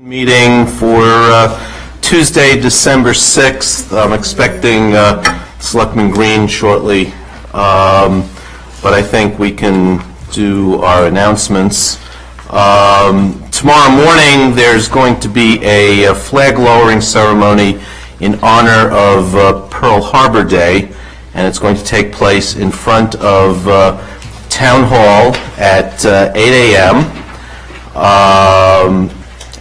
Meeting for Tuesday, December 6th. I'm expecting Selectman Green shortly, but I think we can do our announcements. Tomorrow morning, there's going to be a flag lowering ceremony in honor of Pearl Harbor Day, and it's going to take place in front of Town Hall at 8 a.m.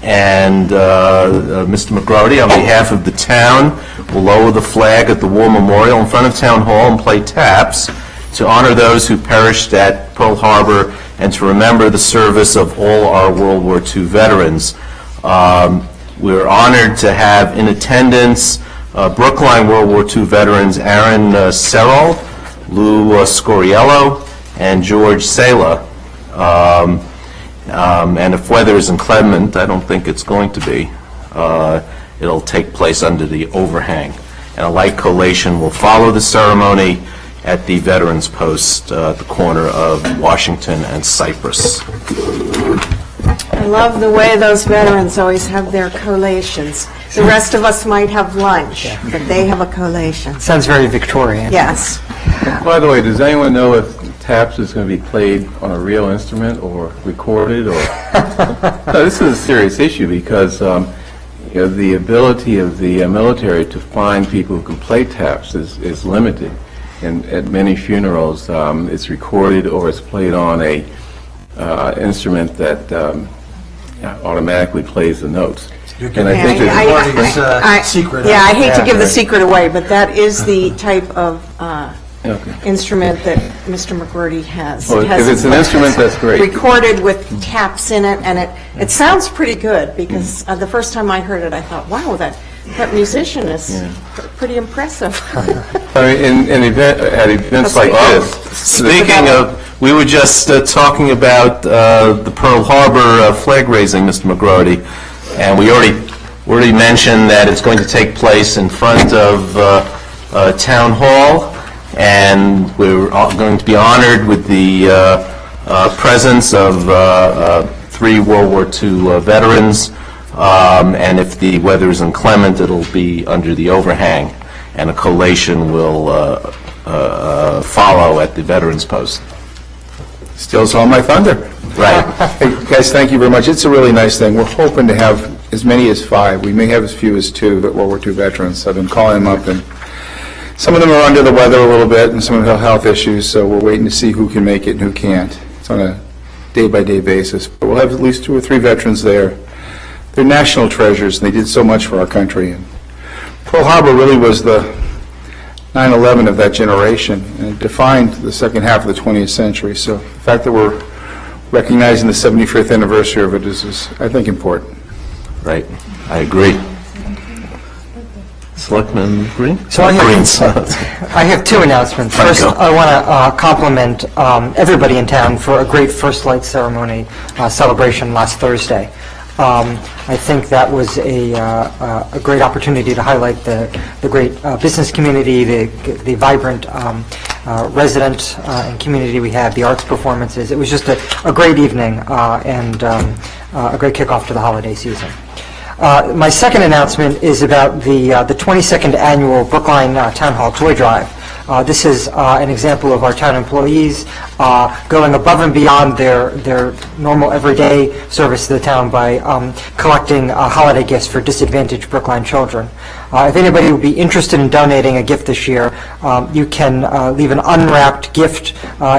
And Mr. McGrody, on behalf of the town, will lower the flag at the War Memorial in front of Town Hall and play taps to honor those who perished at Pearl Harbor and to remember the service of all our World War II veterans. We're honored to have in attendance Brookline World War II veterans Aaron Serrell, Lou Scoriello, and George Sala. And if weather is inclement, I don't think it's going to be, it'll take place under the overhang. And a light collation will follow the ceremony at the Veterans Post at the corner of Washington and Cypress. I love the way those veterans always have their collations. The rest of us might have lunch, but they have a collation. Sounds very Victorian. Yes. By the way, does anyone know if taps is going to be played on a real instrument or recorded? Or no, this is a serious issue because the ability of the military to find people who can play taps is limited. And at many funerals, it's recorded or it's played on a instrument that automatically plays the notes. And I think secret. Yeah, I hate to give the secret away, but that is the type of instrument that Mr. McGrady has. Well, if it's an instrument, that's great. Recorded with taps in it, and it sounds pretty good because the first time I heard it, I thought, wow, that musician is pretty impressive. I mean, at events like this. Speaking of, we were just talking about the Pearl Harbor flag raising, Mr. McGrady, and we already mentioned that it's going to take place in front of Town Hall, and we're going to be honored with the presence of 3 World War II veterans, and if the weather is inclement, it'll be under the overhang, and a collation will follow at the Veterans Post. Steals all my thunder. Right. Hey, guys, thank you very much. It's a really nice thing. We're hoping to have as many as 5. We may have as few as 2 that World War II veterans. I've been calling them up, and some of them are under the weather a little bit, and some have health issues, so we're waiting to see who can make it and who can't. It's on a day-by-day basis. But we'll have at least 2 or 3 veterans there. They're national treasures, and they did so much for our country. And Pearl Harbor really was the 9/11 of that generation, and it defined the second half of the 20th century. So the fact that we're recognizing the 75th anniversary of it is I think, important. Right. I agree. Selectman Green? So I have 2 announcements. First, I want to compliment everybody in town for a great First Light ceremony celebration last Thursday. I think that was a great opportunity to highlight the great business community, the vibrant resident and community we have, the arts performances. It was just a great evening and a great kickoff to the holiday season. My second announcement is about the 22nd annual Brookline Town Hall Toy Drive. This is an example of our town employees going above and beyond their normal everyday service to the town by collecting holiday gifts for disadvantaged Brookline children. If anybody would be interested in donating a gift this year, you can leave an unwrapped gift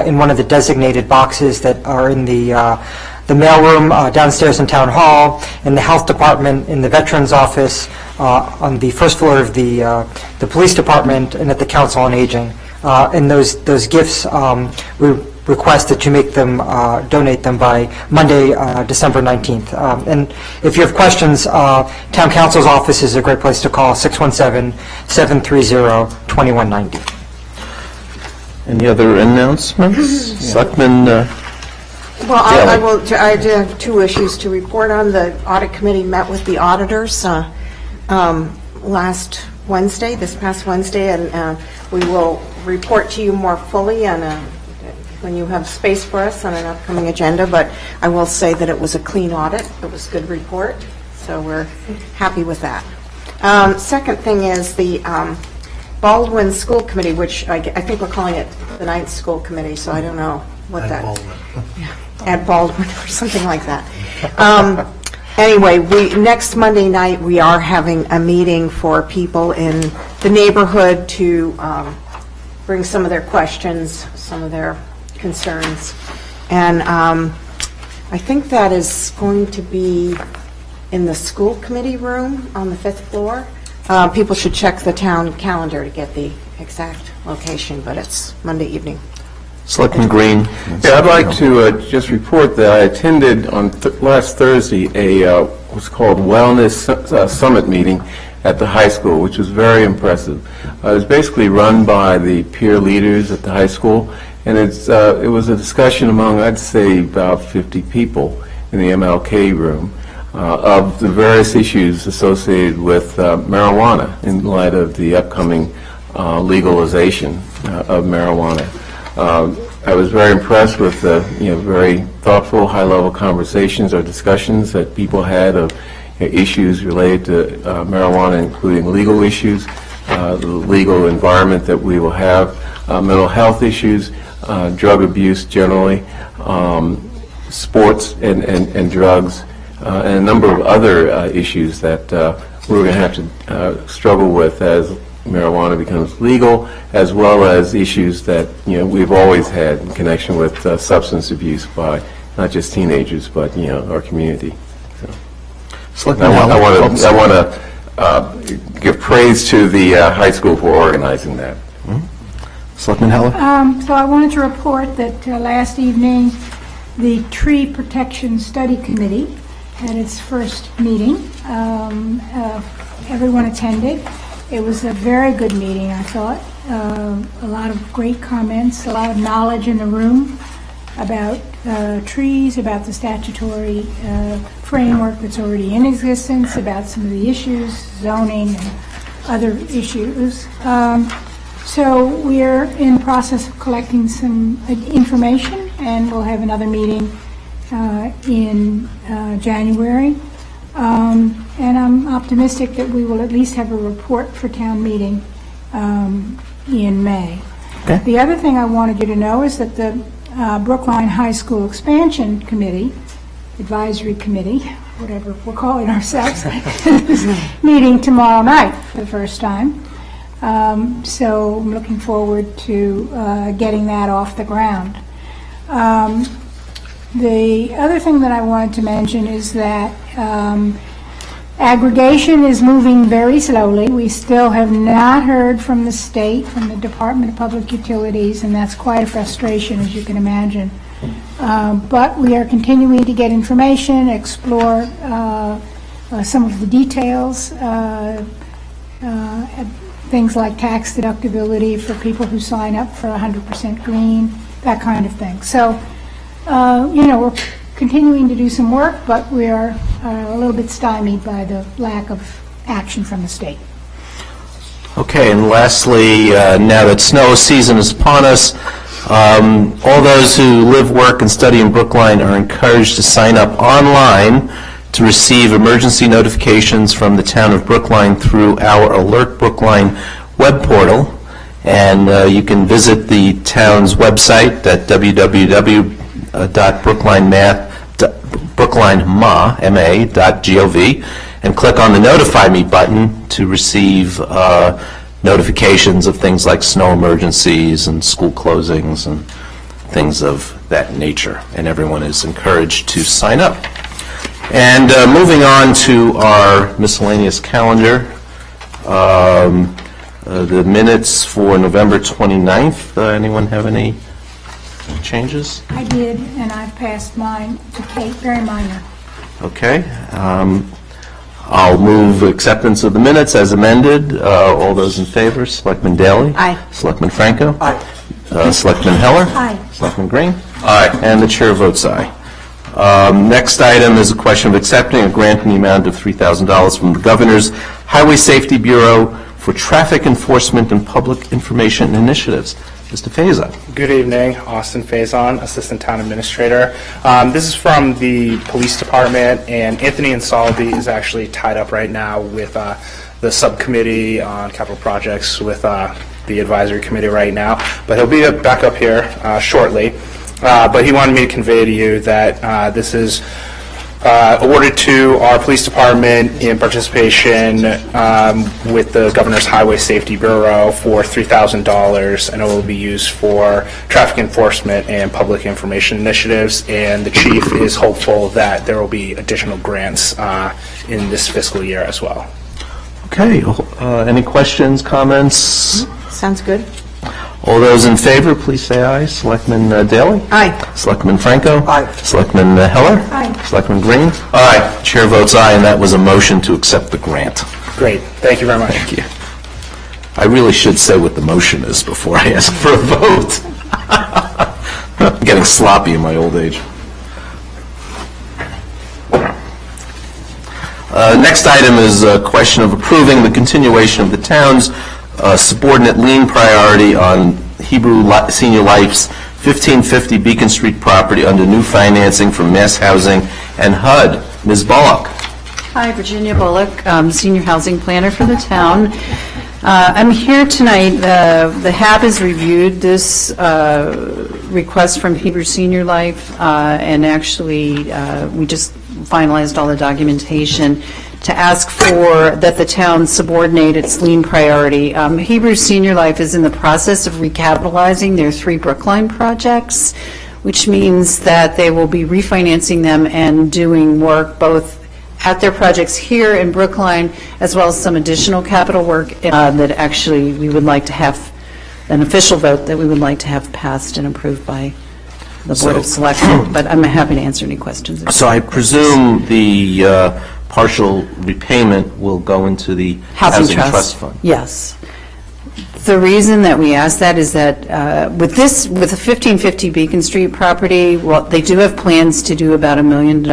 in one of the designated boxes that are in the mailroom downstairs in Town Hall, in the health department, in the veterans office, on the first floor of the police department, and at the Council on Aging. And those gifts, we request that you make them, donate them by Monday, December 19th. And if you have questions, Town Council's office is a great place to call, 617-730-2190. Any other announcements? Selectman Well, I do have 2 issues to report on. The audit committee met with the auditors this past Wednesday, and we will report to you more fully on when you have space for us on an upcoming agenda, but I will say that it was a clean audit. It was a good report. so we're happy with that. Second thing is the Baldwin School Committee, which I think we're calling it the Ninth School Committee, so I don't know what that... At Baldwin or something like that. Anyway, next Monday night, we are having a meeting for people in the neighborhood to bring some of their questions, some of their concerns. And I think that is going to be in the school committee room on the 5th floor. People should check the town calendar to get the exact location, but it's Monday evening. Selectman Green? Yeah, I'd like to just report that I attended on last Thursday what's called Wellness Summit meeting at the high school, which was very impressive. It was basically run by the peer leaders at the high school, and it was a discussion among, I'd say, about 50 people in the MLK room of the various issues associated with marijuana in light of the upcoming legalization of marijuana. I was very impressed with the very thoughtful, high-level conversations or discussions that people had of issues related to marijuana, including legal issues, the legal environment that we will have, mental health issues, drug abuse generally, sports and drugs, and a number of other issues that we're going to have to struggle with as marijuana becomes legal, as well as issues that we've always had in connection with substance abuse by not just teenagers but our community. So, I want to give praise to the high school for organizing that. Selectman Heller? So I wanted to report that last evening the Tree Protection Study Committee had its first meeting. Everyone attended. It was a very good meeting, I thought. A lot of great comments, a lot of knowledge in the room about trees, about the statutory framework that's already in existence, about some of the issues, zoning and other issues. So we're in the process of collecting some information, and we'll have another meeting in January. And I'm optimistic that we will at least have a report for town meeting in May. Okay. The other thing I wanted you to know is that the Brookline High School Expansion Committee, Advisory Committee, whatever we're calling ourselves, is meeting tomorrow night for the first time. So I'm looking forward to getting that off the ground. The other thing that I wanted to mention is that aggregation is moving very slowly. We still have not heard from the state, from the Department of Public Utilities, and that's quite a frustration, as you can imagine. But we are continuing to get information, explore some of the details, things like tax deductibility for people who sign up for 100% green, that kind of thing. So, we're continuing to do some work, but we are a little bit stymied by the lack of action from the state. Okay, and lastly, now that snow season is upon us, all those who live, work, and study in Brookline are encouraged to sign up online to receive emergency notifications from the town of Brookline through our Alert Brookline web portal. And you can visit the town's website at www.brooklinema.gov and click on the Notify Me button to receive notifications of things like snow emergencies and school closings and things of that nature. And everyone is encouraged to sign up. And moving on to our miscellaneous calendar, the minutes for November 29th. Anyone have any changes? I did, and I've passed mine to Kate, very minor. Okay. I'll move acceptance of the minutes as amended. All those in favor, Selectman Daley? Aye. Selectman Franco? Aye. Selectman Heller? Aye. Selectman Green? Aye. And the chair votes aye. Next item is a question of accepting a grant in the amount of $3,000 from the Governor's Highway Safety Bureau for traffic enforcement and public information initiatives. Mr. Feza. Good evening, Austin Faison, Assistant Town Administrator. This is from the Police Department, and Anthony Insolvi is actually tied up right now with the subcommittee on capital projects with the advisory committee right now, but he'll be back up here shortly. But he wanted me to convey to you that this is awarded to our police department in participation with the Governor's Highway Safety Bureau for $3,000, and it will be used for traffic enforcement and public information initiatives. And the chief is hopeful that there will be additional grants in this fiscal year as well. Okay, any questions, comments? Sounds good. All those in favor, please say aye. Selectman Daley? Aye. Selectman Franco? Aye. Selectman Heller? Aye. Selectman Green? Aye. Chair votes aye, and that was a motion to accept the grant. Great, thank you very much. Thank you. I really should say what the motion is before I ask for a vote. I'm getting sloppy in my old age. Next item is a question of approving the continuation of the town's subordinate lien priority on Hebrew Senior Life's 1550 Beacon Street property under new financing from Mass Housing and HUD. Ms. Bullock. Hi, Virginia Bullock, Senior Housing Planner for the town. I'm here tonight. The HAB has reviewed this request from Hebrew Senior Life, and actually we just finalized all the documentation to ask for that the town subordinate its lien priority. Hebrew Senior Life is in the process of recapitalizing their 3 Brookline projects, which means that they will be refinancing them and doing work both at their projects here in Brookline, as well as some additional capital work that actually we would like to have an official vote that we would like to have passed and approved by the Board of Selectmen, but I'm happy to answer any questions. So I presume the partial repayment will go into the Housing Trust Fund? Yes. The reason that we ask that is that with the 1550 Beacon Street property, well, they do have plans to do about $1 million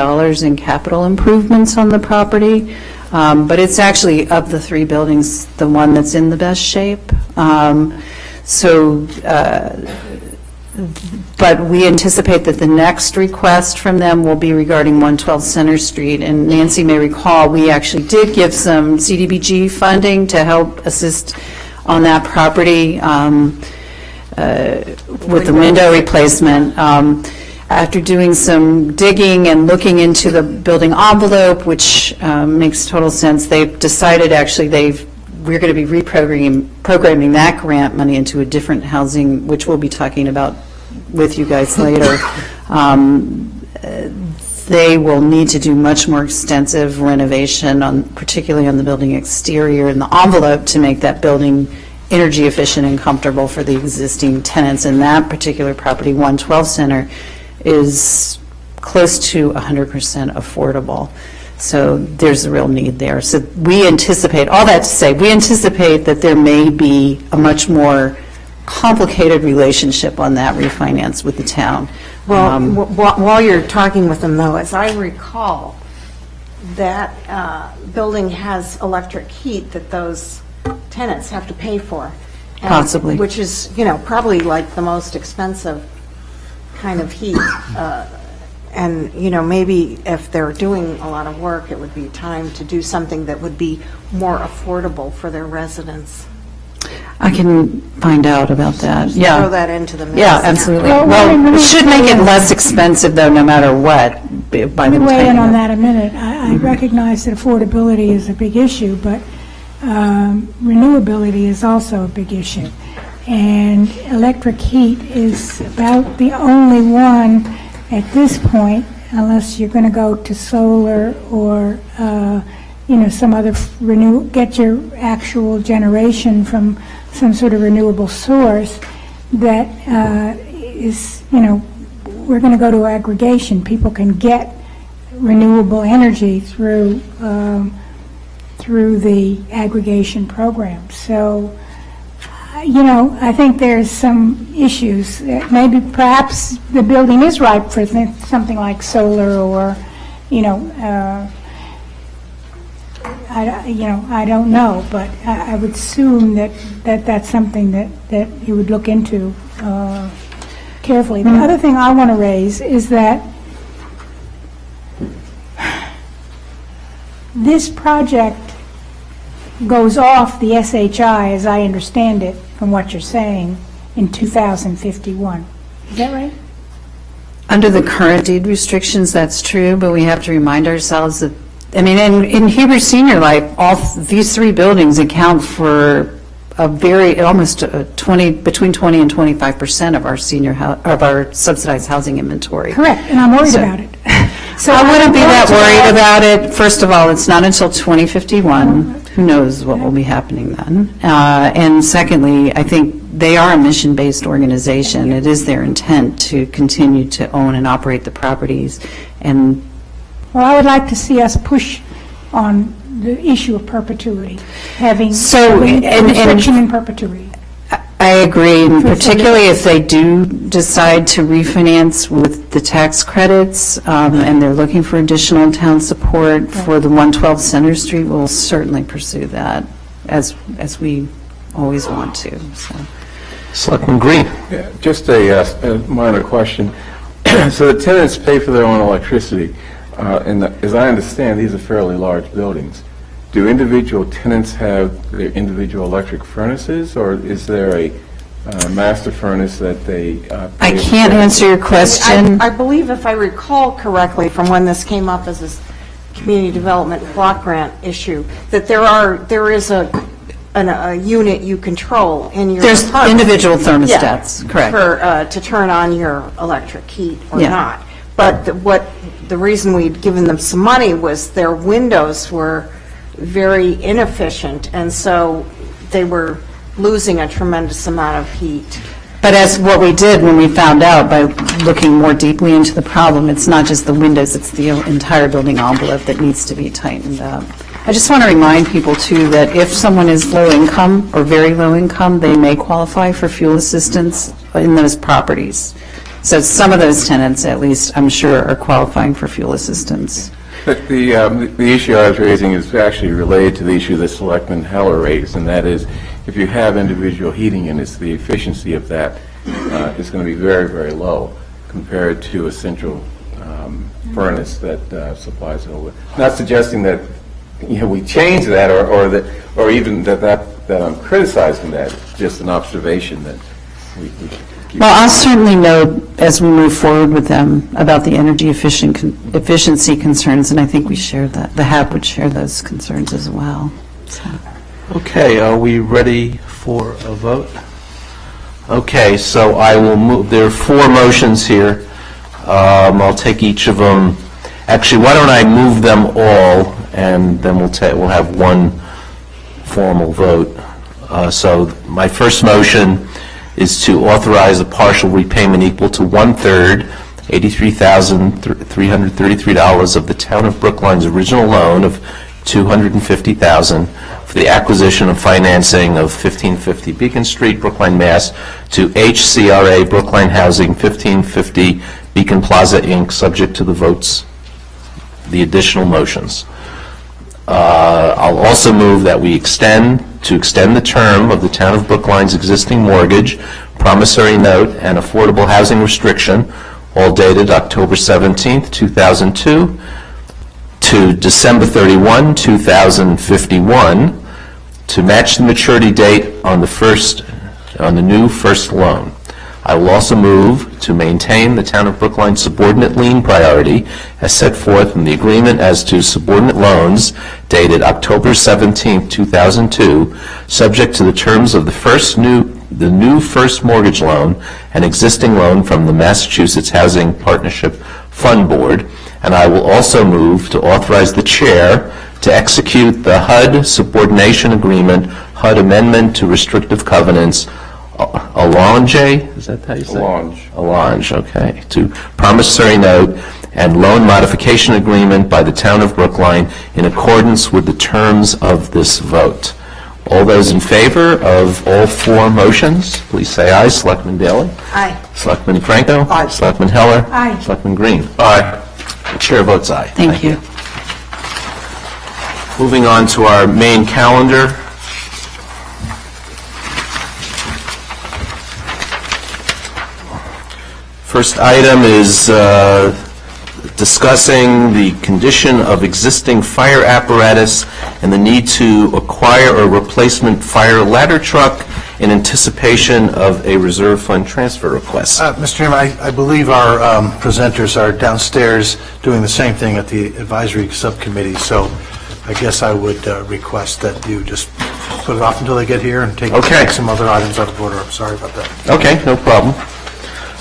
in capital improvements on the property, but it's actually, of the 3 buildings, the one that's in the best shape. But we anticipate that the next request from them will be regarding 112 Center Street. And Nancy may recall, we actually did give some CDBG funding to help assist on that property with the window replacement. After doing some digging and looking into the building envelope, which makes total sense, they've decided actually we're going to be reprogramming that grant money into a different housing, which we'll be talking about with you guys later. They will need to do much more extensive renovation, particularly on the building exterior and the envelope, to make that building energy efficient and comfortable for the existing tenants. And that particular property, 112 Center, is close to 100% affordable. So there's a real need there. So we anticipate, all that to say, we anticipate that there may be a much more complicated relationship on that refinance with the town. Well, while you're talking with them, though, as I recall, that building has electric heat that those tenants have to pay for. And Possibly. Which is, probably like the most expensive kind of heat. And, maybe if they're doing a lot of work, it would be time to do something that would be more affordable for their residents. I can find out about that. Throw Yeah. that into the mix. Yeah, absolutely. Well, Well, wait, it should make it less expensive, though, no matter what, by Let the me weigh in on time. that a minute. I recognize that affordability is a big issue, but renewability is also a big issue. And electric heat is about the only one at this point, unless you're going to go to solar or, some other get your actual generation from some sort of renewable source that is, we're going to go to aggregation. People can get renewable energy through the aggregation program. So, I think there's some issues. Maybe perhaps the building is ripe for something like solar or, I don't know, but I would assume that that's something that you would look into carefully. The other thing I want to raise is that this project goes off the SHI, as I understand it, from what you're saying, in 2051. Is that right? Under the current deed restrictions, that's true, but we have to remind ourselves that, I mean, in Heber Senior Life, all these three buildings account for a very, almost 20, between 20 and 25% of our of our subsidized housing inventory. Correct, and I'm worried So- about it. So I wouldn't be that worried about it. First of all, it's not until 2051. Who knows what will be happening then? And secondly, I think they are a mission-based organization. It is their intent to continue to own and operate the properties. And Well, I would like to see us push on the issue of perpetuity, having So, and- restriction in perpetuity. I agree, and particularly if they do decide to refinance with the tax credits, and they're looking for additional town support for the 112 Center Street, we'll certainly pursue that, as we always want to, so. Selectman Green. Yeah, just a minor question. So the tenants pay for their own electricity, and as I understand, these are fairly large buildings. Do individual tenants have their individual electric furnaces, or is there a master furnace that they I pay? can't answer your question. I believe if I recall correctly from when this came up as this community development block grant issue, that there is a unit you control in your There's apartment. individual Yeah, thermostats, correct. For, to turn on your electric heat or Yeah. not. But the reason we'd given them some money was their windows were very inefficient, and so they were losing a tremendous amount of heat. But as what we did when we found out by looking more deeply into the problem, it's not just the windows, it's the entire building envelope that needs to be tightened up. I just want to remind people, too, that if someone is low income or very low income, they may qualify for fuel assistance in those properties. So some of those tenants, at least, I'm sure, are qualifying for fuel assistance. But the issue I was raising is actually related to the issue that Selectman Heller raised, and that is, if you have individual heating units, the efficiency of that is going to be very, very low compared to a central furnace that supplies it all. Not suggesting that, we change that, or even that I'm criticizing that. It's just an observation that we keep. Well, I'll certainly note as we move forward with them about the energy efficiency concerns, and I think we share that, the HAP would share those concerns as well. So. Okay, are we ready for a vote? Okay, so I will move, there are four motions here. I'll take each of them. Actually, why don't I move them all, and then we'll have one formal vote. So my first motion is to authorize a partial repayment equal to 1/3, $83,333 of the Town of Brookline's original loan of $250,000 for the acquisition of financing of 1550 Beacon Street, Brookline, Mass. to HCRA Brookline Housing, 1550 Beacon Plaza, Inc., subject to the votes, the additional motions. I'll also move that we extend the term of the Town of Brookline's existing mortgage, promissory note, and affordable housing restriction, all dated October 17th, 2002, to December 31, 2051, to match the maturity date on the new first loan. I will also move to maintain the Town of Brookline subordinate lien priority as set forth in the agreement as to subordinate loans dated October 17, 2002, subject to the terms of the new first mortgage loan and existing loan from the Massachusetts Housing Partnership Fund Board. And I will also move to authorize the chair to execute the HUD subordination agreement, HUD amendment to restrictive covenants, Allonge, is that how you say it? Allonge. Allonge, okay, to promissory note and loan modification agreement by the Town of Brookline in accordance with the terms of this vote. All those in favor of all four motions, please say aye. Selectman Daley? Aye. Selectman Franco? Aye. Selectman Heller? Aye. Selectman Green? Aye. The chair votes aye. Thank you. Moving on to our main calendar. First item is discussing the condition of existing fire apparatus and the need to acquire a replacement fire ladder truck in anticipation of a reserve fund transfer request. Mr. Chairman, I believe our presenters are downstairs doing the same thing at the advisory subcommittee, so I guess I would request that you just put it off until they get here and take some other items out of order. I'm sorry about that. Okay, no problem.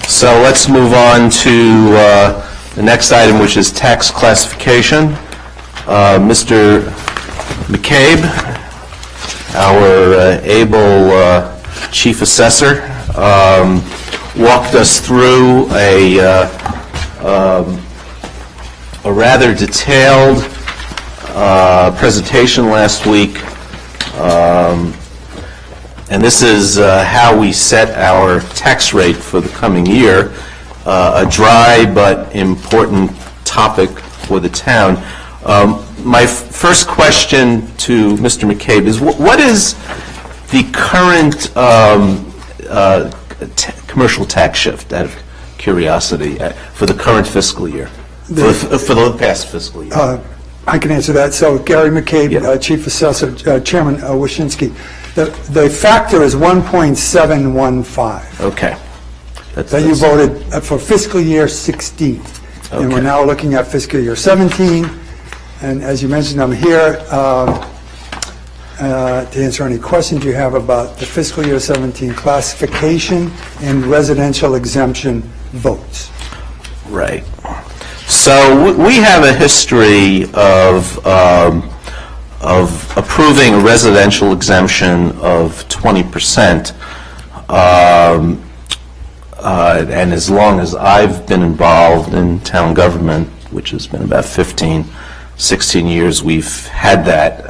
So let's move on to the next item, which is tax classification. Mr. McCabe, our able chief assessor, walked us through a rather detailed presentation last week, and this is how we set our tax rate for the coming year, a dry but important topic for the town. My first question to Mr. McCabe is, what is the current commercial tax shift, out of curiosity, for the current fiscal year, for the past fiscal year? I can answer that. So Gary McCabe, Yeah. Chief Assessor, Chairman Wyszynski. The factor is 1.715 Okay. that you voted for fiscal year 16. And we're Okay. now looking at fiscal year 17. And as you mentioned, I'm here to answer any questions you have about the fiscal year 17 classification and residential exemption votes. Right. So we have a history of approving a residential exemption of 20%. And as long as I've been involved in town government, which has been about 15, 16 years, we've had that.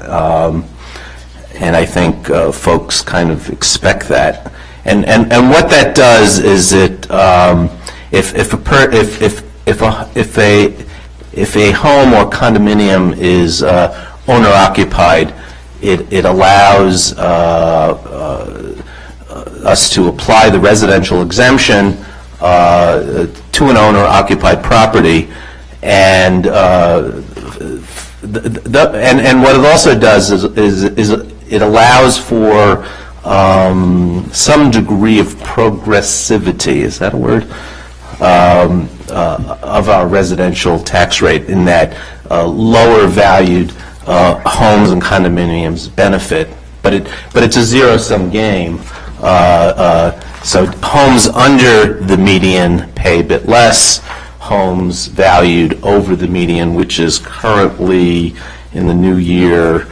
And I think folks kind of expect that. And what that does is it, if a home or condominium is owner occupied, it allows us to apply the residential exemption to an owner occupied property, and what it also does is it allows for some degree of progressivity. Is that a word? Of our residential tax rate, in that lower valued homes and condominiums benefit, but it's a zero-sum game. So homes under the median pay a bit less, homes valued over the median, which is currently in the new year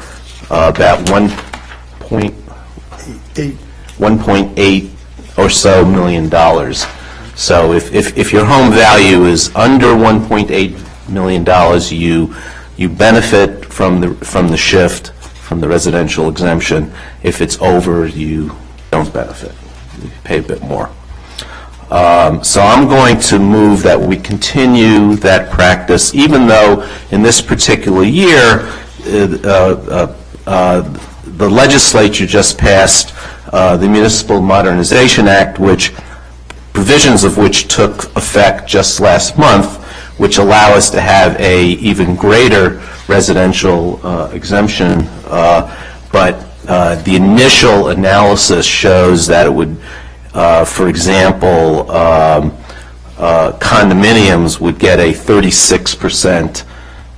about 1.8 or so million dollars. So if your home value is under $1.8 million, you benefit from the shift, from the residential exemption. If it's over, you don't benefit. You pay a bit more. So I'm going to move that we continue that practice, even though in this particular year, the legislature just passed the Municipal Modernization Act, provisions of which took effect just last month, which allow us to have a even greater residential exemption. But the initial analysis shows that it would, for example, condominiums would get a 36%,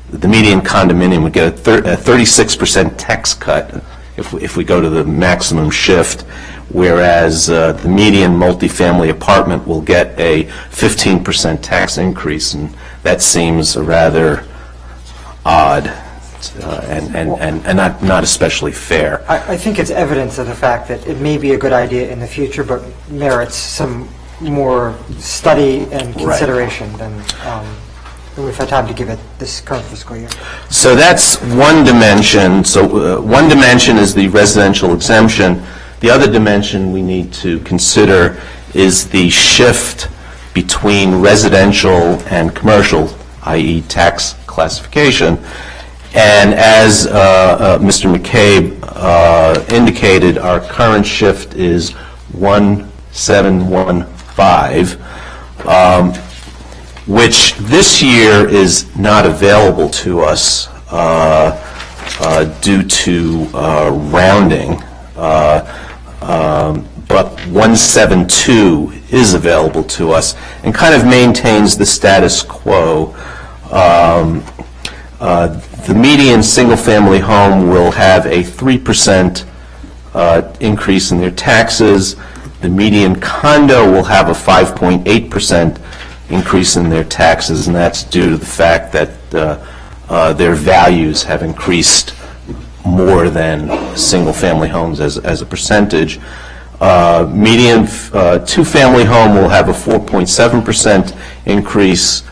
the median condominium would get a 36% tax cut if we go to the maximum shift, whereas the median multifamily apartment will get a 15% tax increase, and that seems rather odd and not especially fair. I think it's evidence of the fact that it may be a good idea in the future, but merits some more study and consideration than we've had time to give it this current fiscal year. So that's one dimension. So one dimension is the residential exemption. The other dimension we need to consider is the shift between residential and commercial, i.e. tax classification. And as Mr. McCabe indicated, our current shift is 1715. which this year is not available to us due to rounding, but 172 is available to us and kind of maintains the status quo. The median single-family home will have a 3% increase in their taxes. The median condo will have a 5.8% increase in their taxes, and that's due to the fact that their values have increased more than single-family homes as a percentage. Median two-family home will have a 4.7% increase.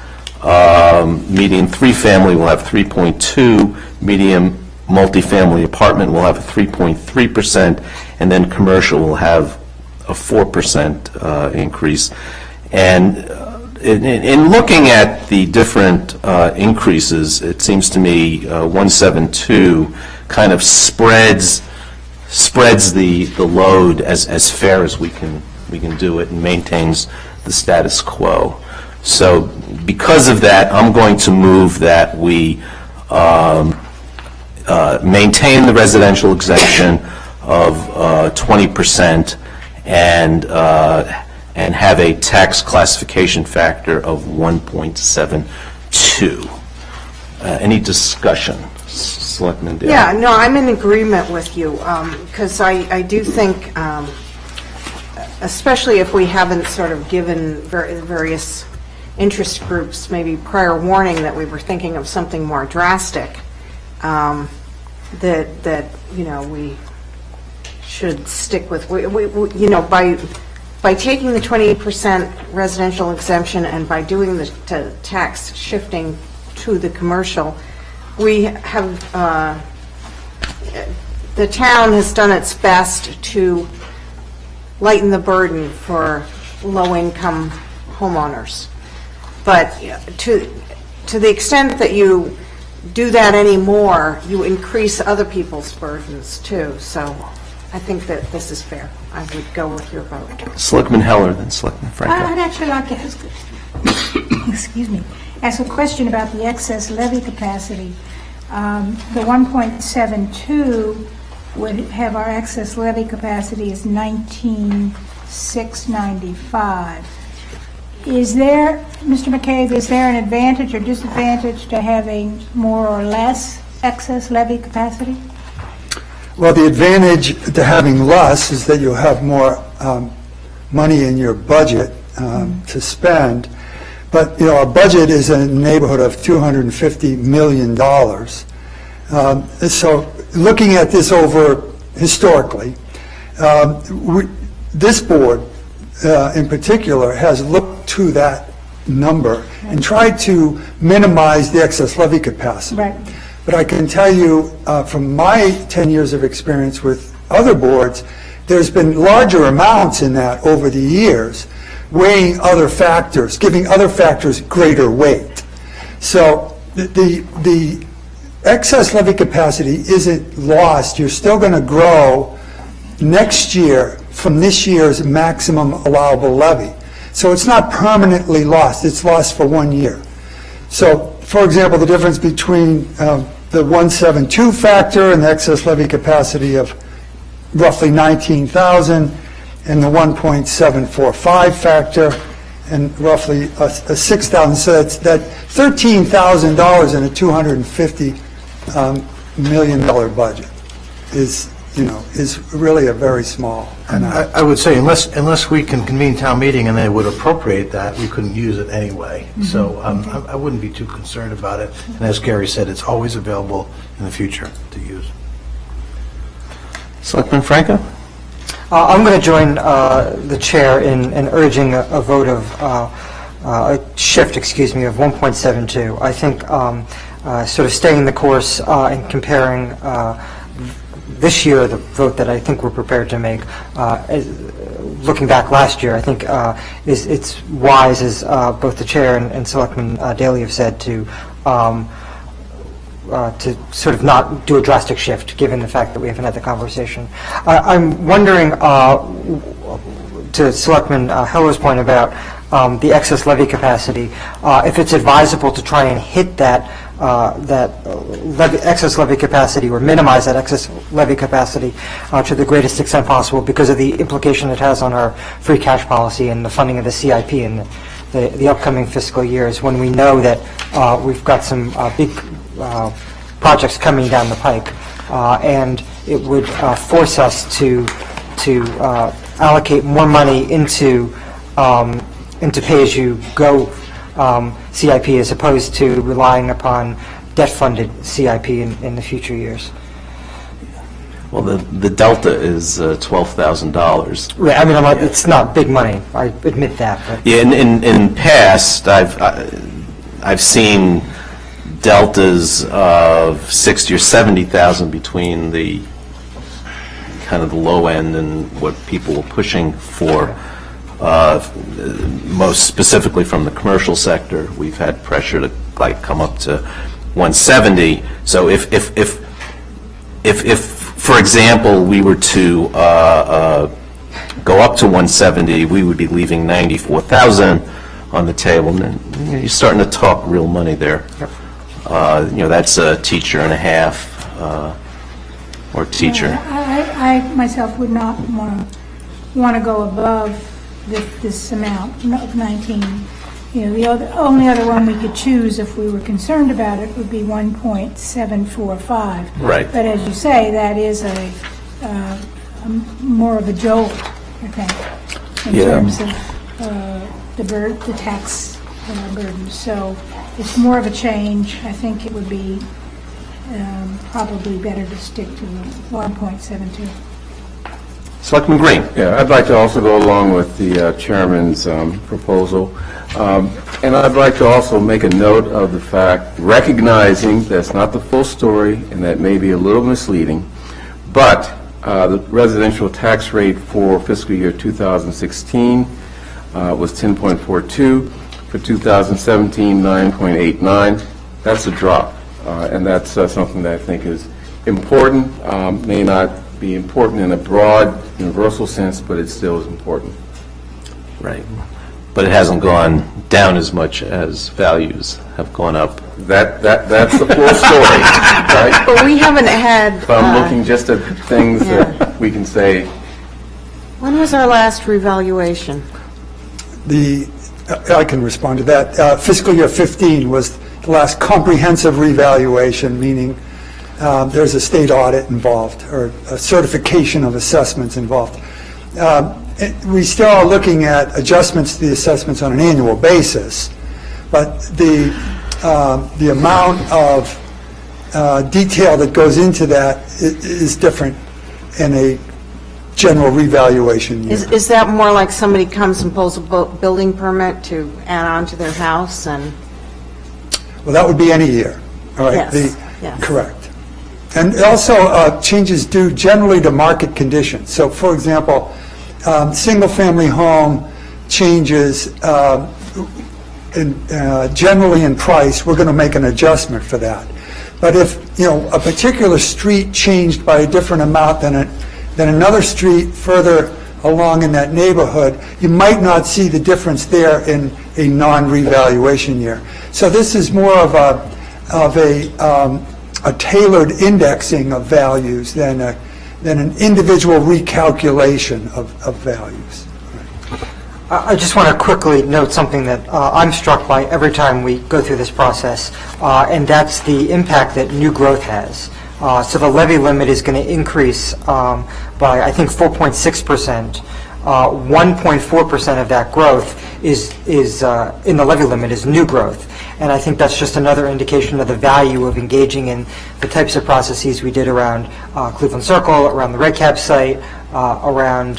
Median three-family will have 3.2%. Median multifamily apartment will have a 3.3%, and then commercial will have a 4% increase. And in looking at the different increases, it seems to me 172 kind of spreads the load as fair as we can do it and maintains the status quo. So because of that, I'm going to move that we maintain the residential exemption of 20% and have a tax classification factor of 1.72. Any discussion? Selectman Daley? Yeah, no, I'm in agreement with you, because I do think, especially if we haven't sort of given various interest groups maybe prior warning that we were thinking of something more drastic, that we should stick with, by taking the 20% residential exemption and by doing the tax shifting to the commercial, we have, the town has done its best to lighten the burden for low-income homeowners. But to the extent that you do that anymore, you increase other people's burdens too. So I think that this is fair. I would go with your vote. Selectman Heller, then Selectman Franco. I'd actually like to ask, excuse me, ask a question about the excess levy capacity. The 1.72 would have our excess levy capacity as 19,695. Is there, Mr. McCabe, is there an advantage or disadvantage to having more or less excess levy capacity? Well, the advantage to having less is that you'll have more money in your budget to spend. But, our budget is in the neighborhood of $250 million. So looking at this over historically, this board in particular has looked to that number and tried to minimize the excess levy capacity. Right. But I can tell you from my 10 years of experience with other boards, there's been larger amounts in that over the years, weighing other factors, giving other factors greater weight. So the excess levy capacity isn't lost. You're still going to grow next year from this year's maximum allowable levy. So it's not permanently lost. It's lost for 1 year. So, for example, the difference between the 172 factor and the excess levy capacity of roughly 19,000 and the 1.745 factor and roughly a 6,000. So that's that $13,000 in a $250 million budget is really a very small amount. I would say unless we can convene town meeting and they would appropriate that, we couldn't use it anyway. So I wouldn't be too concerned about it. And as Gary said, it's always available in the future to use. Selectman Franco? I'm going to join the chair in urging a vote of a shift, of 1.72. I think sort of staying the course and comparing this year, the vote that I think we're prepared to make, looking back last year, I think it's wise, as both the chair and Selectman Daley have said, to sort of not do a drastic shift, given the fact that we haven't had the conversation. I'm wondering, to Selectman Heller's point about the excess levy capacity, if it's advisable to try and hit that excess levy capacity or minimize that excess levy capacity to the greatest extent possible because of the implication it has on our free cash policy and the funding of the CIP in the upcoming fiscal years, when we know that we've got some big projects coming down the pike, and it would force us to allocate more money into pay-as-you-go CIP as opposed to relying upon debt-funded CIP in the future years. Well, the delta is $12,000. Right, I mean, it's not big money, I admit that, but... Yeah, in past, I've seen deltas of 60 or 70,000 between the kind of the low end and what people were pushing for. Most specifically from the commercial sector, we've had pressure to come up to 170. So if for example, we were to go up to 170, we would be leaving 94,000 on the table. And then you're starting to talk real money there. That's a teacher and a half or teacher. I myself would not want to go above this amount of 19. The only other one we could choose if we were concerned about it would be 1.745. Right. But as you say, that is a more of a jolt, I think, in terms of the tax burden. So it's more of a change. I think it would be probably better to stick to 1.72. Selectman Green. Yeah, I'd like to also go along with the chairman's proposal. And I'd like to also make a note of the fact, recognizing that's not the full story and that may be a little misleading, but the residential tax rate for fiscal year 2016 was 10.42. For 2017, 9.89. That's a drop. And that's something that I think is important. May not be important in a broad, universal sense, but it still is important. Right. But it hasn't gone down as much as values have gone up. That's the full story, right? But we haven't had... If I'm looking just at things that we can say... When was our last revaluation? I can respond to that. Fiscal year 15 was the last comprehensive revaluation, meaning there's a state audit involved or a certification of assessments involved. We still are looking at adjustments to the assessments on an annual basis, but the amount of detail that goes into that is different in a general revaluation year. Is that more like somebody comes and pulls a building permit to add on to their house and... Well, that would be any year. All right. Yes, yes. Correct. And also changes due generally to market conditions. So, for example, single-family home changes generally in price. We're going to make an adjustment for that. But if a particular street changed by a different amount than another street further along in that neighborhood, you might not see the difference there in a non-revaluation year. So this is more of a tailored indexing of values than an individual recalculation of values. I just want to quickly note something that I'm struck by every time we go through this process, and that's the impact that new growth has. So the levy limit is going to increase by, I think, 4.6%. 1.4% of that growth is in the levy limit is new growth. And I think that's just another indication of the value of engaging in the types of processes we did around Cleveland Circle, around the Red Cap site, around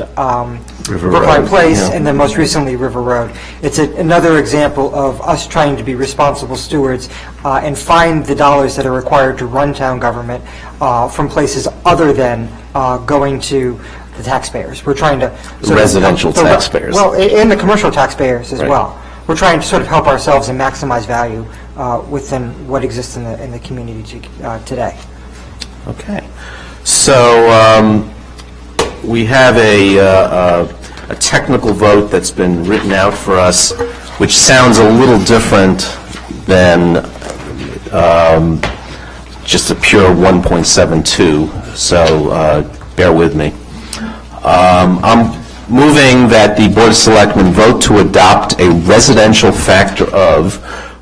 Brookline Place, and then most recently River Road. It's another example of us trying to be responsible stewards and find the dollars that are required to run town government from places other than going to the taxpayers. We're trying to... Residential taxpayers. Well, and the commercial taxpayers as well. We're trying to sort of help ourselves and maximize value within what exists in the community today. Okay. So we have a a technical vote that's been written out for us, which sounds a little different than just a pure 1.72, so bear with me. I'm moving that the Board of Selectmen vote to adopt a residential factor of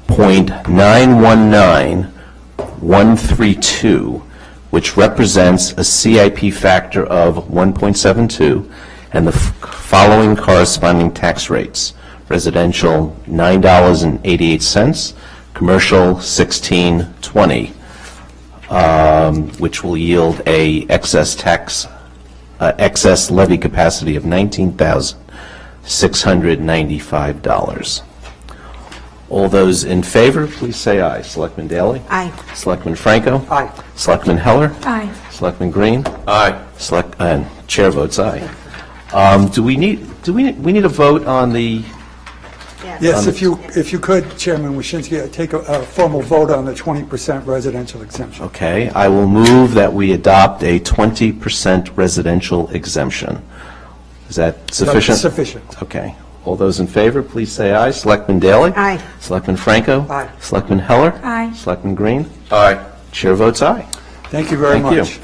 .919132, which represents a CIP factor of 1.72, and the following corresponding tax rates. Residential, $9.88, commercial, $16.20, which will yield a excess levy capacity of $19,695. All those in favor, please say aye. Selectman Daley? Aye. Selectman Franco? Aye. Selectman Heller? Aye. Selectman Green? Aye. And chair votes aye. Do we need a vote on the, Yes, if you could, Chairman Wyszynski, take a formal vote on the 20% residential exemption. okay, I will move that we adopt a 20% residential exemption. Is that sufficient? Sufficient. Okay. All those in favor, please say aye. Selectman Daley? Aye. Selectman Franco? Aye. Selectman Heller? Aye. Selectman Green? Aye. Chair votes aye. Thank you very Thank much. you.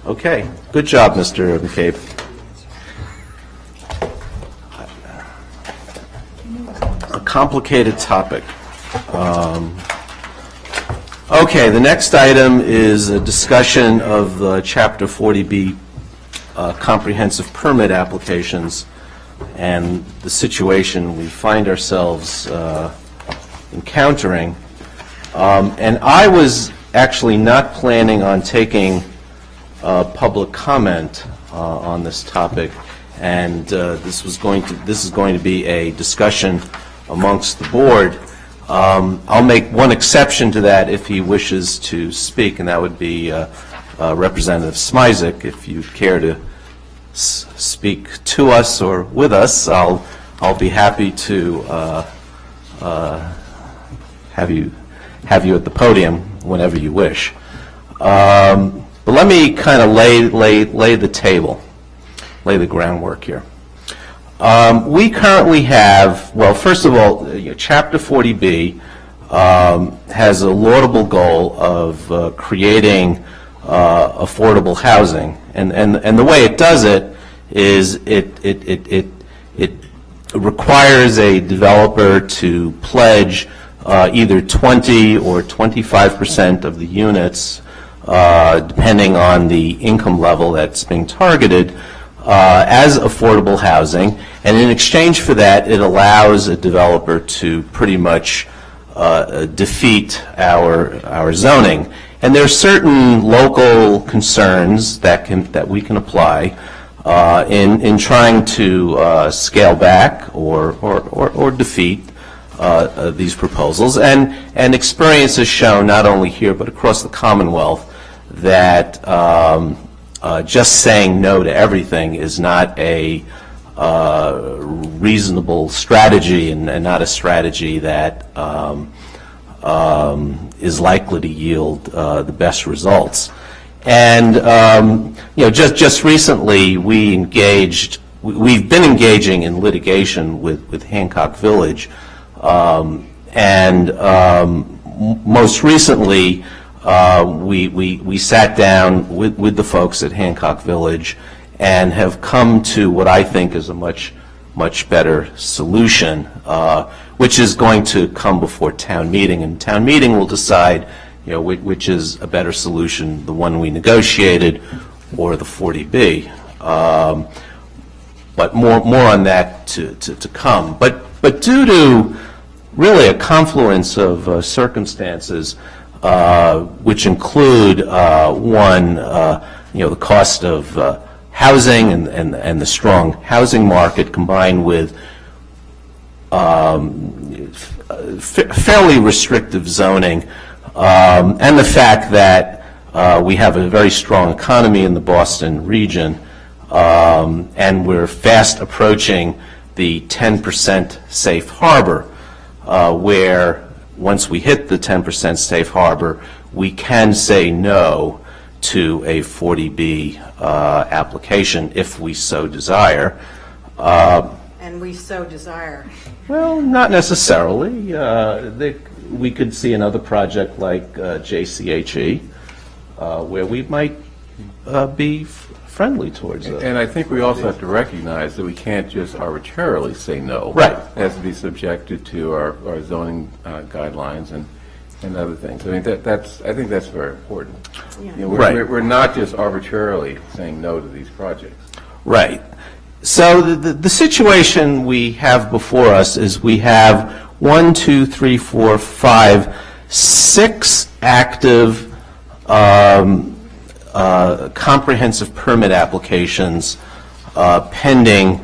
Okay, good job, Mr. McCabe. A complicated topic. Okay, the next item is a discussion of the Chapter 40B comprehensive permit applications and the situation we find ourselves encountering. And I was actually not planning on taking public comment on this topic, and this is going to be a discussion amongst the board. I'll make one exception to that if he wishes to speak, and that would be Representative Smizek. If you care to speak to us or with us, I'll be happy to have you at the podium whenever you wish. But let me kind of lay the table, lay the groundwork here. We currently have, well, first of all, Chapter 40B has a laudable goal of creating affordable housing, and the way it does it is it requires a developer to pledge either 20 or 25% of the units, depending on the income level that's being targeted, as affordable housing, and in exchange for that, it allows a developer to pretty much defeat our zoning. And there are certain local concerns that we can apply in trying to scale back or defeat these proposals. And experience has shown, not only here but across the Commonwealth, that just saying no to everything is not a reasonable strategy, and not a strategy that is likely to yield the best results. And just recently we've been engaging in litigation with Hancock Village, and most recently we sat down with the folks at Hancock Village and have come to what I think is a much better solution, which is going to come before town meeting, and town meeting will decide, which is a better solution, the one we negotiated or the 40B. But more on that to come. But due to really a confluence of circumstances, which include one, the cost of housing and the strong housing market, combined with fairly restrictive zoning, and the fact that we have a very strong economy in the Boston region, and we're fast approaching the 10% safe harbor, where once we hit the 10% safe harbor, we can say no to a 40B application if we so desire. And we so desire. Well, not necessarily. We could see another project like JCHE, where we might be friendly towards it. And I think we also have to recognize that we can't just arbitrarily say no. Right. It has to be subjected to our zoning guidelines and other things. I mean, I think that's very important. You know, Right. We're not just arbitrarily saying no to these projects. Right. So the situation we have before us is we have 1, 2, 3, 4, 5, 6 active comprehensive permit applications pending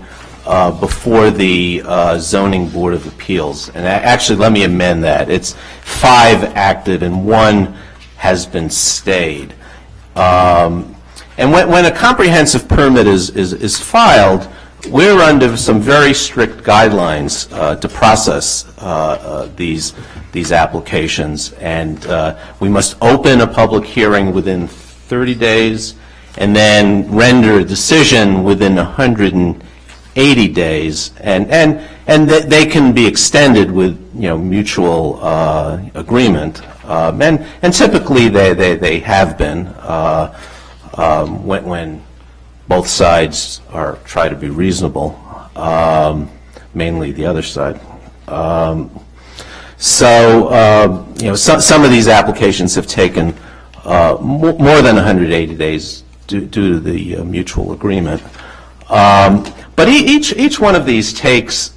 before the Zoning Board of Appeals. And actually, let me amend that. It's 5 active and 1 has been stayed. And when a comprehensive permit is filed, we're under some very strict guidelines to process these applications. And we must open a public hearing within 30 days and then render a decision within 180 days. And they can be extended with, mutual agreement. And typically they have been. When both sides try to be reasonable, mainly the other side. Some of these applications have taken more than 180 days due to the mutual agreement. But each one of these takes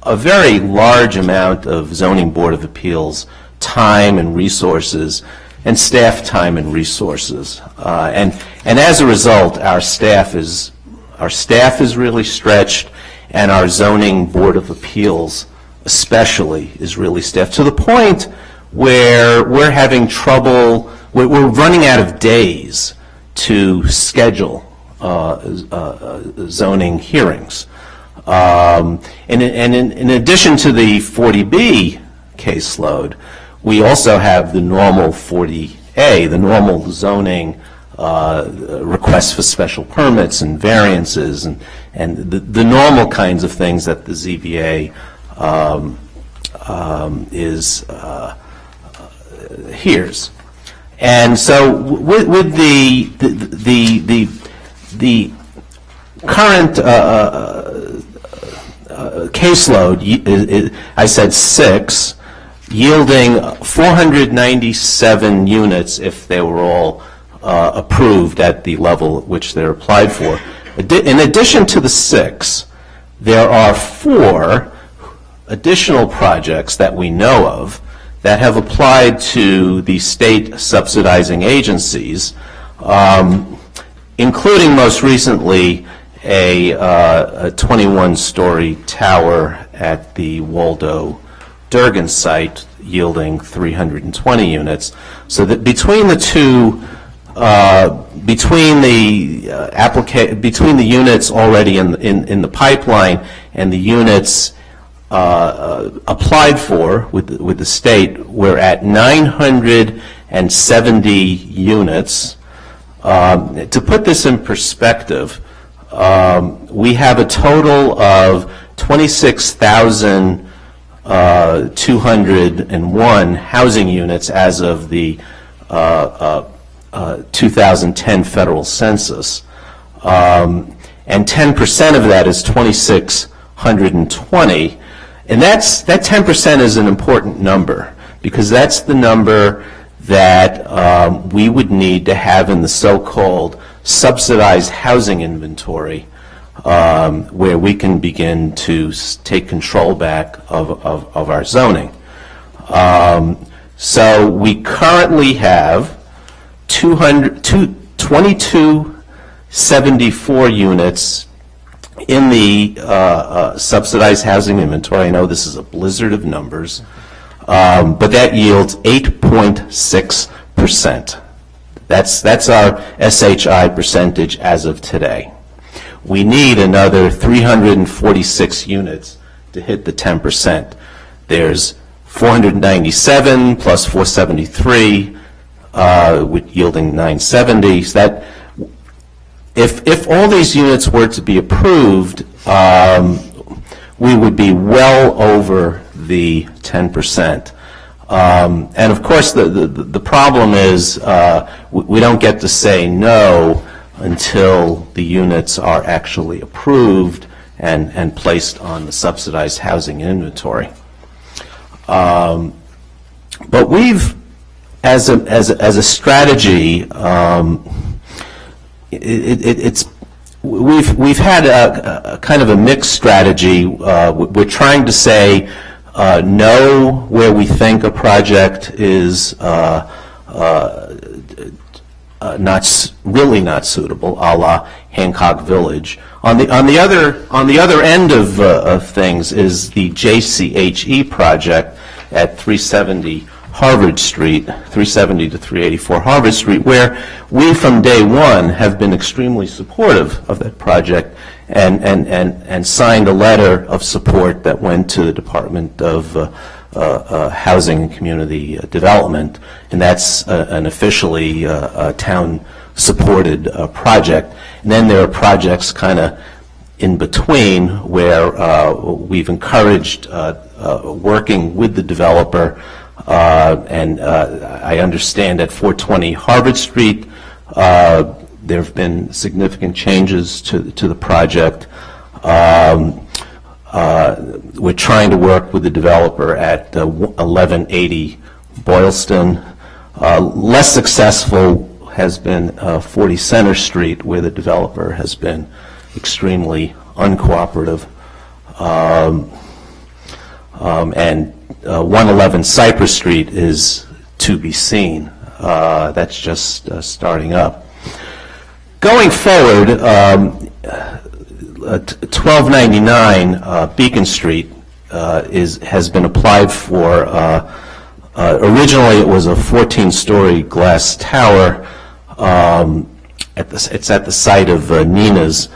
a very large amount of Zoning Board of Appeals time and resources, and staff time and resources. And as a result, our staff is really stretched, and our Zoning Board of Appeals especially is really staffed, to the point where we're having trouble, we're running out of days to schedule zoning hearings. And in addition to the 40B caseload, we also have the normal 40A, the normal zoning requests for special permits and variances and the normal kinds of things that the ZBA hears. And so with the current caseload, I said 6, yielding 497 units if they were all approved at the level at which they're applied for. In addition to the 6, there are 4 additional projects that we know of that have applied to the state subsidizing agencies, including most recently a 21-story tower at the Waldo Durgan site yielding 320 units. So that between the two, between the units already in the pipeline and the units applied for with the state, we're at 970 units. To put this in perspective, we have a total of 26,201 housing units as of the 2010 federal census, and 10% of that is 2,620, and that 10% is an important number, because that's the number that we would need to have in the so-called subsidized housing inventory, where we can begin to take control back of our zoning. So we currently have 2274 units in the subsidized housing inventory. I know this is a blizzard of numbers, but that yields 8.6%. That's our SHI percentage as of today. We need another 346 units to hit the 10%. There's 497 plus 473, yielding 970. So if all these units were to be approved, we would be well over the 10%. And of course, the problem is we don't get to say no until the units are actually approved and placed on the subsidized housing inventory. But we've, as a strategy, we've had a kind of a mixed strategy. We're trying to say no where we think a project is really not suitable, a la Hancock Village. On the other end of things is the JCHE project at 370 Harvard Street, 370 to 384 Harvard Street, where we from day one have been extremely supportive of that project and signed a letter of support that went to the Department of Housing and Community Development, and that's an officially town-supported project. And then there are projects kind of in between where we've encouraged working with the developer, and I understand at 420 Harvard Street there have been significant changes to the project. We're trying to work with the developer at 1180 Boylston. Less successful has been 40 Center Street, where the developer has been extremely uncooperative. And 111 Cypress Street is to be seen. That's just starting up. Going forward, 1299 Beacon Street has been applied for. Originally, it was a 14-story glass tower. It's at the site of Nina's,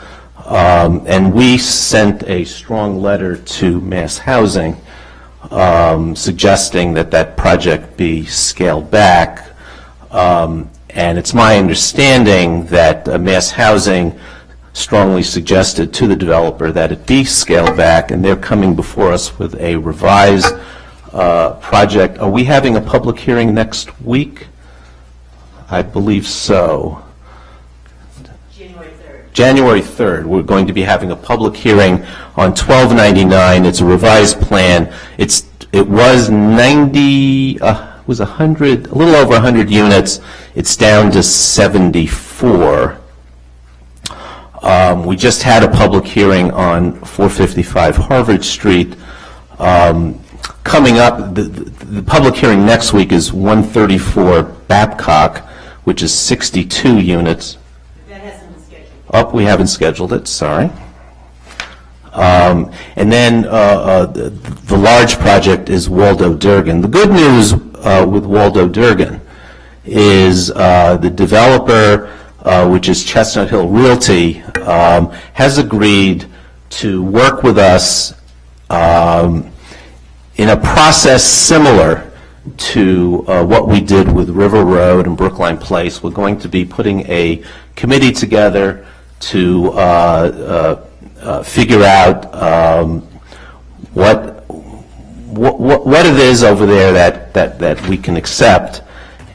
and we sent a strong letter to Mass Housing suggesting that project be scaled back. And it's my understanding that Mass Housing strongly suggested to the developer that it be scaled back, and they're coming before us with a revised project. Are we having a public hearing next week? I believe so. January 3rd. We're going to be having a public hearing on 1299. It's a revised plan. It was 90, was 100, a little over 100 units. It's down to 74. We just had a public hearing on 455 Harvard Street. Coming up, the public hearing next week is 134 Babcock, which is 62 units. That hasn't been scheduled. Oh, we haven't scheduled it, sorry. And then the large project is Waldo Durgan. The good news with Waldo Durgan is the developer, which is Chestnut Hill Realty, has agreed to work with us in a process similar to what we did with River Road and Brookline Place. We're going to be putting a committee together to figure out what it is over there that we can accept.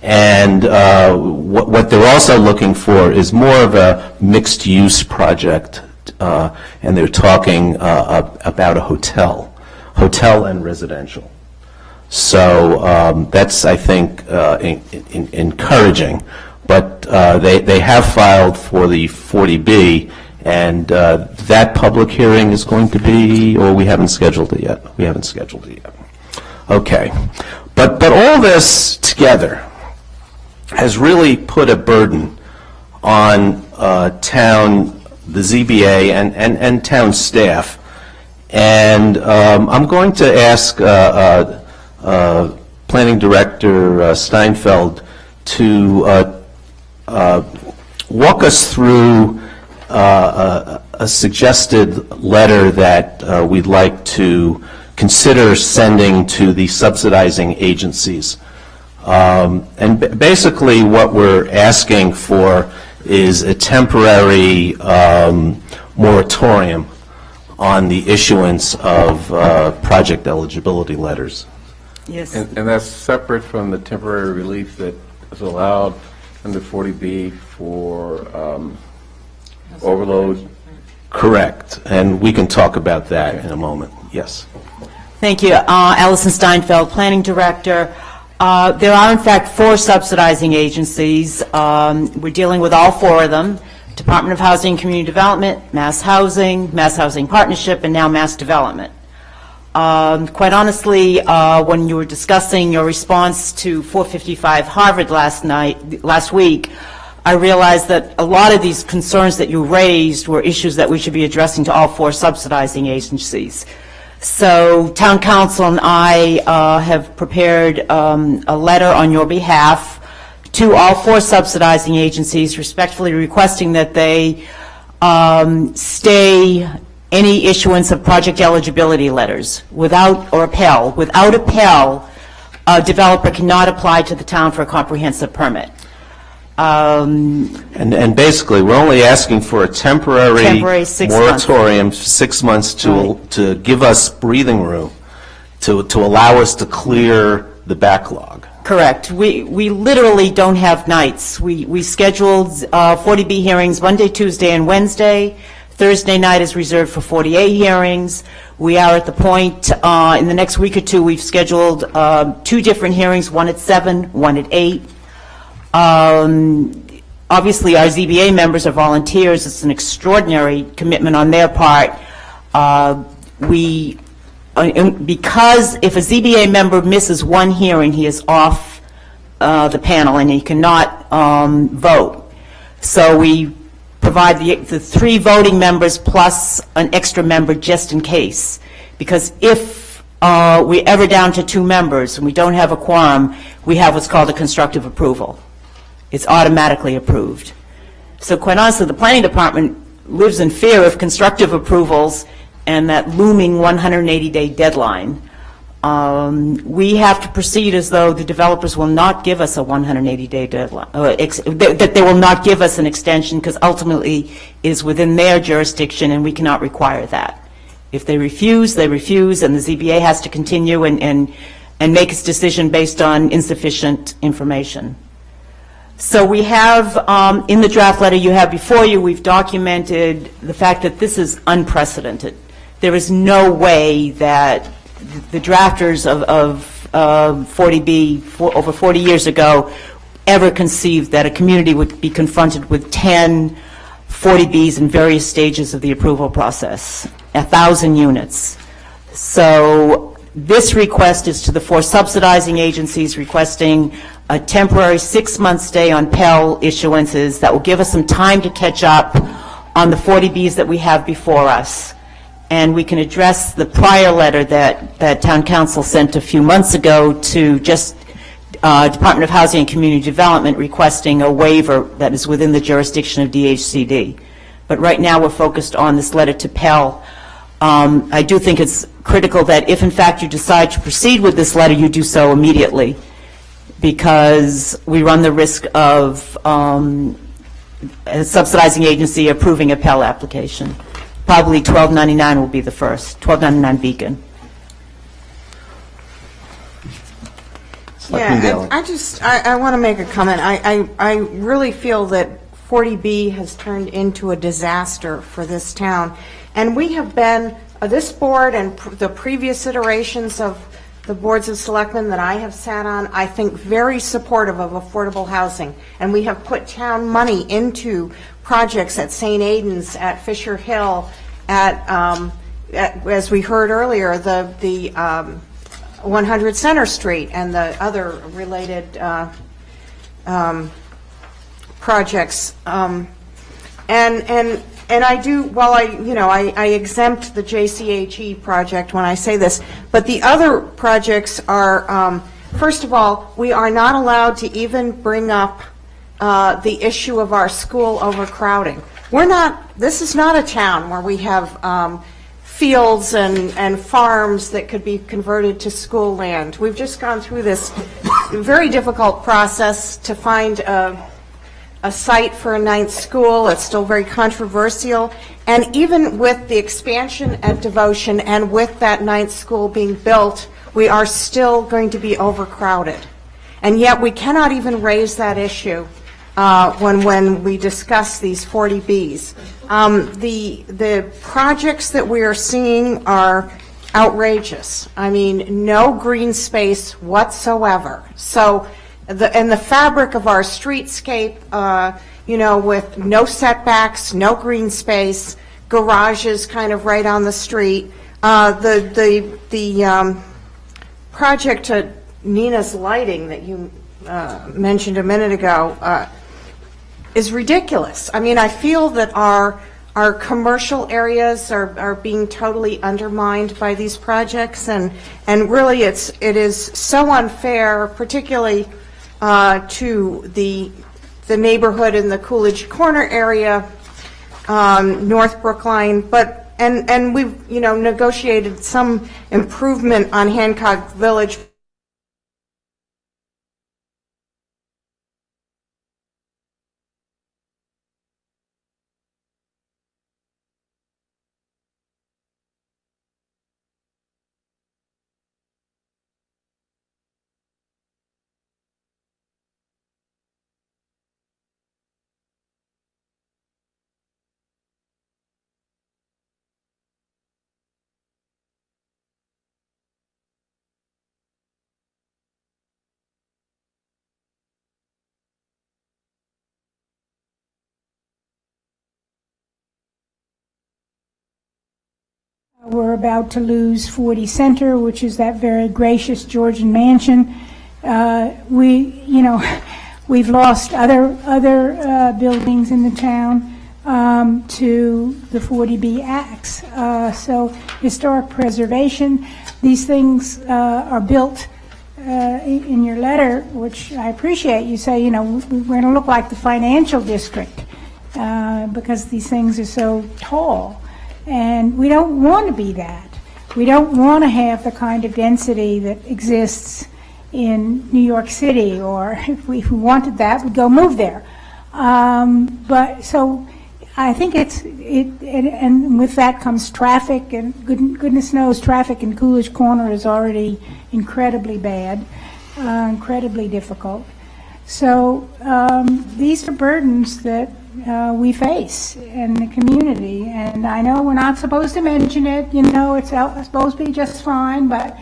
And what they're also looking for is more of a mixed-use project, and they're talking about a hotel and residential. So that's, I think, encouraging. But they have filed for the 40B, and that public hearing is going to be, or we haven't scheduled it yet. We haven't scheduled it yet. Okay. But all this together has really put a burden on town, the ZBA, and town staff. And I'm going to ask Planning Director Steinfeld to walk us through a suggested letter that we'd like to consider sending to the subsidizing agencies. And basically what we're asking for is a temporary moratorium on the issuance of project eligibility letters. Yes. And that's separate from the temporary relief that is allowed under 40B for overload? Correct. And we can talk about that in a moment. Yes. Thank you. Allison Steinfeld, Planning Director. There are, in fact, 4 subsidizing agencies. We're dealing with all 4 of them: Department of Housing and Community Development, Mass Housing Partnership, and now Mass Development. Quite honestly, when you were discussing your response to 455 Harvard last week, I realized that a lot of these concerns that you raised were issues that we should be addressing to all 4 subsidizing agencies. So Town Council and I have prepared a letter on your behalf to all 4 subsidizing agencies, respectfully requesting that they stay any issuance of project eligibility letters without a Pell. Without a Pell, a developer cannot apply to the town for a comprehensive permit. And basically, we're only asking for a temporary 6 months. moratorium, 6 months to give us breathing room, to allow us to clear the backlog. Correct. We literally don't have nights. We scheduled 40B hearings Monday, Tuesday, and Wednesday. Thursday night is reserved for 40A hearings. We are at the point, in the next week or 2, we've scheduled 2 different hearings, one at 7, one at 8. Obviously, our ZBA members are volunteers. It's an extraordinary commitment on their part. Because if a ZBA member misses one hearing, he is off the panel and he cannot vote. So we provide the 3 voting members plus an extra member just in case. Because if we're ever down to 2 members and we don't have a quorum, we have what's called a constructive approval. It's automatically approved. So quite honestly, the planning department lives in fear of constructive approvals and that looming 180-day deadline. We have to proceed as though the developers will not give us a 180-day deadline, that they will not give us an extension, because ultimately it is within their jurisdiction and we cannot require that. If they refuse, they refuse, and the ZBA has to continue and make its decision based on insufficient information. So we have, in the draft letter you have before you, we've documented the fact that this is unprecedented. There is no way that the drafters of 40B over 40 years ago ever conceived that a community would be confronted with 10 40Bs in various stages of the approval process, 1,000 units. So this request is to the 4 subsidizing agencies requesting a temporary 6-month stay on Pell issuances that will give us some time to catch up on the 40Bs that we have before us. And we can address the prior letter that Town Council sent a few months ago to just Department of Housing and Community Development requesting a waiver that is within the jurisdiction of DHCD. But right now we're focused on this letter to Pell. I do think it's critical that if in fact you decide to proceed with this letter, you do so immediately, because we run the risk of a subsidizing agency approving a Pell application. Probably 1299 will be the first, 1299 Beacon. Yeah, I want to make a comment. I really feel that 40B has turned into a disaster for this town. And we have been, this board and the previous iterations of the boards of selectmen that I have sat on, I think very supportive of affordable housing. And we have put town money into projects at St. Aidan's, at Fisher Hill, at as we heard earlier, the 100 Center Street and the other related projects. And I do, while I exempt the JCHE project when I say this, but the other projects are, first of all, we are not allowed to even bring up the issue of our school overcrowding. This is not a town where we have fields and farms that could be converted to school land. We've just gone through this very difficult process to find a a site for a ninth school. It's still very controversial. And even with the expansion at Devotion and with that ninth school being built, we are still going to be overcrowded. And yet we cannot even raise that issue when we discuss these 40Bs. The projects that we are seeing are outrageous. I mean, no green space whatsoever. So, and the fabric of our streetscape, with no setbacks, no green space, garages kind of right on the street. The project to Nina's Lighting that you mentioned a minute ago is ridiculous. I mean, I feel that our commercial areas are being totally undermined by these projects, and really it is so unfair, particularly to the neighborhood in the Coolidge Corner area, North Brookline, and we've negotiated some improvement on Hancock Village. We're about to lose 40 Center, which is that very gracious Georgian mansion. We've lost other buildings in the town to the 40B acts. So historic preservation, these things are built in your letter, which I appreciate. You say, we're going to look like the financial district because these things are so tall. And we don't want to be that. We don't want to have the kind of density that exists in New York City, or if we wanted that, we'd go move there. But so I think and with that comes traffic, and goodness knows traffic in Coolidge Corner is already incredibly bad, incredibly difficult. So these are burdens that we face in the community, and I know we're not supposed to mention it, it's supposed to be just fine, but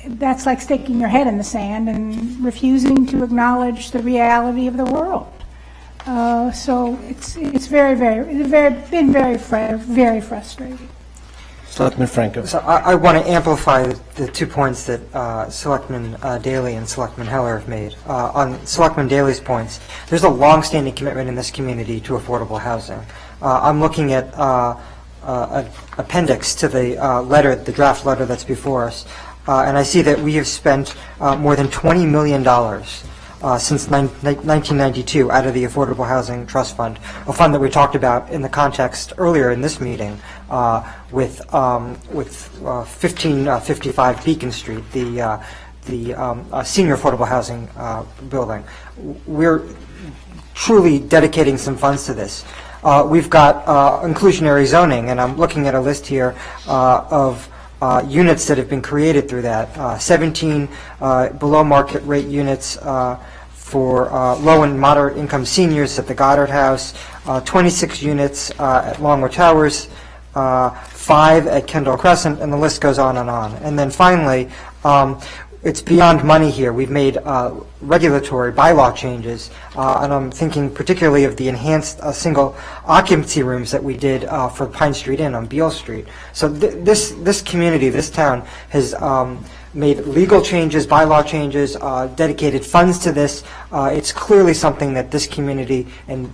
that's like sticking your head in the sand and refusing to acknowledge the reality of the world. So it's been very frustrating. Selectman Franco. So I want to amplify the 2 points that Selectman Daley and Selectman Heller have made. On Selectman Daley's points, there's a long-standing commitment in this community to affordable housing. I'm looking at an appendix to the draft letter that's before us, and I see that we have spent more than $20 million since 1992 out of the Affordable Housing Trust Fund, a fund that we talked about in the context earlier in this meeting with 1555 Beacon Street, the senior affordable housing building. We're truly dedicating some funds to this. We've got inclusionary zoning, and I'm looking at a list here of units that have been created through that. 17 below market rate units for low and moderate income seniors at the Goddard House, 26 units at Longwood Towers, 5 at Kendall Crescent, and the list goes on. And then finally, it's beyond money here. We've made regulatory bylaw changes, and I'm thinking particularly of the enhanced single occupancy rooms that we did for Pine Street Inn on Beale Street. So this community, this town, has made legal changes, bylaw changes, dedicated funds to this. It's clearly something that this community and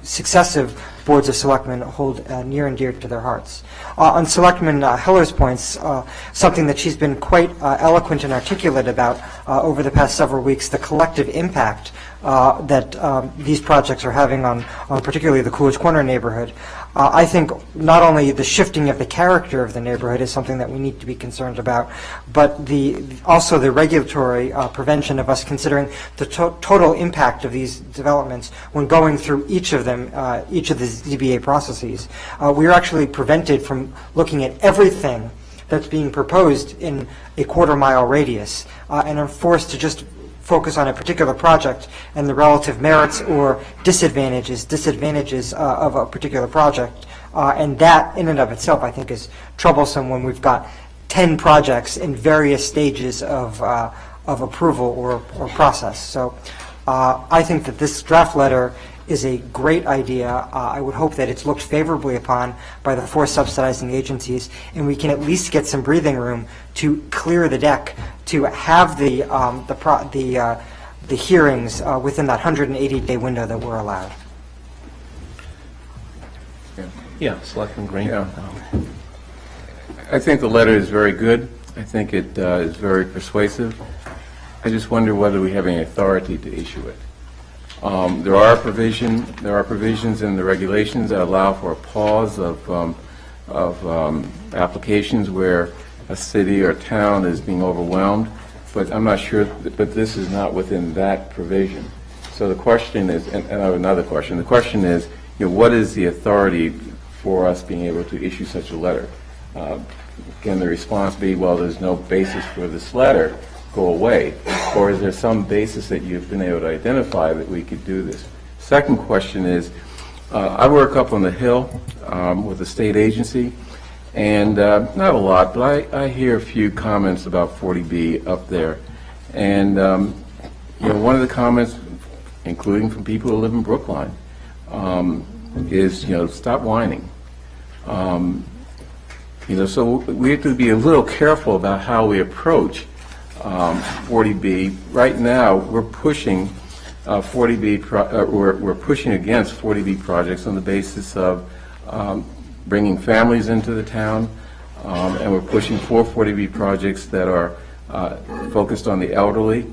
successive boards of selectmen hold near and dear to their hearts. On Selectman Heller's points, something that she's been quite eloquent and articulate about over the past several weeks, the collective impact these projects are having on particularly the Coolidge Corner neighborhood. I think not only the shifting of the character of the neighborhood is something that we need to be concerned about, but also the regulatory prevention of us considering the total impact of these developments when going through each of them, each of the ZBA processes. We are actually prevented from looking at everything that's being proposed in a quarter-mile radius, and are forced to just focus on a particular project and the relative merits or disadvantages of a particular project. And that, in and of itself, I think is troublesome when we've got 10 projects in various stages of approval or process. So I think that this draft letter is a great idea. I would hope that it's looked favorably upon by the 4 subsidizing agencies, and we can at least get some breathing room to clear the deck, to have the hearings within that 180-day window that we're allowed. Yeah, Selectman Green. Yeah. I think the letter is very good. I think it is very persuasive. I just wonder whether we have any authority to issue it. There are provisions in the regulations that allow for a pause of applications where a city or town is being overwhelmed, but I'm not sure, but this is not within that provision. So the question is, and I have another question, the question is, what is the authority for us being able to issue such a letter? Can the response be, well, there's no basis for this letter, go away? Or is there some basis that you've been able to identify that we could do this? Second question is, I work up on the Hill with a state agency, and not a lot, but I hear a few comments about 40B up there. And one of the comments, including from people who live in Brookline, is, stop whining. So we have to be a little careful about how we approach 40B. Right now, we're pushing 40B. We're pushing against 40B projects on the basis of bringing families into the town, and we're pushing for 40B projects that are focused on the elderly.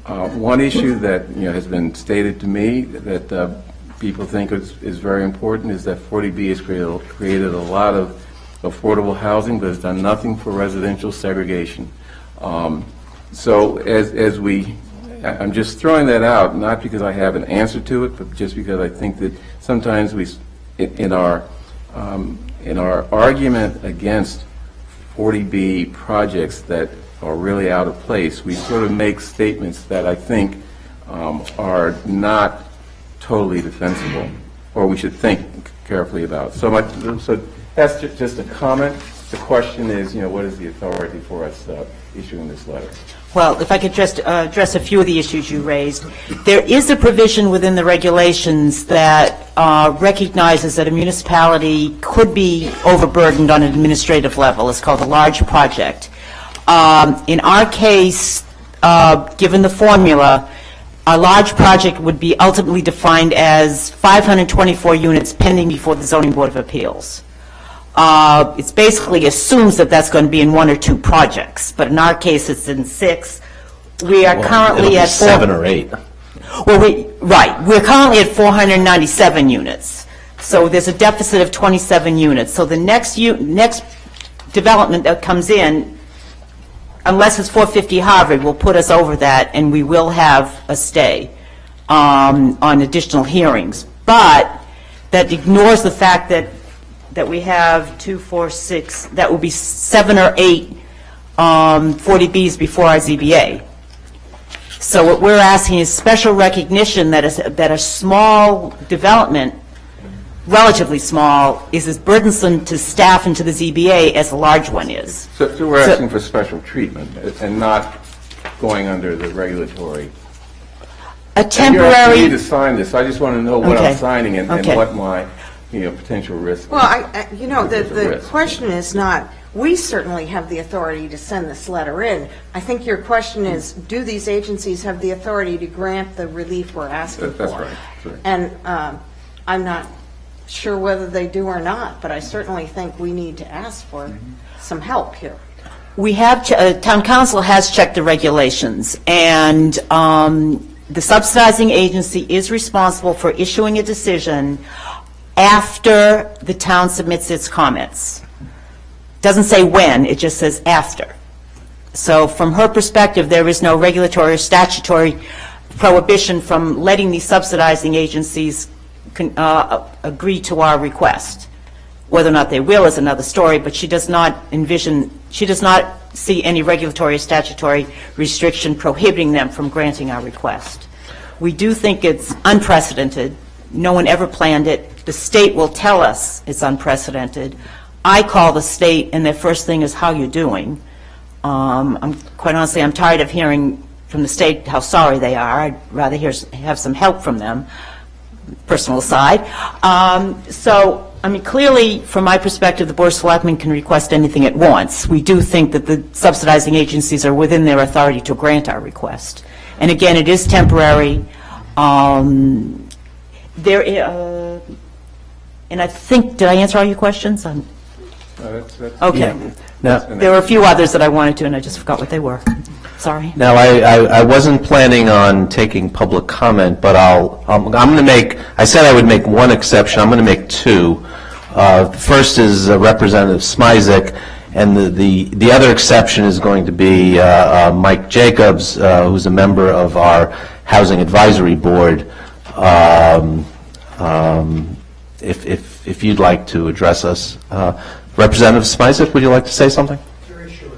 One issue that has been stated to me that people think is very important is that 40B has created a lot of affordable housing, but has done nothing for residential segregation. So I'm just throwing that out, not because I have an answer to it, but just because I think that sometimes in our argument against 40B projects that are really out of place, we sort of make statements that I think are not totally defensible, or we should think carefully about. So that's just a comment. The question is, what is the authority for us issuing this letter? Well, if I could just address a few of the issues you raised. There is a provision within the regulations that recognizes that a municipality could be overburdened on an administrative level. It's called a large project. In our case, given the formula, a large project would be ultimately defined as 524 units pending before the Zoning Board of Appeals. It basically assumes that that's going to be in 1 or 2 projects, but in our case, it's in 6. We are currently at 7 or 8. Well, we're currently at 497 units. So there's a deficit of 27 units. So the next development that comes in, unless it's 450 Harvard, will put us over that, and we will have a stay on additional hearings. But that ignores the fact that we have 2, 4, 6, that will be 7 or 8 40Bs before our ZBA. So what we're asking is special recognition that a small development, relatively small, is as burdensome to staff and to the ZBA as a large one is. So we're asking for special treatment and not going under the regulatory. A And temporary... you're asking me to sign this. I just want to know what Okay. I'm signing and Okay. what my potential risk. Well, the risk. question is not, we certainly have the authority to send this letter in. I think your question is, do these agencies have the authority to grant the relief we're asking for? That's right. That's right. And I'm not sure whether they do or not, but I certainly think we need to ask for some help here. We have, town council has checked the regulations, and the subsidizing agency is responsible for issuing a decision after the town submits its comments. Doesn't say when, it just says after. So from her perspective, there is no regulatory or statutory prohibition from letting these subsidizing agencies agree to our request. Whether or not they will is another story, but she does not see any regulatory or statutory restriction prohibiting them from granting our request. We do think it's unprecedented. No one ever planned it. The state will tell us it's unprecedented. I call the state, and their first thing is, how you doing? Quite honestly, I'm tired of hearing from the state how sorry they are. I'd rather have some help from them, personal side. So, I mean, clearly, from my perspective, the Board of Selectmen can request anything it wants. We do think that the subsidizing agencies are within their authority to grant our request. And again, it is temporary. And I think, did I answer all your questions? Okay. Now, There were a few others that I wanted to, and I just forgot what they were. Sorry. now, I wasn't planning on taking public comment, but I'm going to make, I said I would make one exception. I'm going to make two. First is Representative Smizek, and the other exception is going to be Mike Jacobs, who's a member of our Housing Advisory Board. If you'd like to address us. Representative Smizek, would you like to say something? Very short.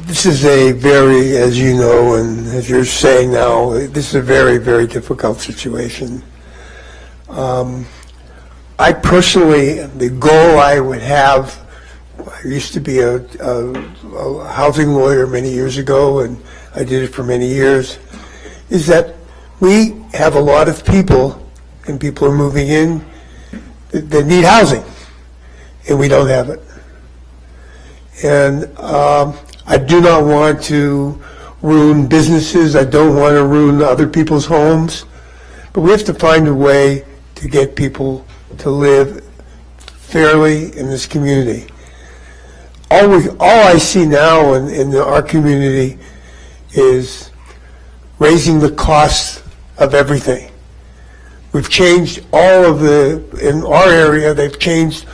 This is a very, as you know, and as you're saying now, this is a very, very difficult situation. I personally, the goal I would have, I used to be a housing lawyer many years ago, and I did it for many years, is that we have a lot of people, and people are moving in, that need housing, and we don't have it. And I do not want to ruin businesses. I don't want to ruin other people's homes. But we have to find a way to get people to live fairly in this community. All I see now in our community is raising the cost of everything. We've changed all of in our area, they've changed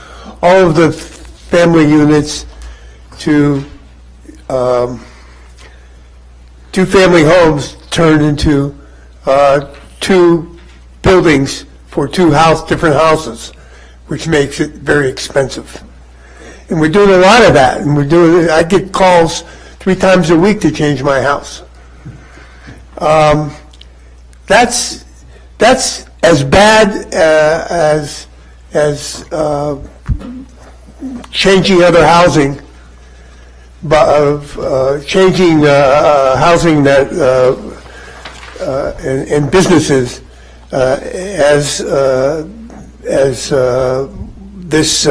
all of the family units to two-family homes turned into two buildings for different houses, which makes it very expensive. And we're doing a lot of that, and I get calls 3 times a week to change my house. That's as bad as changing other housing, but changing housing that and businesses as this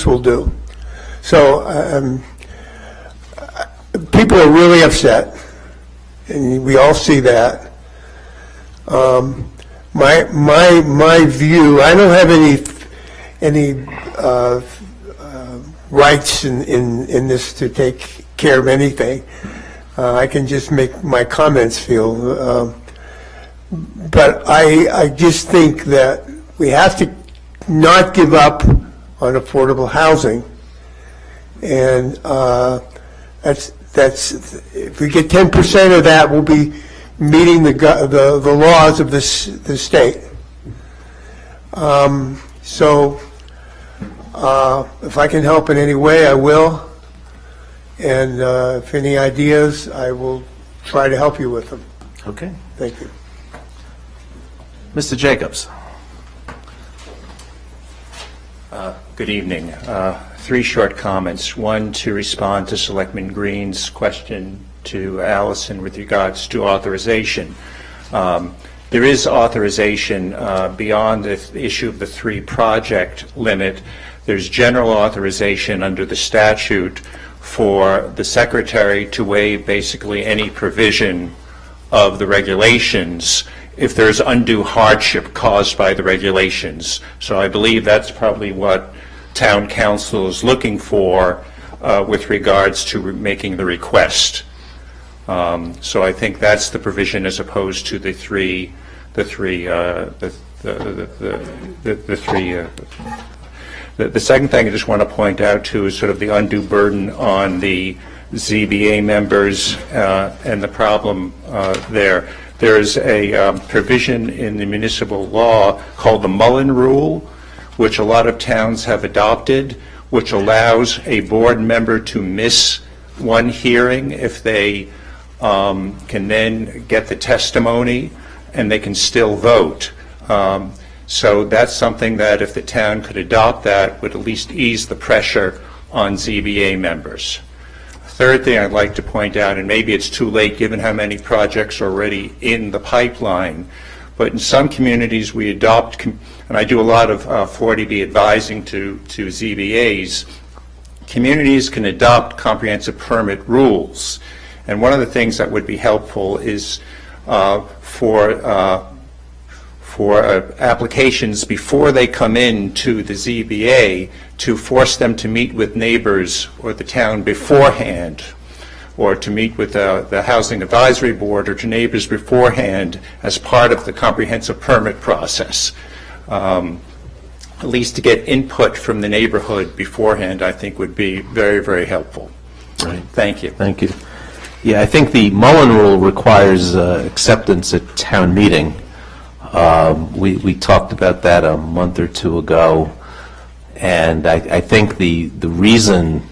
will do. So people are really upset, and we all see that. My view, I don't have any rights in this to take care of anything. I can just make my comments feel. But I just think that we have to not give up on affordable housing, and that's if we get 10% of that, we'll be meeting the laws of the state. So if I can help in any way, I will, and if any ideas, I will try to help you with them. Okay. Thank you. Mr. Jacobs. Good evening. 3 short comments. One, to respond to Selectman Green's question to Allison with regards to authorization. There is authorization beyond the issue of the 3-project limit. There's general authorization under the statute for the Secretary to waive basically any provision of the regulations if there's undue hardship caused by the regulations. So I believe that's probably what town council is looking for with regards to making the request. So I think that's the provision as opposed to the three. The second thing I just want to point out too is sort of the undue burden on the ZBA members and the problem there. There's a provision in the municipal law called the Mullen Rule, which a lot of towns have adopted, which allows a board member to miss one hearing if they can then get the testimony and they can still vote. So that's something that if the town could adopt that would at least ease the pressure on ZBA members. Third thing I'd like to point out, and maybe it's too late given how many projects are already in the pipeline, but in some communities we adopt, and I do a lot of 40B advising to ZBAs, communities can adopt comprehensive permit rules. And one of the things that would be helpful is for applications before they come in to the ZBA to force them to meet with neighbors or the town beforehand, or to meet with the Housing Advisory Board or to neighbors beforehand as part of the comprehensive permit process. At least to get input from the neighborhood beforehand, I think would be very, very helpful. Right. Thank you. Thank you. Yeah, I think the Mullen Rule requires acceptance at town meeting. We talked about that a month or two ago, and I think the reason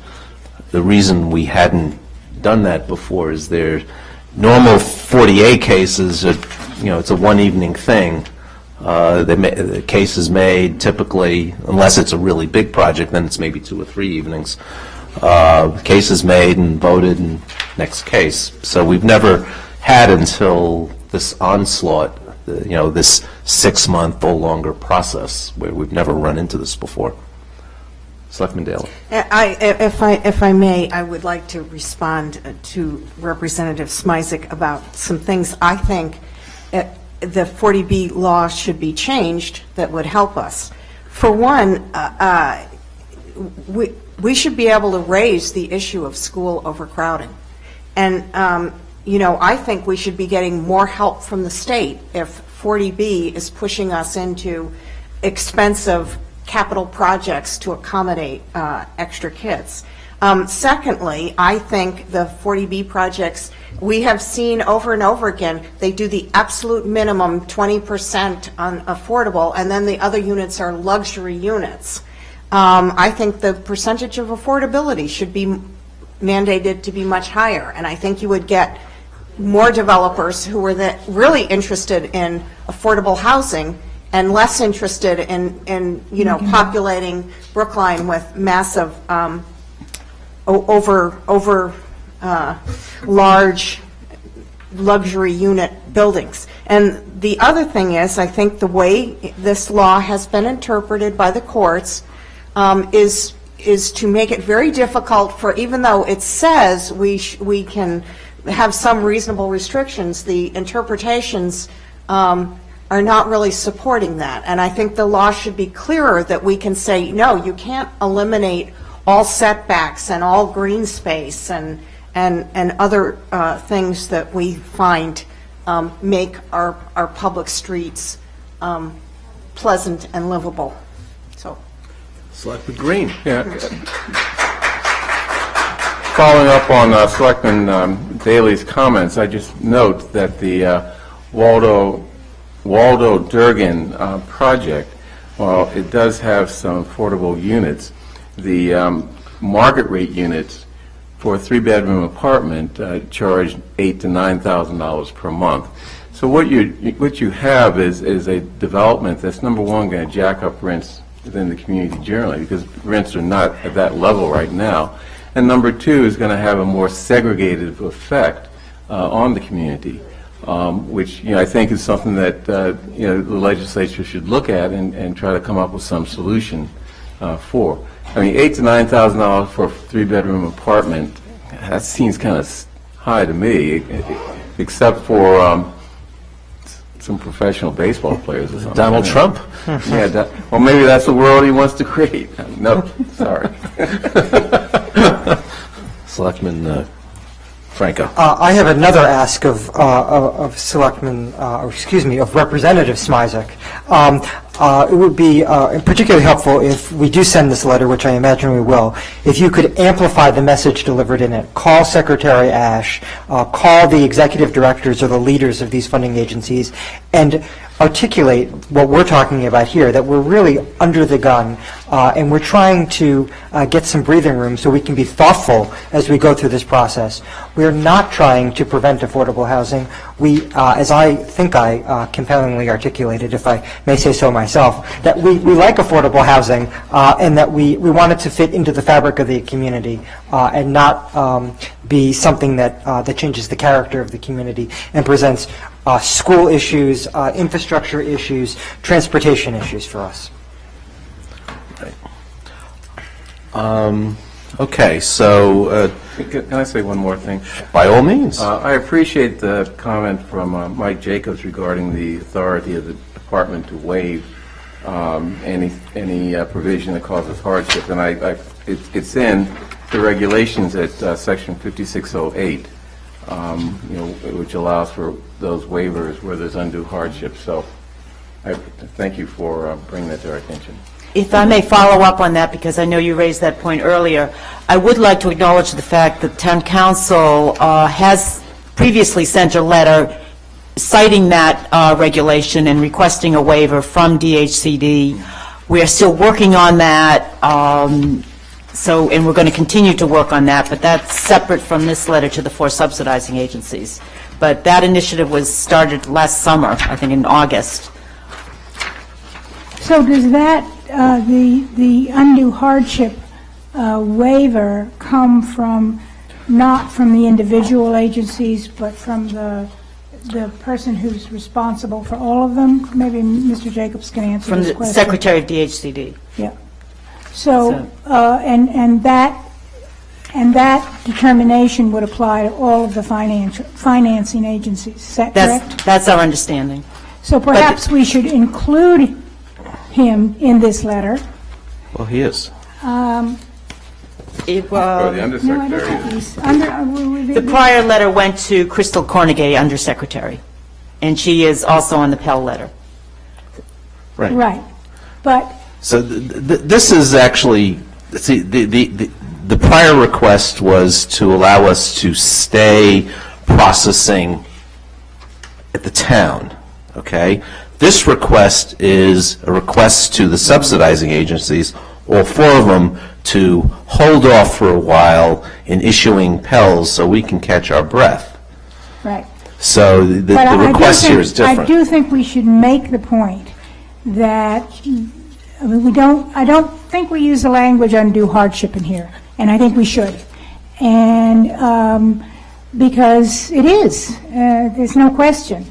we hadn't done that before is their normal 40A cases are, it's a one evening thing. The case is made typically, unless it's a really big project, then it's maybe 2 or 3 evenings. The case is made and voted, and next case. So we've never had until this onslaught, this 6-month or longer process where we've never run into this before. Selectman Daley. If I may, I would like to respond to Representative Smizek about some things I think the 40B law should be changed that would help us. For one, we should be able to raise the issue of school overcrowding. And, I think we should be getting more help from the state if 40B is pushing us into expensive capital projects to accommodate extra kids. Secondly, I think the 40B projects, we have seen over and over again, they do the absolute minimum 20% on affordable, and then the other units are luxury units. I think the percentage of affordability should be mandated to be much higher, and I think you would get more developers who are really interested in affordable housing and less interested in populating Brookline with massive large luxury unit buildings. And the other thing is, I think the way this law has been interpreted by the courts is to make it very difficult for, even though it says we can have some reasonable restrictions, the interpretations are not really supporting that. And I think the law should be clearer that we can say, no, you can't eliminate all setbacks and all green space and other things that we find make our public streets pleasant and livable. So, Selectman Green. Yeah. Following up on Selectman Daley's comments, I just note that the Waldo Durgan project, while it does have some affordable units, the market rate units for a 3-bedroom apartment charge $8,000 to $9,000 per month. So what you have is a development that's, number one, going to jack up rents within the community generally, because rents are not at that level right now. And number two is going to have a more segregated effect on the community, which I think is something that the legislature should look at and try to come up with some solution for. I mean, $8,000 to $9,000 for a 3-bedroom apartment, that seems kind of high to me, except for some professional baseball players or something. Donald Trump? Yeah, well, maybe that's the world he wants to create. No, sorry. Selectman Franco. I have another ask of Selectman, or excuse me, of Representative Smizek. It would be particularly helpful if we do send this letter, which I imagine we will, if you could amplify the message delivered in it. Call Secretary Ash, call the executive directors or the leaders of these funding agencies, and articulate what we're talking about here, that we're really under the gun, and we're trying to get some breathing room so we can be thoughtful as we go through this process. We're not trying to prevent affordable housing. We, as I think I compellingly articulated, if I may say so myself, that we like affordable housing, and that we want it to fit into the fabric of the community, and not be something that changes the character of the community and presents school issues, infrastructure issues, transportation issues for us. Okay, so Can I say one more thing? by all means. I appreciate the comment from Mike Jacobs regarding the authority of the department to waive any provision that causes hardship, and it's in the regulations at section 5608, which allows for those waivers where there's undue hardship. So I thank you for bringing that to our attention. If I may follow up on that, because I know you raised that point earlier, I would like to acknowledge the fact that Town Council has previously sent a letter citing that regulation and requesting a waiver from DHCD. We are still working on that, and we're going to continue to work on that, but that's separate from this letter to the 4 subsidizing agencies. But that initiative was started last summer, I think in August. So does that, the undue hardship waiver come from, not from the individual agencies, but from the person who's responsible for all of them? Maybe Mr. Jacobs can answer From this the question. Secretary of DHCD. Yeah. So, and that determination would apply to all of the financing agencies, is that correct? That's our understanding. So perhaps we should include him in this letter. Well, he is. Or the undersecretary. The prior letter went to Crystal Cornegay, Undersecretary, and she is also on the Pell letter. Right. But So this is actually, see, the prior request was to allow us to stay processing at the town, okay? This request is a request to the subsidizing agencies, all 4 of them, to hold off for a while in issuing Pells so we can catch our breath. right. So the request here is different. I do think we should make the point that, I mean, I don't think we use the language undue hardship in here, and I think we should. And because it is, there's no question.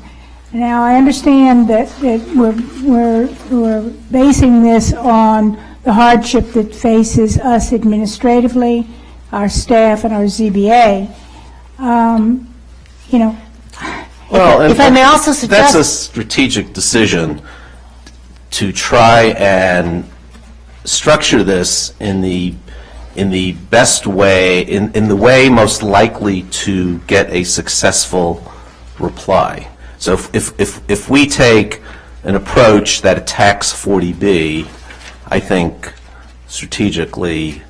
Now, I understand that we're basing this on the hardship that faces us administratively, our staff, and our ZBA. Well, If I may also suggest... That's a strategic decision to try and structure this in the best way, in the way most likely to get a successful reply. So if we take an approach that attacks 40B, I think strategically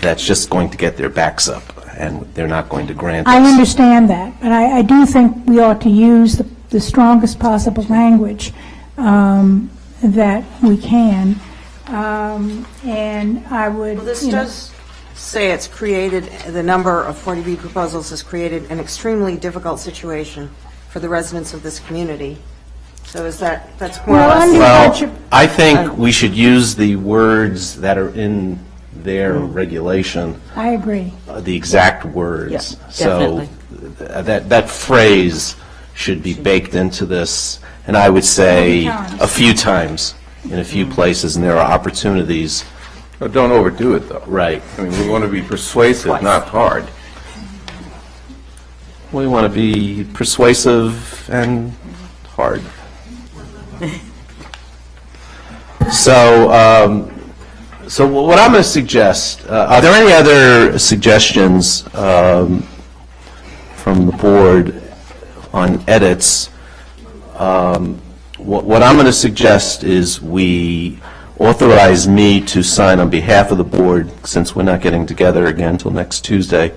that's just going to get their backs up, and they're not going to grant us. I understand that, but I do think we ought to use the strongest possible language that we can, and I would, Well, this does say it's created, the number of 40B proposals has created an extremely difficult situation for the residents of this community. So that's more or Well, less... under Well, hardship- I think we should use the words that are in their regulation, I agree. the exact words. Yeah, So that phrase should be baked into this, and I would say a few times in a few places, and there are opportunities. But don't overdo it, though. Right. I mean, we want to be persuasive, not hard. We want to be persuasive and hard. So, so what I'm going to suggest, are there any other suggestions from the board on edits? What I'm going to suggest is we authorize me to sign on behalf of the board, since we're not getting together again until next Tuesday.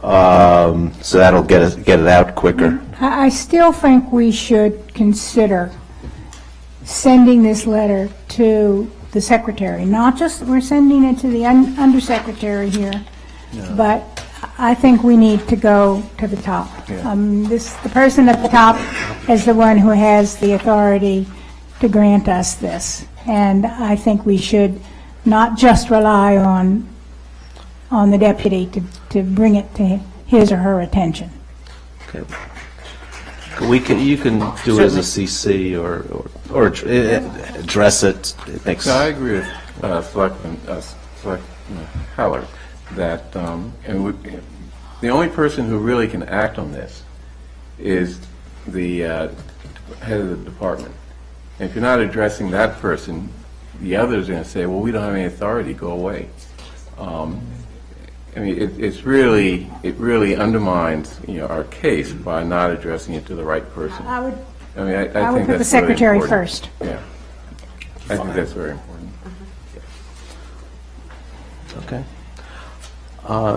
So that'll get it out quicker. I still think we should consider sending this letter to the secretary, not just, we're sending it to the undersecretary here, but I think we need to go to the top. The person at the top is the one who has the authority to grant us this, and I think we should not just rely on the deputy to bring it to his or her attention. Okay. You can do it as a CC or address it. It makes. No, I agree with Selectman Heller that the only person who really can act on this is the head of the department. And if you're not addressing that person, the others are going to say, "Well, we don't have any authority. Go away." I mean, it really undermines, our case by not addressing it to the right person. I would think put the that's secretary very important. first. Yeah, I think that's very important. Okay.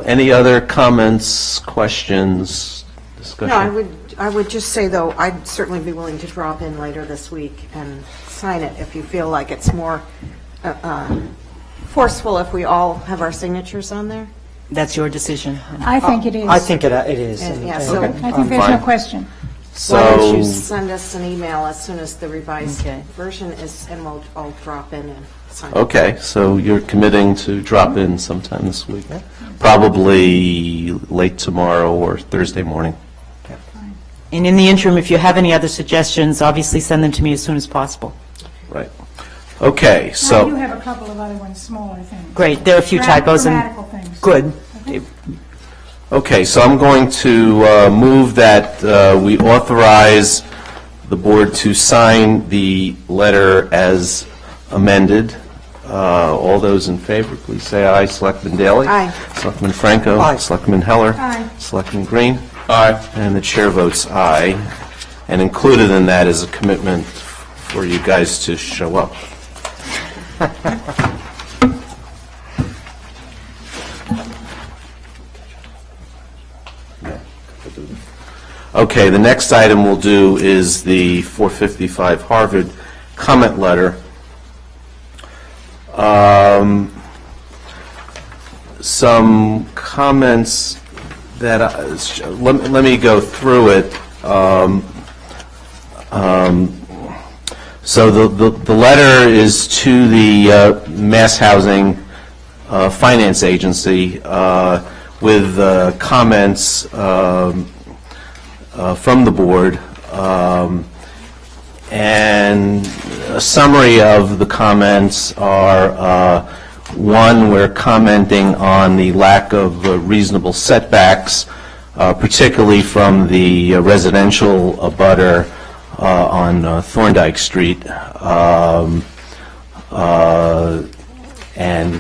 Any other comments, questions, discussion? No, I would just say, though, I'd certainly be willing to drop in later this week and sign it if you feel like it's more forceful if we all have our signatures on there. That's your decision. I think it is. I think it is. Yeah, so I think there's no question. why don't you So, send us an email as soon as the revised Okay. version is, and I'll drop in and sign it. okay, so you're committing to drop in sometime this week? Probably late tomorrow or Thursday morning. And in the interim, if you have any other suggestions, obviously send them to me as soon as possible. Right. Okay, I do so, have a couple of other ones, smaller things. Great, there are a few typos and, Grammatical things. good. okay, so I'm going to move that we authorize the board to sign the letter as amended. All those in favor, please say aye. Selectman Daley? Aye. Selectman Franco? Aye. Selectman Heller? Aye. Selectman Green? Aye. And the chair votes aye. And included in that is a commitment for you guys to show up. Okay, the next item we'll do is the 455 Harvard comment letter. Some comments that, let me go through it. So the letter is to the Mass Housing Finance Agency with comments from the board, and a summary of the comments are, one, we're commenting on the lack of reasonable setbacks, particularly from the residential abutter on Thorndike Street, and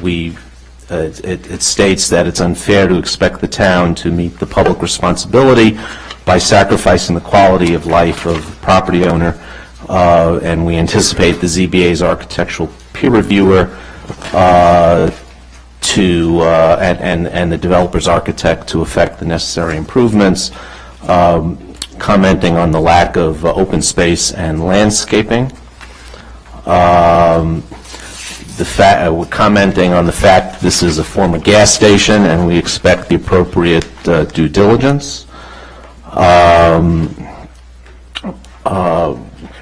it states that it's unfair to expect the town to meet the public responsibility by sacrificing the quality of life of the property owner, and we anticipate the ZBA's architectural peer reviewer and the developer's architect to effect the necessary improvements, commenting on the lack of open space and landscaping. We're commenting on the fact this is a former gas station and we expect the appropriate due diligence.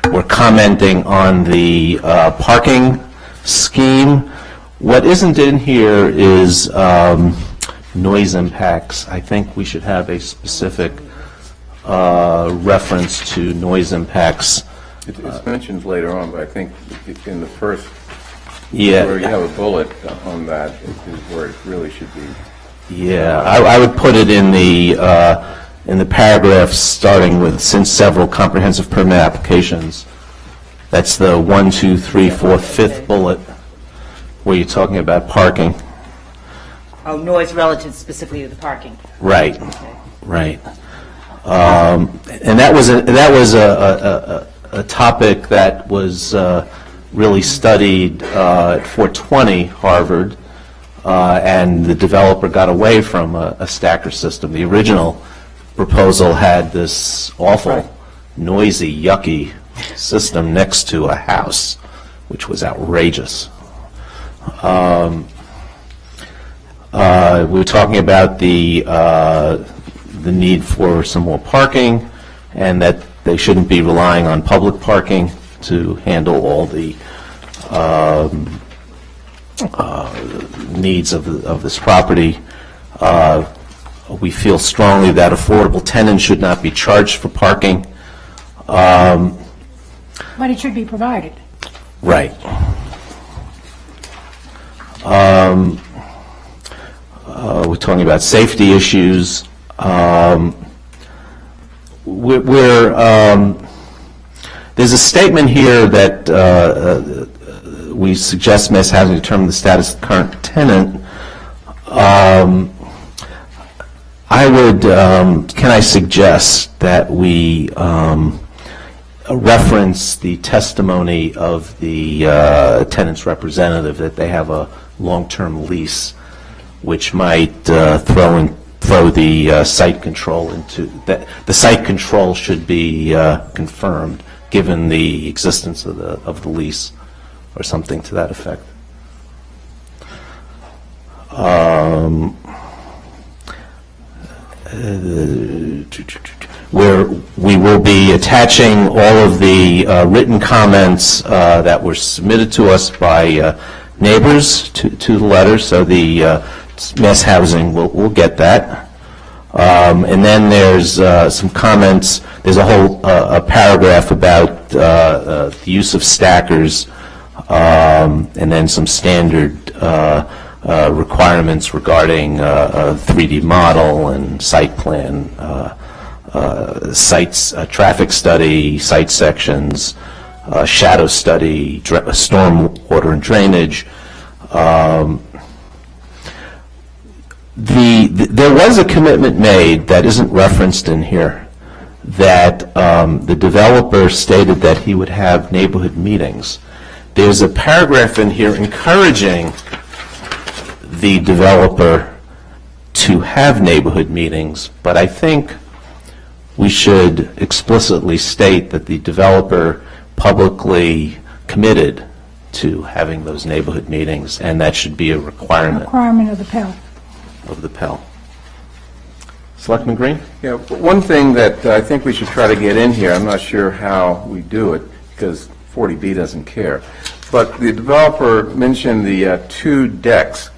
We're commenting on the parking scheme. What isn't in here is noise impacts. I think we should have a specific reference to noise impacts. It's mentioned later on, but I think in the first, Yeah. where you have a bullet on that, is where it really should be. Yeah, I would put it in the in the paragraph starting with, since several comprehensive permit applications, that's the 1, 2, 3, 4, 5th bullet, where you're talking about parking. Oh, noise relative specifically to the parking. Right, right. And that was a topic that was really studied at 420 Harvard, and the developer got away from a stacker system. The original proposal had this awful, noisy, yucky system next to a house, which was outrageous. We were talking about the need for some more parking, and that they shouldn't be relying on public parking to handle all the needs of this property. We feel strongly that affordable tenants should not be charged for parking. But it should be provided. Right. We're talking about safety issues. There's a statement here that we suggest Mass Housing determine the status of the current tenant. Can I suggest that we reference the testimony of the tenant's representative, that they have a long-term lease, which might throw the site control into that. The site control should be confirmed, given the existence of the lease, or something to that effect. Where we will be attaching all of the written comments that were submitted to us by neighbors to the letter, so the Mass Housing will get that. And then there's some comments. There's a whole paragraph about the use of stackers, and then some standard requirements regarding a 3D model and site plan, sites, traffic study, site sections, shadow study, storm water and drainage. There was a commitment made that isn't referenced in here, that the developer stated that he would have neighborhood meetings. There's a paragraph in here encouraging the developer to have neighborhood meetings, but I think we should explicitly state that the developer publicly committed to having those neighborhood meetings, and that should be a requirement Requirement of the Pell. of the Pell. Selectman Green? Yeah, one thing that I think we should try to get in here, I'm not sure how we do it, because 40B doesn't care, but the developer mentioned the 2 decks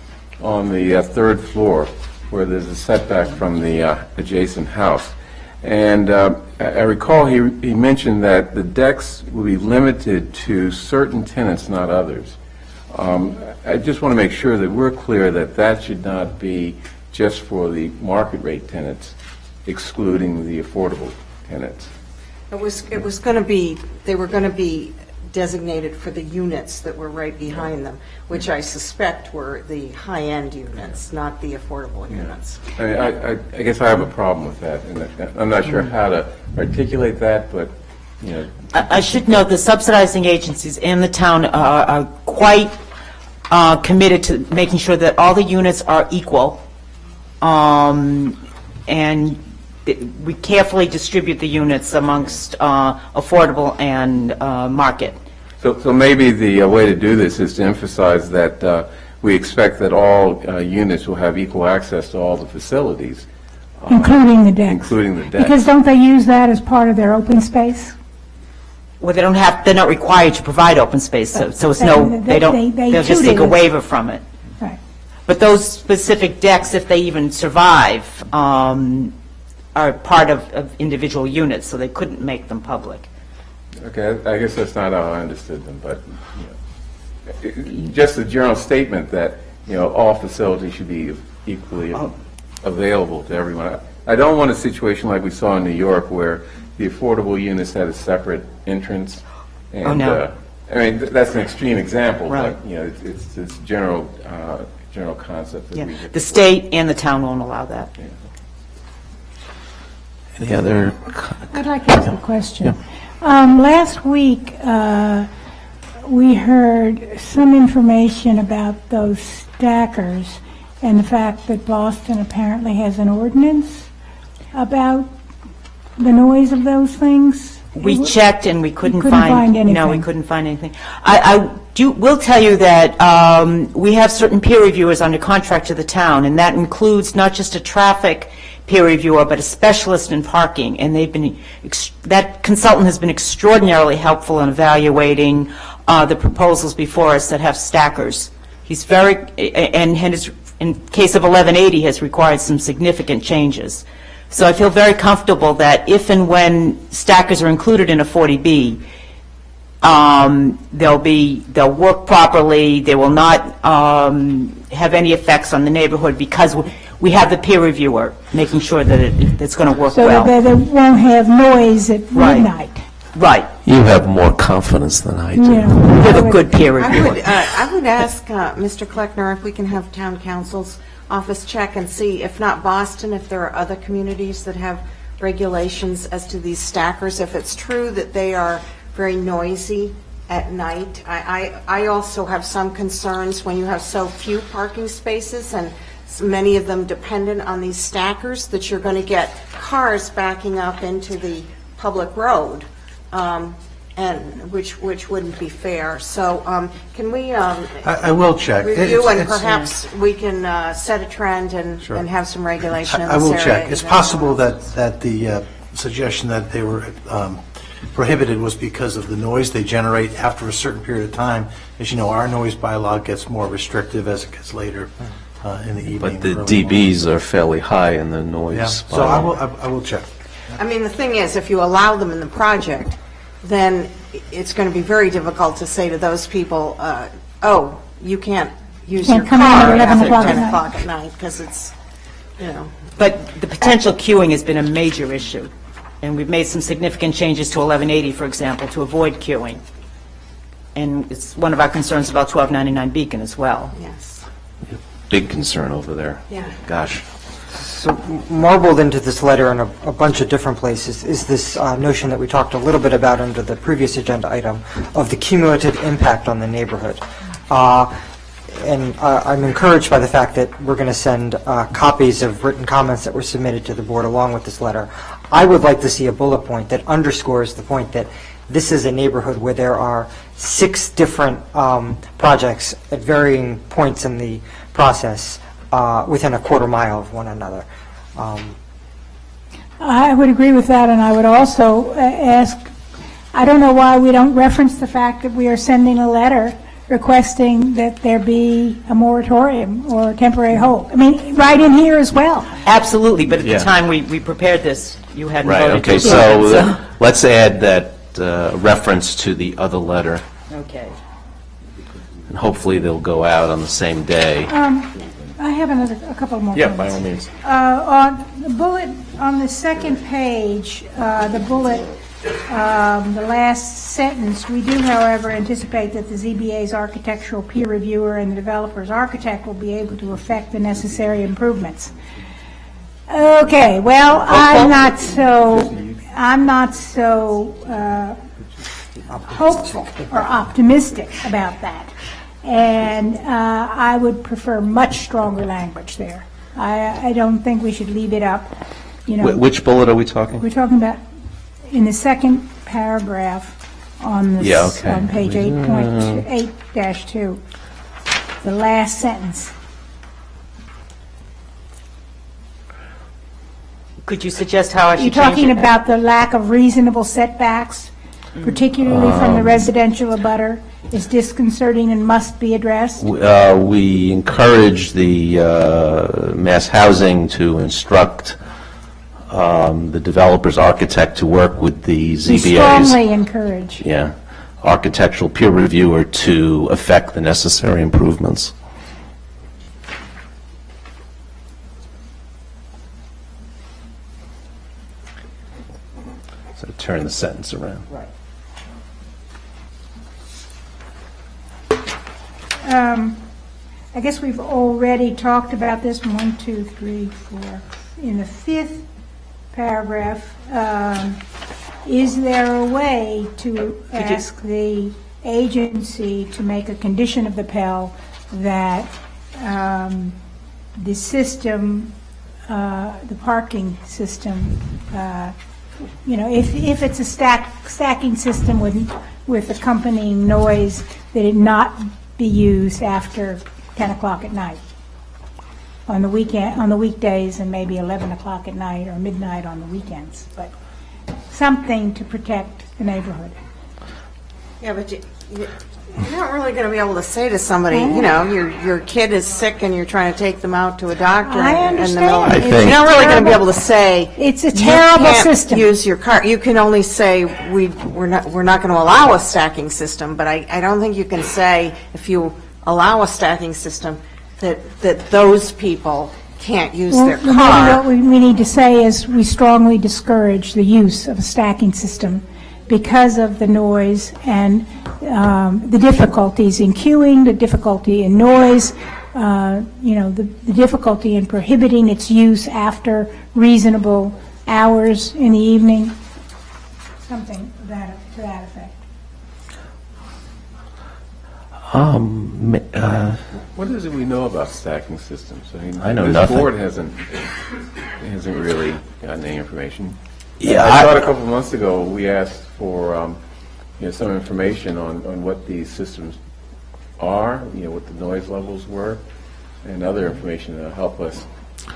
on the 3rd floor where there's a setback from the adjacent house. And I recall he mentioned that the decks will be limited to certain tenants, not others. I just want to make sure that we're clear that that should not be just for the market rate tenants, excluding the affordable tenants. It was going to be, they were going to be designated for the units that were right behind them, which I suspect were the high-end units, not the affordable units. I mean, I guess I have a problem with that, and I'm not sure how to articulate that, but, you know. I should note the subsidizing agencies and the town are quite committed to making sure that all the units are equal, and we carefully distribute the units amongst affordable and market. So maybe the way to do this is to emphasize that we expect that all units will have equal access to all the facilities. Including the decks. Including the decks. Because don't they use that as part of their open space? Well, they're not required to provide open space, so it's no, they'll just take a waiver from it. Right. But those specific decks, if they even survive, are part of individual units, so they couldn't make them public. Okay, I guess that's not how I understood them, but, you know, just a general statement that, you know, all facilities should be equally available to everyone. I don't want a situation like we saw in New York where the affordable units had a separate entrance. And, Oh, no. I mean, that's an extreme example, Right. but, you know, it's this general concept that Yeah. we get. The state and the town won't allow that. Any other? I'd like to ask a question. Last week, we heard some information about those stackers and the fact that Boston apparently has an ordinance about the noise of those things. We checked and we couldn't couldn't find No, we anything. couldn't find anything. Will tell you that we have certain peer reviewers under contract to the town, and that includes not just a traffic peer reviewer, but a specialist in parking, and that consultant has been extraordinarily helpful in evaluating the proposals before us that have stackers. He's in case of 1180, has required some significant changes. So I feel very comfortable that if and when stackers are included in a 40B, they'll work properly, they will not have any effects on the neighborhood because we have the peer reviewer making sure that it's going to work So well. that they won't have noise at Right. midnight. Right. You have more confidence than I do. You know, We have I a would- good peer I reviewer. would ask Mr. Kleckner if we can have town council's office check and see, if not Boston, if there are other communities that have regulations as to these stackers. If it's true that they are very noisy at night, I also have some concerns when you have so few parking spaces and many of them dependent on these stackers, that you're going to get cars backing up into the public road, and which wouldn't be fair. So can we I will check. review, and It's- perhaps we can set a trend and have some regulation in this I area? will check. It's possible that the suggestion that they were prohibited was because of the noise they generate after a certain period of time. As you know, our noise bylaw gets more restrictive as it gets later in the evening. But the early morning. dBs are fairly high in the noise. Yeah, so I will check. I mean, the thing is, if you allow them in the project, then it's going to be very difficult to say to those people, oh, you can't use your Can't come in at car 11 after o'clock at 10 night. o'clock at night, because it's, you know. But the potential queuing has been a major issue, and we've made some significant changes to 1180, for example, to avoid queuing. And it's one of our concerns about 1299 Beacon as well. Yes. Big concern over there. Yeah. Gosh. So marbled into this letter in a bunch of different places is this notion that we talked a little bit about under the previous agenda item of the cumulative impact on the neighborhood. And I'm encouraged by the fact that we're going to send copies of written comments that were submitted to the board along with this letter. I would like to see a bullet point that underscores the point that this is a neighborhood where there are 6 different projects at varying points in the process within a quarter mile of one another. I would agree with that, and I would also ask, I don't know why we don't reference the fact that we are sending a letter requesting that there be a moratorium or a temporary hold. I mean, right in here as well. Absolutely, but at Yeah. the time we prepared this, you hadn't Right, voted to okay, approve it, so let's add that reference to the other letter, Okay. and hopefully they'll go out on the same day. I have a couple more Yeah, comments. by all means. On the bullet, on the second page, the bullet, the last sentence, we do, however, anticipate that the ZBA's architectural peer reviewer and the developer's architect will be able to effect the necessary improvements. Okay, well, I'm not so hopeful or optimistic about that. And I would prefer much stronger language there. I don't think we should leave it up, you know. Which bullet are we talking? We're talking about in the second paragraph on this, Yeah, okay. on page 8.8-2, the last sentence. Could you suggest how I should You're change talking it? about the lack of reasonable setbacks, particularly from the residential abutter, is disconcerting and must be addressed. We encourage the mass housing to instruct the developer's architect to work with the We ZBA's. strongly encourage. Yeah, architectural peer reviewer to effect the necessary improvements. So turn the sentence around. I guess we've already talked about this, 1, 2, 3, 4. In the 5th paragraph, is there a way to ask the agency to make a condition of the Pell that the system, the parking system, if it's a stacking system with accompanying noise, that it not be used after 10 o'clock at night on the weekdays, and maybe 11 o'clock at night or midnight on the weekends, but something to protect the neighborhood. Yeah, but you're not really going to be able to say to somebody, your kid is sick and you're trying to take them out to a doctor. I in the middle of- understand. You're not really going to be able to say. It's a terrible you can't system. Use your car. You can only say we're not going to allow a stacking system. But I don't think you can say if you allow a stacking system that those people can't use their Well, car. maybe what we need to say is we strongly discourage the use of a stacking system because of the noise and the difficulties in queuing, the difficulty in noise, the difficulty in prohibiting its use after reasonable hours in the evening, something to that effect. What is it we know about stacking systems? I mean, I know this nothing. board hasn't really gotten any information. Yeah, I thought a couple of months ago, we asked for, some information on what these systems are, what the noise levels were, and other information to help us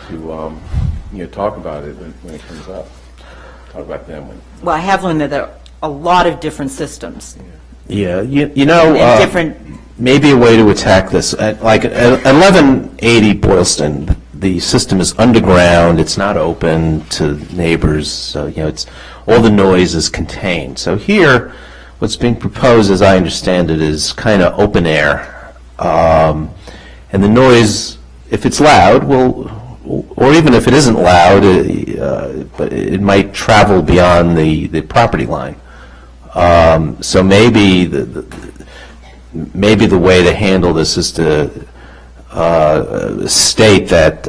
to, talk about it when it comes up. Talk about them when. Well, I have learned that there are a lot of different systems. Yeah, And different, maybe a way to attack this, at 1180 Boylston, the system is underground, it's not open to neighbors, so, it's, all the noise is contained. So here, what's being proposed, as I understand it, is kind of open air. And the noise, if it's loud, or even if it isn't loud, but it might travel beyond the property line. So maybe the way to handle this is to state that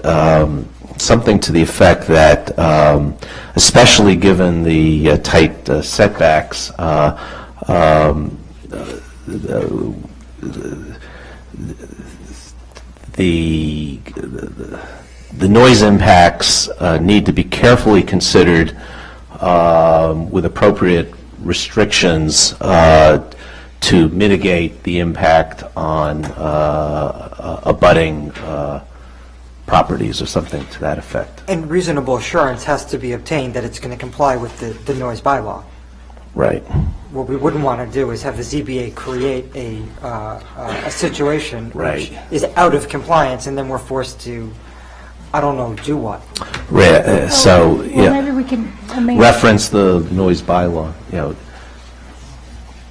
something to the effect that, especially given the tight setbacks, the noise impacts need to be carefully considered with appropriate restrictions to mitigate the impact on abutting properties or something to that effect. And reasonable assurance has to be obtained that it's going to comply with the noise bylaw. Right. What we wouldn't want to do is have the ZBA create a situation Right. which is out of compliance, and then we're forced to, I don't know, do what? So, Well, yeah, maybe we can, reference the noise bylaw,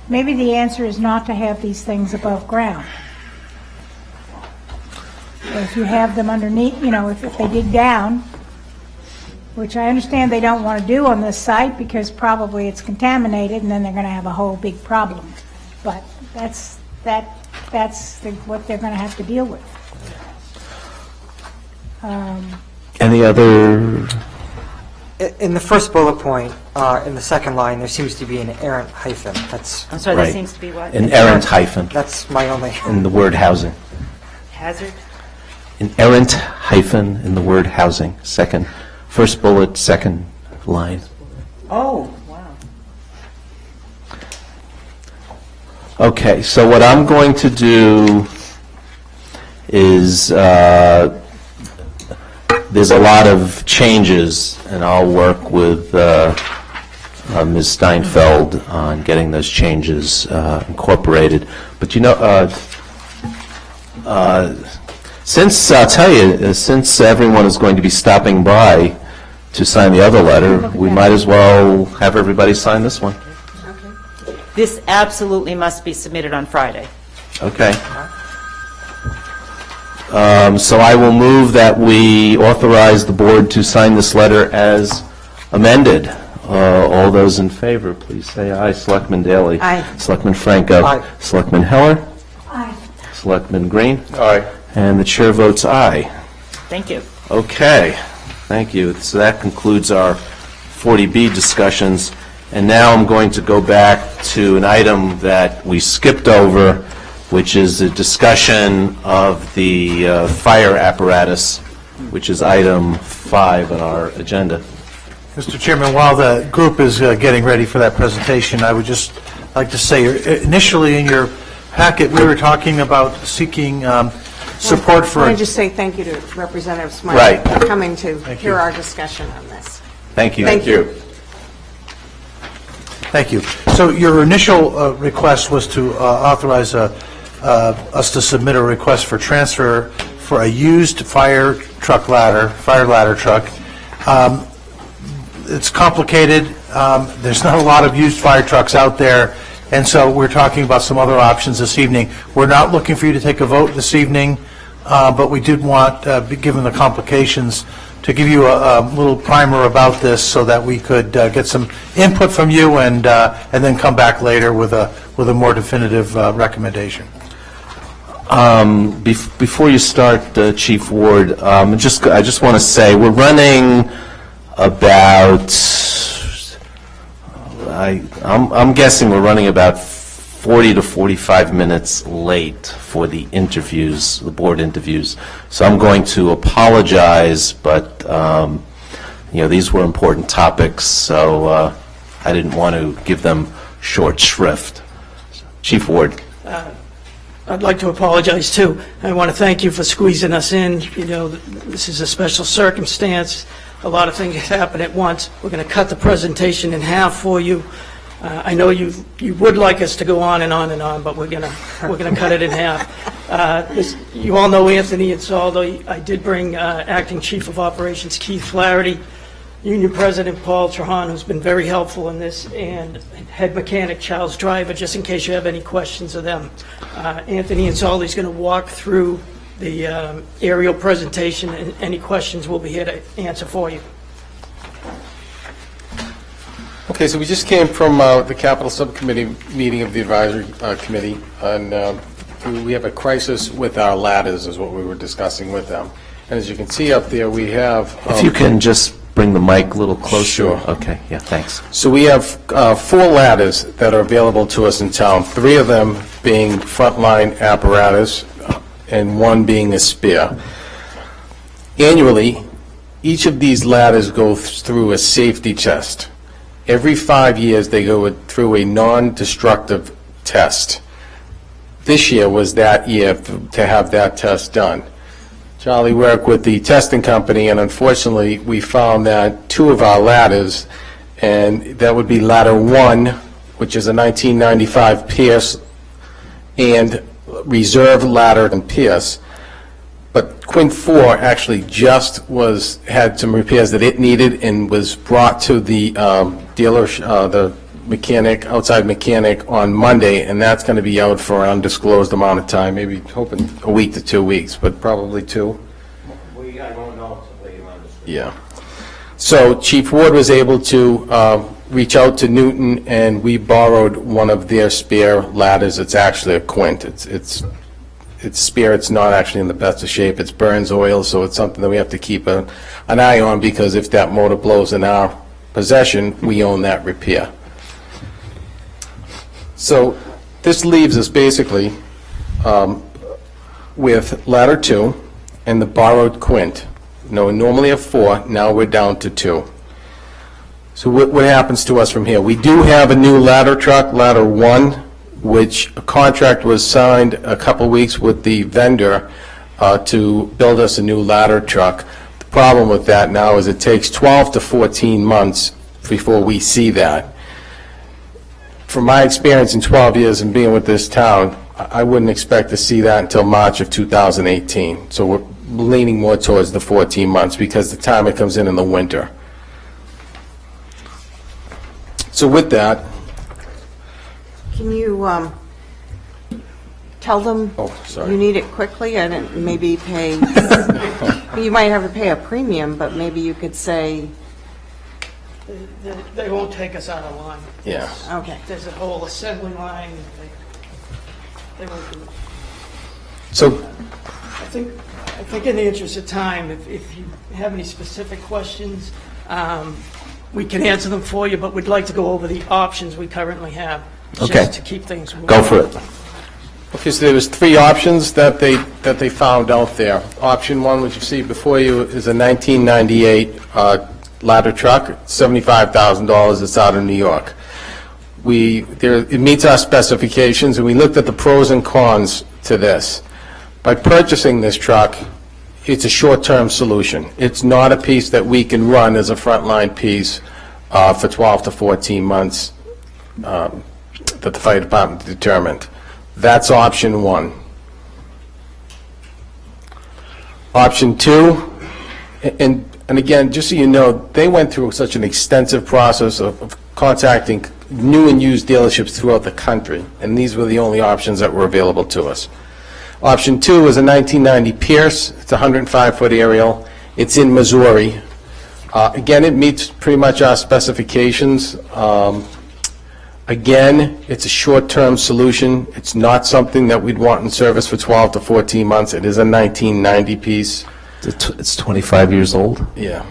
maybe the answer is not to have these things above ground. If you have them underneath, if they dig down, which I understand they don't want to do on this site because probably it's contaminated and then they're going to have a whole big problem. But that's what they're going to have to deal with. Any other, In the first bullet point, in the second line, there seems to be an errant hyphen. That's I'm sorry, Right. that seems to be what? an errant hyphen That's my only. in the word housing? Hazard? An errant hyphen in the word housing, first bullet, second line. Oh, wow. Okay, so what I'm going to do is, there's a lot of changes, and I'll work with Ms. Steinfeld on getting those changes incorporated. But since, I'll tell you, since everyone is going to be stopping by to sign the other letter, we might as well have everybody sign this one. This absolutely must be submitted on Friday. Okay. So I will move that we authorize the board to sign this letter as amended. All those in favor, please say aye. Selectman Daley? Aye. Selectman Franco? Aye. Selectman Heller? Aye. Selectman Green? Aye. And the chair votes aye. Thank you. Okay, thank you. So that concludes our 40B discussions. And now I'm going to go back to an item that we skipped over, which is a discussion of the fire apparatus, which is item 5 on our agenda. Mr. Chairman, while the group is getting ready for that presentation, I would just like to say, initially in your packet, we were talking about seeking support for... Can I just say thank you to Representative Smiley Right. for coming to Thank hear you. our discussion on this. Thank you. Thank you. Thank you. So your initial request was to authorize us to submit a request for transfer for a used fire ladder truck. It's complicated. There's not a lot of used fire trucks out there, and so we're talking about some other options this evening. We're not looking for you to take a vote this evening, but we did want, given the complications, to give you a little primer about this so that we could get some input from you and then come back later with a more definitive recommendation. Before you start, Chief Ward, I just want to say we're running about, I'm guessing we're running about 40 to 45 minutes late for the interviews, the board interviews. So I'm going to apologize, but these were important topics, so I didn't want to give them short shrift. Chief Ward. I'd like to apologize, too. I want to thank you for squeezing us in. This is a special circumstance. A lot of things happen at once. We're going to cut the presentation in half for you. I know you would like us to go on and on and on, but we're going to cut it in half. You all know Anthony Insaldo. I did bring Acting Chief of Operations Keith Flaherty, Union President Paul Trahan, who's been very helpful in this, and Head Mechanic Charles Driver, just in case you have any questions of them. Anthony Insaldo is going to walk through the aerial presentation, and any questions we'll be here to answer for you. Okay, so we just came from the Capital Subcommittee meeting of the Advisory Committee, and we have a crisis with our ladders, is what we were discussing with them. And as you can see up there, we have... If you can just bring the mic a little closer. Sure. Okay, yeah, thanks. So we have 4 ladders that are available to us in town, 3 of them being frontline apparatus, and 1 being a spare. Annually, each of these ladders go through a safety test. Every 5 years, they go through a non-destructive test. This year was that year to have that test done. Charlie worked with the testing company, and unfortunately, we found that 2 of our ladders, and that would be ladder 1, which is a 1995 Pierce, and reserve ladder and Pierce. But Quint 4 actually just had some repairs that it needed and was brought to the dealer, the mechanic, outside mechanic on Monday, and that's going to be out for an undisclosed amount of time, maybe hoping a week to 2 weeks, but probably 2. I don't know until later on. Yeah. So Chief Ward was able to reach out to Newton, and we borrowed one of their spare ladders. It's actually a Quint. It's spare. It's not actually in the best of shape. It's burns oil, so it's something that we have to keep an eye on, because if that motor blows in our possession, we own that repair. So this leaves us basically with ladder 2 and the borrowed Quint. No, we normally have 4, now we're down to 2. So what happens to us from here? We do have a new ladder truck, ladder 1, which a contract was signed a couple weeks with the vendor to build us a new ladder truck. The problem with that now is it takes 12 to 14 months before we see that. From my experience in 12 years and being with this town, I wouldn't expect to see that until March of 2018. So we're leaning more towards the 14 months because the time it comes in the winter. So with that, Can you tell them you need it quickly and maybe pay, you might have to pay a premium, but maybe you could say They won't take us out of line. Yeah. Okay. There's a whole assembly line. They won't do it. So, I think in the interest of time, if you have any specific questions, we can answer them for you, but we'd like to go over the options we currently have. Okay. Just to keep things moving. Go for it. okay, so there was 3 options that they found out there. Option 1, which you see before you, is a 1998 ladder truck, $75,000. It's out of New York. It meets our specifications, and we looked at the pros and cons to this. By purchasing this truck, it's a short-term solution. It's not a piece that we can run as a frontline piece for 12 to 14 months that the fire department determined. That's option 1. Option 2, and again, just so you know, they went through such an extensive process of contacting new and used dealerships throughout the country, and these were the only options that were available to us. Option 2 is a 1990 Pierce. It's a 105-foot aerial. It's in Missouri. Again, it meets pretty much our specifications. Again, it's a short-term solution. It's not something that we'd want in service for 12 to 14 months. It is a 1990 piece. It's 25 years old. Yeah.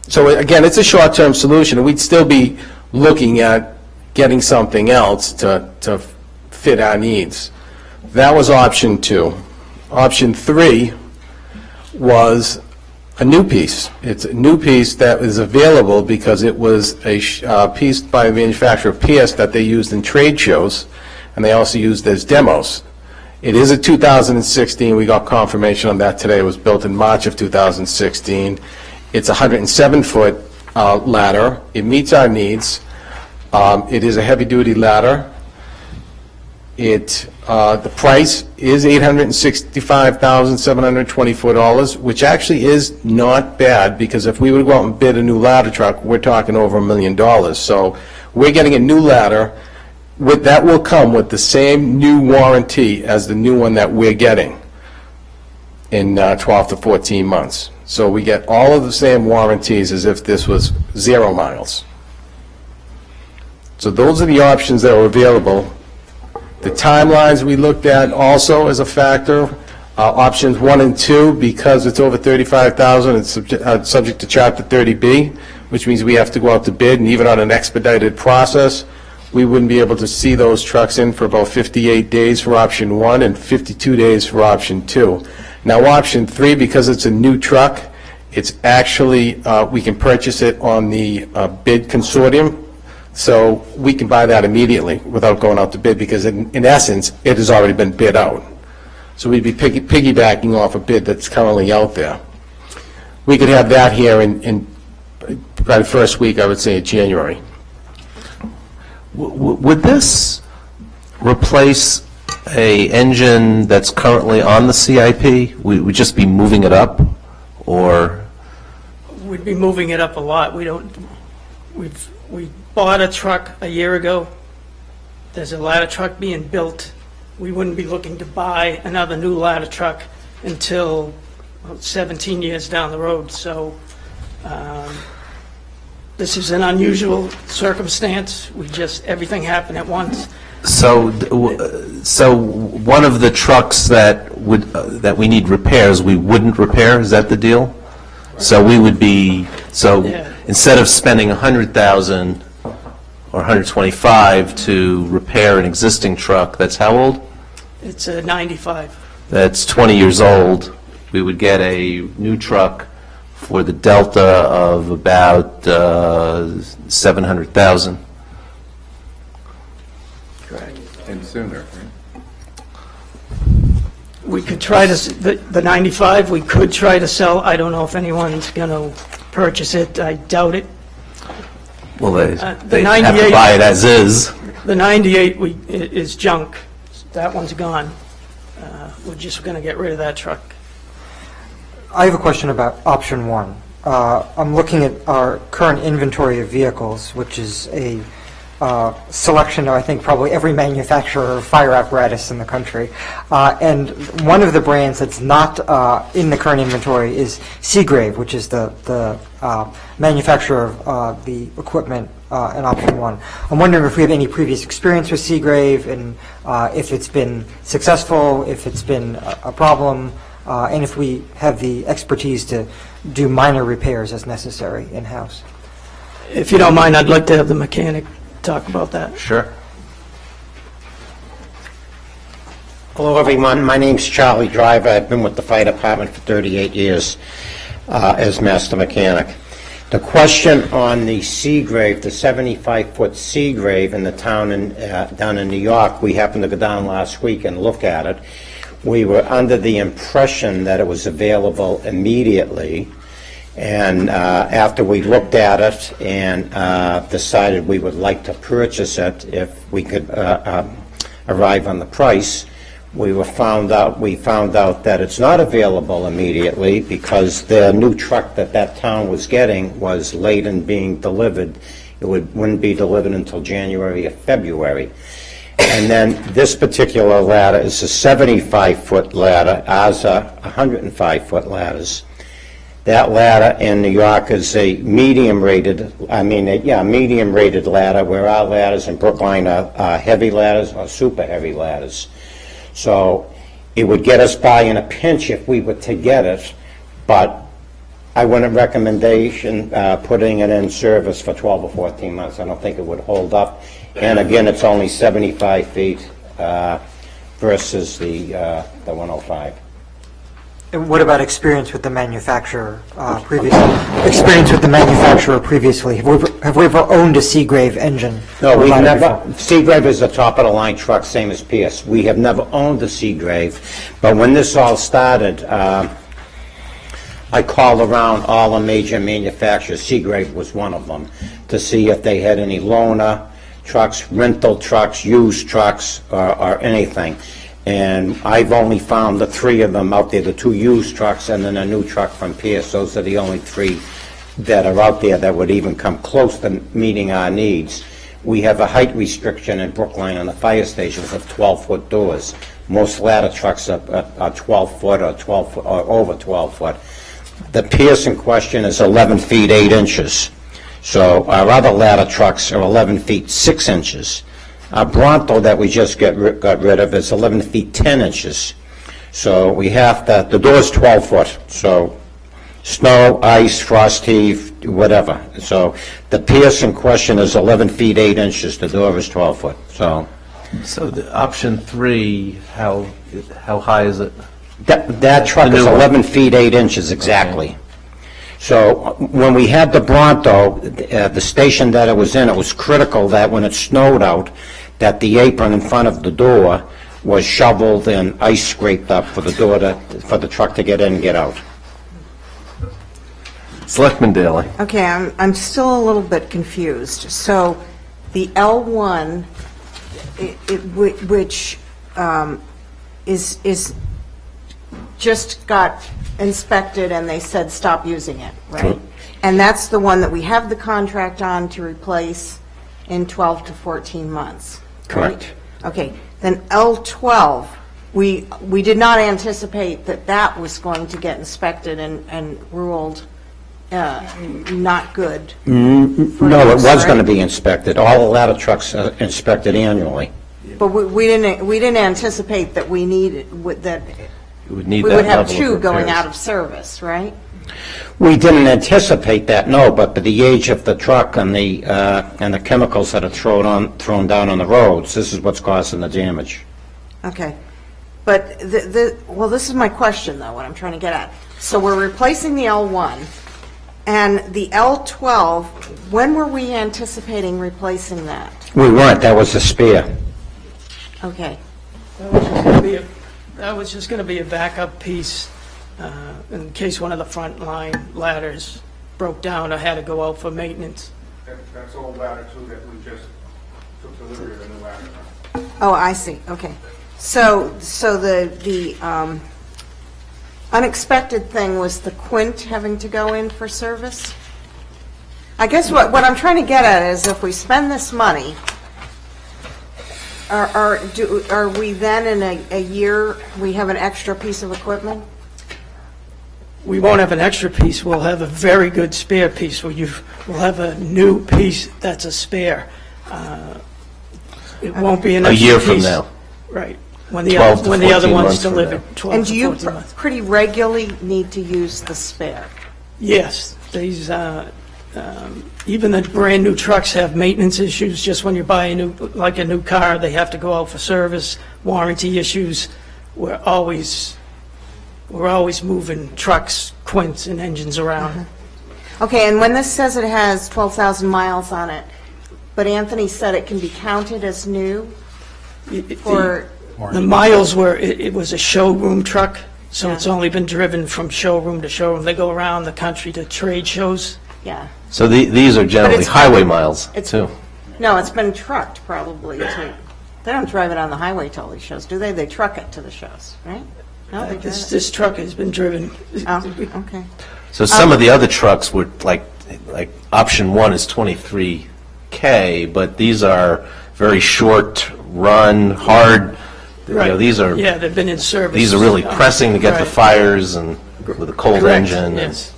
So again, it's a short-term solution, and we'd still be looking at getting something else to fit our needs. That was option 2. Option 3 was a new piece. It's a new piece that is available because it was a piece by the manufacturer of Pierce that they used in trade shows, and they also used as demos. It is a 2016. We got confirmation on that today. It was built in March of 2016. It's a 107-foot ladder. It meets our needs. It is a heavy-duty ladder. The price is $865,724, which actually is not bad, because if we would go out and bid a new ladder truck, we're talking over $1 million. So we're getting a new ladder. That will come with the same new warranty as the new one that we're getting in 12 to 14 months. So we get all of the same warranties as if this was 0 miles. So those are the options that were available. The timelines we looked at also as a factor. Options 1 and 2, because it's over $35,000, it's subject to Chapter 30B, which means we have to go out to bid, and even on an expedited process, we wouldn't be able to see those trucks in for about 58 days for option 1 and 52 days for option 2. Now, option 3, because it's a new truck, it's actually, we can purchase it on the bid consortium, so we can buy that immediately without going out to bid, because in essence, it has already been bid out. So we'd be piggybacking off a bid that's currently out there. We could have that here by the first week, I would say, of January. Would this replace a engine that's currently on the CIP? We'd just be moving it up, or? We'd be moving it up a lot. We bought a truck a year ago. There's a ladder truck being built. We wouldn't be looking to buy another new ladder truck until 17 years down the road. So this is an unusual circumstance. Everything happened at once. So one of the trucks that we need repairs, we wouldn't repair, is that the deal? So we would be, instead of spending $100,000 or 125 to repair an existing truck that's how old? It's a 95. That's 20 years old, we would get a new truck for the delta of about $700,000. Correct. And sooner, right? We could try to, the 95, we could try to sell. I don't know if anyone's going to purchase it. I doubt it. Well, they The have to 98 buy it as is. The 98 is junk. That one's gone. We're just going to get rid of that truck. I have a question about option 1. I'm looking at our current inventory of vehicles, which is a selection of, I think, probably every manufacturer of fire apparatus in the country. And one of the brands that's not in the current inventory is Seagrave, which is the manufacturer of the equipment in option one. I'm wondering if we have any previous experience with Seagrave, and if it's been successful, if it's been a problem, and if we have the expertise to do minor repairs as necessary in-house. If you don't mind, I'd like to have the mechanic talk about that. Sure. Hello, everyone. My name's Charlie Driver. I've been with the fire department for 38 years as master mechanic. The question on the Seagrave, the 75-foot Seagrave in the town down in New York, we happened to go down last week and look at it. We were under the impression that it was available immediately, and after we looked at it and decided we would like to purchase it if we could arrive on the price, we found out that it's not available immediately because the new truck that town was getting was late in being delivered. It wouldn't be delivered until January or February. And then this particular ladder is a 75-foot ladder, ours are 105-foot ladders. That ladder in New York is a medium-rated ladder, where our ladders in Brookline are heavy ladders or super heavy ladders. So it would get us by in a pinch if we were to get it, but I wouldn't recommendation putting it in service for 12 or 14 months. I don't think it would hold up. And again, it's only 75 feet versus the 105. And what about experience with the manufacturer previously? Experience with the manufacturer previously? Have we ever owned a Seagrave engine? No, we've never. Seagrave is a top-of-the-line truck, same as Pierce. We have never owned a Seagrave, but when this all started, I called around all the major manufacturers. Seagrave was one of them, to see if they had any loaner trucks, rental trucks, used trucks, or anything. And I've only found the 3 of them out there, the 2 used trucks and then a new truck from Pierce. Those are the only 3 that are out there that would even come close to meeting our needs. We have a height restriction in Brookline on the fire stations of 12-foot doors. Most ladder trucks are 12-foot or 12-foot or over 12-foot. The Pierce in question is 11 feet 8 inches. So our other ladder trucks are 11 feet 6 inches. Our Bronto that we just got rid of is 11 feet 10 inches. So we have to, the door's 12 foot, so snow, ice, frost heave, whatever. So the Pierce in question is 11 feet 8 inches, the door is 12 foot, so. So the option 3, how high is it? That truck is 11 feet 8 inches exactly. Okay. So when we had the Bronto, the station that it was in, it was critical that when it snowed out, that the apron in front of the door was shoveled and ice scraped up for the door for the truck to get in and get out. Selectman Daley. Okay, I'm still a little bit confused. So the L1, which is just got inspected and they said stop using it, right? And that's the one that we have the contract on to replace in 12 to 14 months. Correct. Right? Okay, then L12, we did not anticipate that was going to get inspected and ruled not good. No, it was going to be inspected. All the ladder trucks are inspected annually. But we didn't anticipate that we would have 2 going out of service, right? We didn't anticipate that, no, but the age of the truck and the chemicals that are thrown down on the roads, this is what's causing the damage. Okay. But, well, this is my question, though, what I'm trying to get at. So we're replacing the L1, and the L12, when were we anticipating replacing that? We weren't, that was a spare. Okay. That was just going to be a backup piece in case one of the front line ladders broke down or had to go out for maintenance. That's old ladder too that we just took delivery of the new ladder. Oh, I see, okay. So the unexpected thing was the quint having to go in for service? I guess what I'm trying to get at is if we spend this money Are we then in a year, we have an extra piece of equipment? We won't have an extra piece, we'll have a very good spare piece. We'll have a new piece that's a spare. It won't be an A extra year from piece. now. Right. When the 12 to when the other 14 one's months from delivered, now. 12 And to do you 14 months. pretty regularly need to use the spare? Yes, these, even the brand-new trucks have maintenance issues. Just when you buy a new car, they have to go out for service, warranty issues. We're always moving trucks, quints, and engines around. Okay, and when this says it has 12,000 miles on it, but Anthony said it can be counted as new for, The miles were, it was a showroom truck, so Yeah. it's only been driven from showroom to showroom. They go around the country to trade shows. yeah. So these are generally it's- highway miles, too. No, it's been trucked probably to, they don't drive it on the highway to all these shows, do they? They truck it to the shows, right? No, they drive it. This truck has been driven. Oh, okay. So some of the other trucks were, like option one is 23K, but these are very short run, hard, Right. these are, Yeah, they've been in service. these are really pressing to get the Right. fires and with a cold Correct, engine. yes.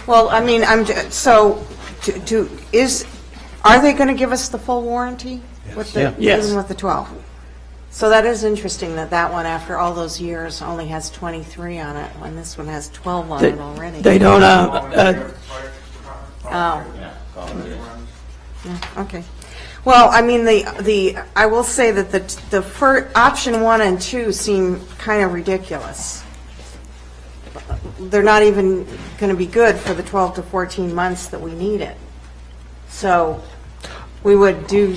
Well, I mean, are they going to give us the full warranty? With the, Yeah. Yes. even with the 12? So that is interesting that one, after all those years, only has 23 on it, when this one has 12 on it already. They don't, Oh. Yeah, okay. Well, I mean, I will say that the option 1 and 2 seem kind of ridiculous. They're not even going to be good for the 12 to 14 months that we need it. So we would do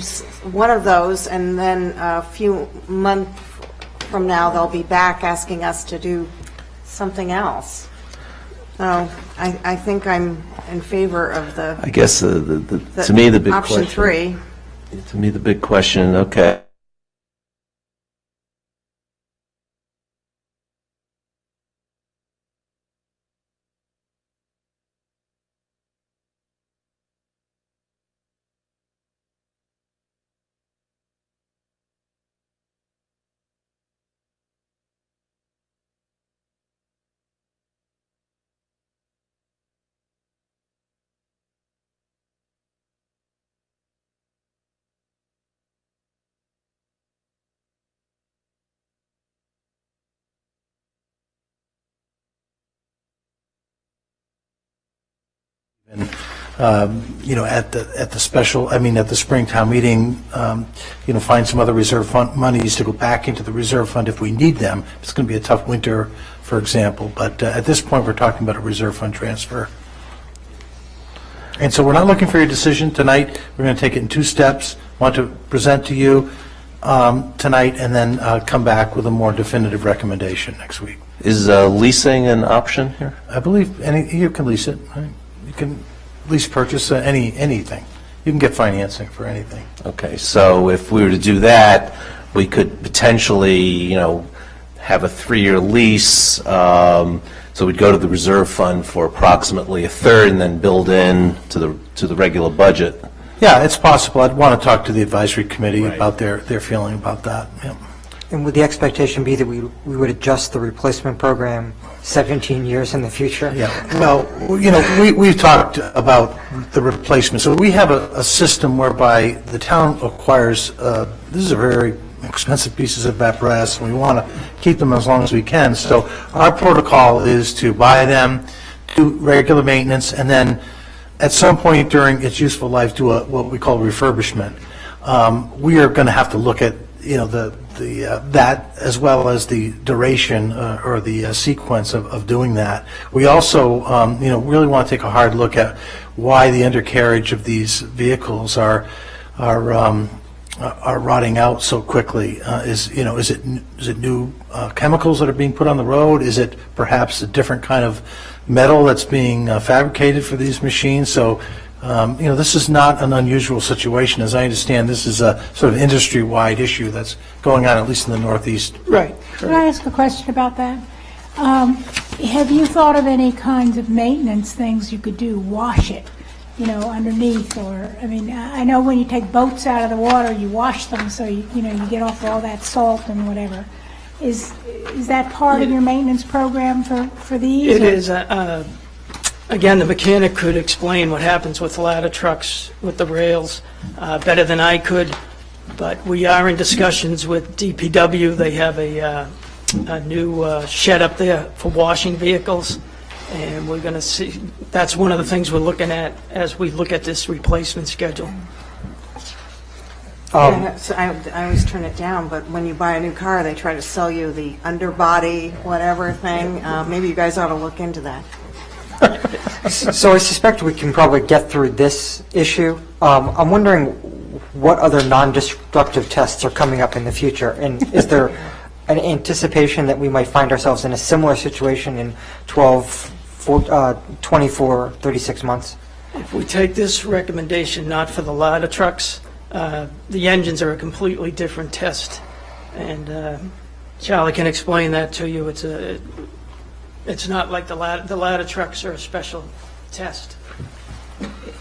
one of those, and then a few months from now, they'll be back asking us to do something else. So I think I'm in favor of I guess to me, the big question. option 3. To me, the big question, okay. At the special, at the Springtown meeting, find some other reserve fund monies to go back into the reserve fund if we need them. It's going to be a tough winter, for example, but at this point, we're talking about a reserve fund transfer. And so we're not looking for your decision tonight. We're going to take it in 2 steps. Want to present to you tonight and then come back with a more definitive recommendation next week. Is leasing an option here? I believe you can lease it. Right? You can lease purchase anything. You can get financing for anything. Okay, so if we were to do that, we could potentially, have a 3-year lease, so we'd go to the reserve fund for approximately a third and then build in to the regular budget. Yeah, it's possible. I'd want to talk to the advisory committee about their feeling about that. Yeah. And would the expectation be that we would adjust the replacement program 17 years in the future? Yeah, well, we've talked about the replacement. So we have a system whereby the town acquires, these are very expensive pieces of apparatus, and we want to keep them as long as we can. So our protocol is to buy them, do regular maintenance, and then at some point during its useful life, do what we call refurbishment. We are going to have to look at, that as well as the duration or the sequence of doing that. We also, really want to take a hard look at why the undercarriage of these vehicles are rotting out so quickly. Is it new chemicals that are being put on the road? Is it perhaps a different kind of metal that's being fabricated for these machines? So, this is not an unusual situation. As I understand, this is a sort of industry-wide issue that's going on, at least in the Northeast. Right. Can I ask a question about that? Have you thought of any kinds of maintenance things you could do? Wash it, underneath, or, I mean, I know when you take boats out of the water, you wash them, so you get off all that salt and whatever. Is that part of your maintenance program for these? It is. Again, the mechanic could explain what happens with ladder trucks with the rails better than I could, but we are in discussions with DPW. They have a new shed up there for washing vehicles, and we're going to see, that's one of the things we're looking at as we look at this replacement schedule. So I always turn it down, but when you buy a new car, they try to sell you the underbody, whatever thing. Maybe you guys ought to look into that. So I suspect we can probably get through this issue. I'm wondering what other non-destructive tests are coming up in the future, and is there an anticipation that we might find ourselves in a similar situation in 24, 36 months? If we take this recommendation, not for the ladder trucks, the engines are a completely different test, and Charlie can explain that to you. It's not like the ladder trucks are a special test.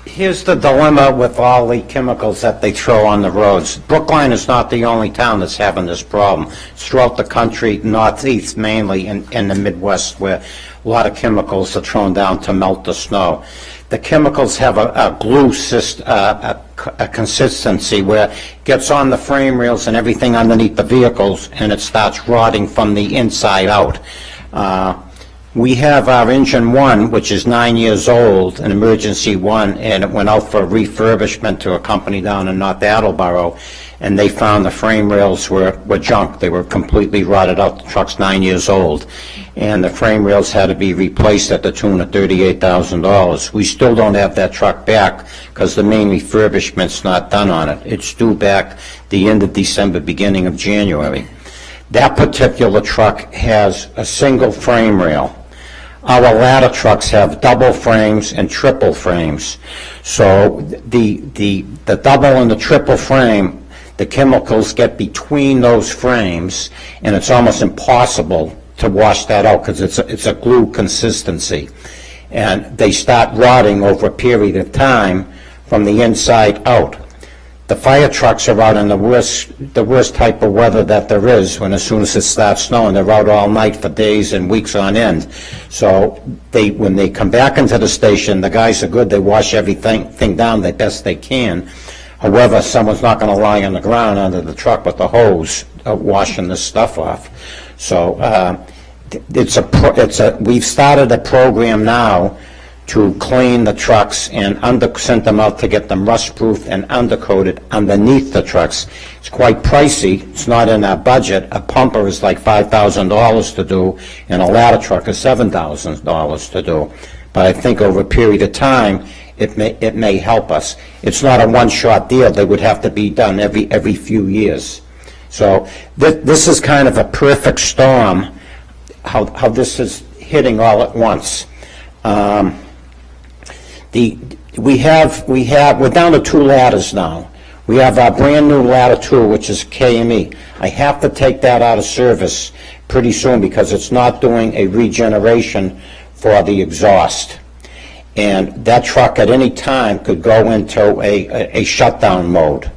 Here's the dilemma with all the chemicals that they throw on the roads. Brookline is not the only town that's having this problem. It's throughout the country, northeast mainly, in the Midwest, where a lot of chemicals are thrown down to melt the snow. The chemicals have a glue system, a consistency where it gets on the frame rails and everything underneath the vehicles, and it starts rotting from the inside out. We have our engine 1, which is 9 years old, an emergency 1, and it went out for refurbishment to a company down in North Attleboro, and they found the frame rails were junk. They were completely rotted out. The truck's 9 years old, and the frame rails had to be replaced at the tune of $38,000. We still don't have that truck back because the main refurbishment's not done on it. It's due back the end of December, beginning of January. That particular truck has a single frame rail. Our ladder trucks have double frames and triple frames. So the double and the triple frame, the chemicals get between those frames, and it's almost impossible to wash that out because it's a glue consistency. And they start rotting over a period of time from the inside out. The fire trucks are out in the worst type of weather that there is. When as soon as it starts snowing, they're out all night for days and weeks on end. So when they come back into the station, the guys are good. They wash everything down the best they can. However, someone's not going to lie on the ground under the truck with the hose washing this stuff off. So we've started a program now to clean the trucks and sent them out to get them rust-proof and undercoated underneath the trucks. It's quite pricey. It's not in our budget. A pumper is like $5,000 to do, and a ladder truck is $7,000 to do. But I think over a period of time, it may help us. It's not a one-shot deal. They would have to be done every few years. So this is kind of a perfect storm, how this is hitting all at once. We're down to 2 ladders now. We have our brand new ladder 2, which is KME. I have to take that out of service pretty soon because it's not doing a regeneration for the exhaust. And that truck at any time could go into a shutdown mode.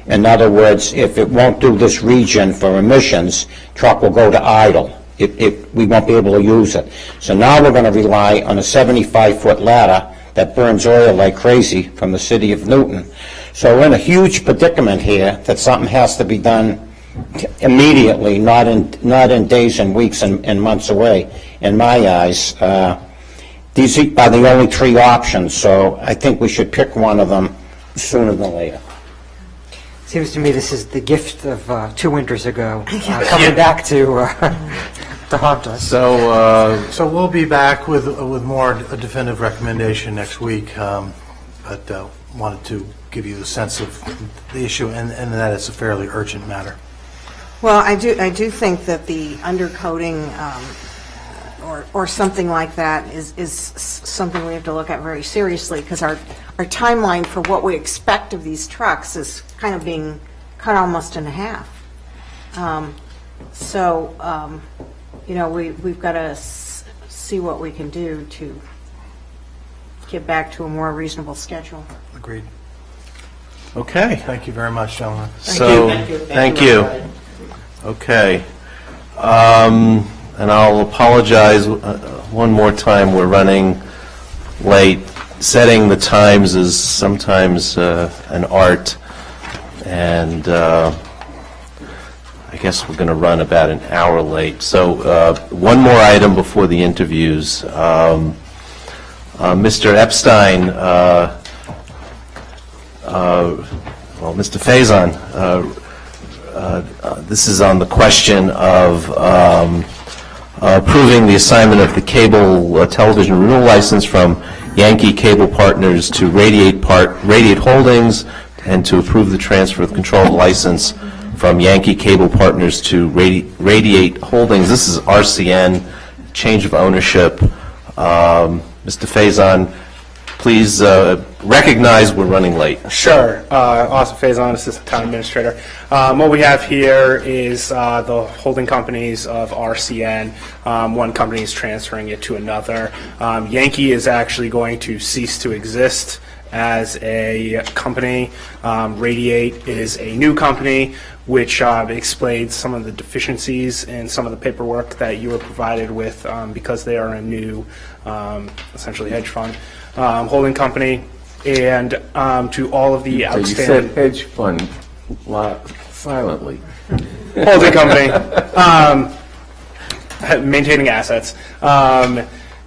In other words, if it won't do this regen for emissions, truck will go to idle. We won't be able to use it. So now we're going to rely on a 75-foot ladder that burns oil like crazy from the city of Newton. So we're in a huge predicament here that something has to be done immediately, not in days and weeks and months away. In my eyes, these are the only 3 options, so I think we should pick one of them sooner than later. Seems to me this is the gift of 2 winters ago, coming back to haunt us. So we'll be back with more a definitive recommendation next week, but wanted to give you a sense of the issue and that it's a fairly urgent matter. Well, I do think that the undercoating or something like that is something we have to look at very seriously, because our timeline for what we expect of these trucks is kind of being cut almost in half. We've got to see what we can do to get back to a more reasonable schedule. Agreed. Okay. Thank you very much, gentlemen. So, thank you. Okay. And I'll apologize one more time, we're running late. Setting the times is sometimes an art, and I guess we're going to run about an hour late. So one more item before the interviews. Mr. Epstein, well, Mr. Faison, this is on the question of approving the assignment of the cable television renewal license from Yankee Cable Partners to Radiate Holdings, and to approve the transfer of control license from Yankee Cable Partners to Radiate Holdings. This is RCN, change of ownership. Mr. Faison, please recognize we're running late. Sure. Austin Faison, Assistant Town Administrator. What we have here is the holding companies of RCN. One company is transferring it to another. Yankee is actually going to cease to exist as a company. Radiate is a new company, which explains some of the deficiencies in some of the paperwork that you were provided with, because they are a new, essentially hedge fund holding company. And to all of the outstanding... You said hedge fund silently. Holding company, maintaining assets.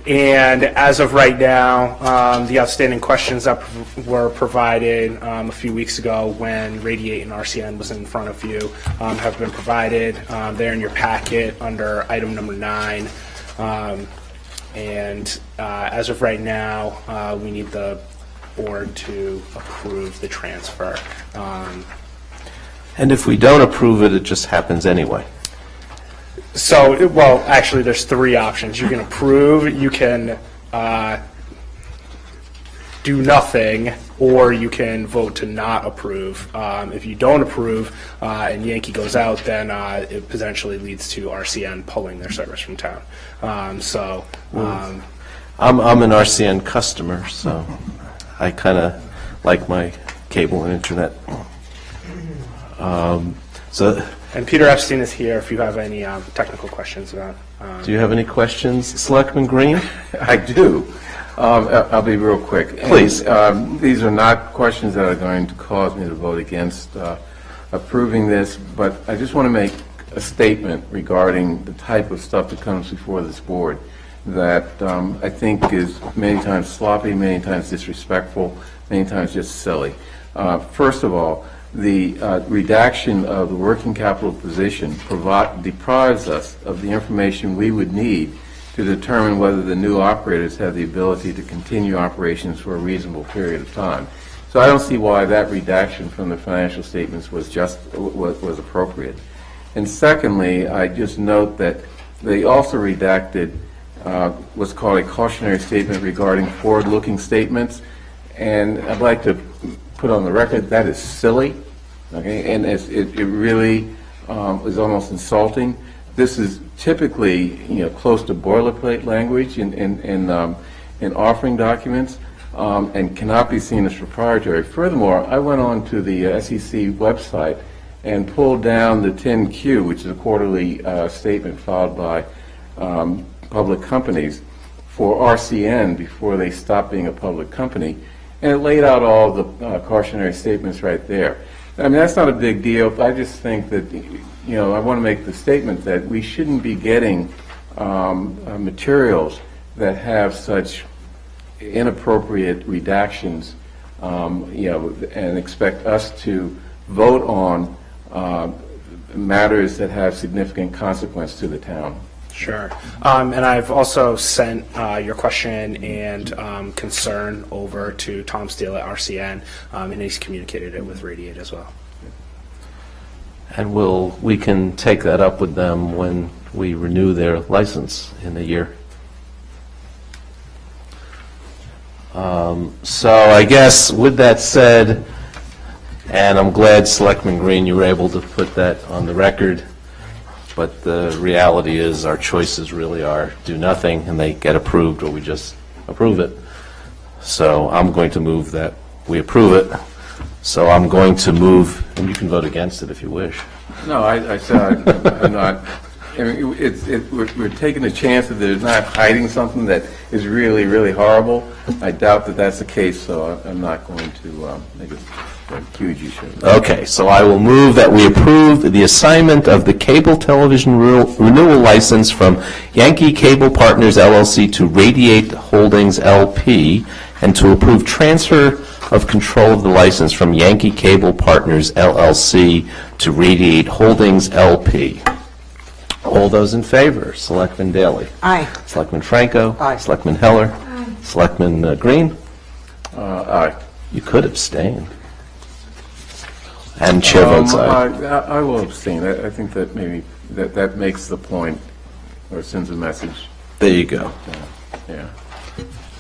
And as of right now, the outstanding questions that were provided a few weeks ago when Radiate and RCN was in front of you have been provided. They're in your packet under item number 9. And as of right now, we need the board to approve the transfer. And if we don't approve it, it just happens anyway. So, well, actually, there's 3 options. You can approve, you can do nothing, or you can vote to not approve. If you don't approve and Yankee goes out, then it potentially leads to RCN pulling their service from town. I'm an RCN customer, so I kind of like my cable and internet. And Peter Epstein is here if you have any technical questions about. Do you have any questions, Selectman Green? I do. I'll be real quick. Please. And, these are not questions that are going to cause me to vote against approving this, but I just want to make a statement regarding the type of stuff that comes before this board that I think is many times sloppy, many times disrespectful, many times just silly. First of all, the redaction of the working capital position deprives us of the information we would need to determine whether the new operators have the ability to continue operations for a reasonable period of time. So I don't see why that redaction from the financial statements was appropriate. And secondly, I just note that they also redacted what's called a cautionary statement regarding forward-looking statements, and I'd like to put on the record that is silly. Okay, and it really is almost insulting. This is typically, close to boilerplate language in offering documents, and cannot be seen as proprietary. Furthermore, I went on to the SEC website and pulled down the 10Q, which is a quarterly statement filed by public companies for RCN before they stopped being a public company, and it laid out all the cautionary statements right there. I mean, that's not a big deal. I just think that, I want to make the statement that we shouldn't be getting materials that have such inappropriate redactions, and expect us to vote on matters that have significant consequence to the town. Sure. And I've also sent your question and concern over to Tom Steele at RCN, and he's communicated it with Radiate as well. And we can take that up with them when we renew their license in a year. So I guess with that said, and I'm glad, Selectman Green, you were able to put that on the record, but the reality is our choices really are do nothing and they get approved, or we just approve it. So I'm going to move that we approve it. So I'm going to move, and you can vote against it if you wish. No, I said I'm not. I mean, we're taking a chance that they're not hiding something that is really, really horrible. I doubt that that's the case, so I'm not going to make it a huge issue. Okay, so I will move that we approve the assignment of the cable television renewal license from Yankee Cable Partners LLC to Radiate Holdings LP, and to approve transfer of control of the license from Yankee Cable Partners LLC to Radiate Holdings LP. All those in favor? Selectman Daley? Aye. Selectman Franco? Aye. Selectman Heller? Aye. Selectman Green? Aye. You could abstain. And chair votes aye. I will abstain. I think that maybe that makes the point, or sends a message. There you go. Yeah.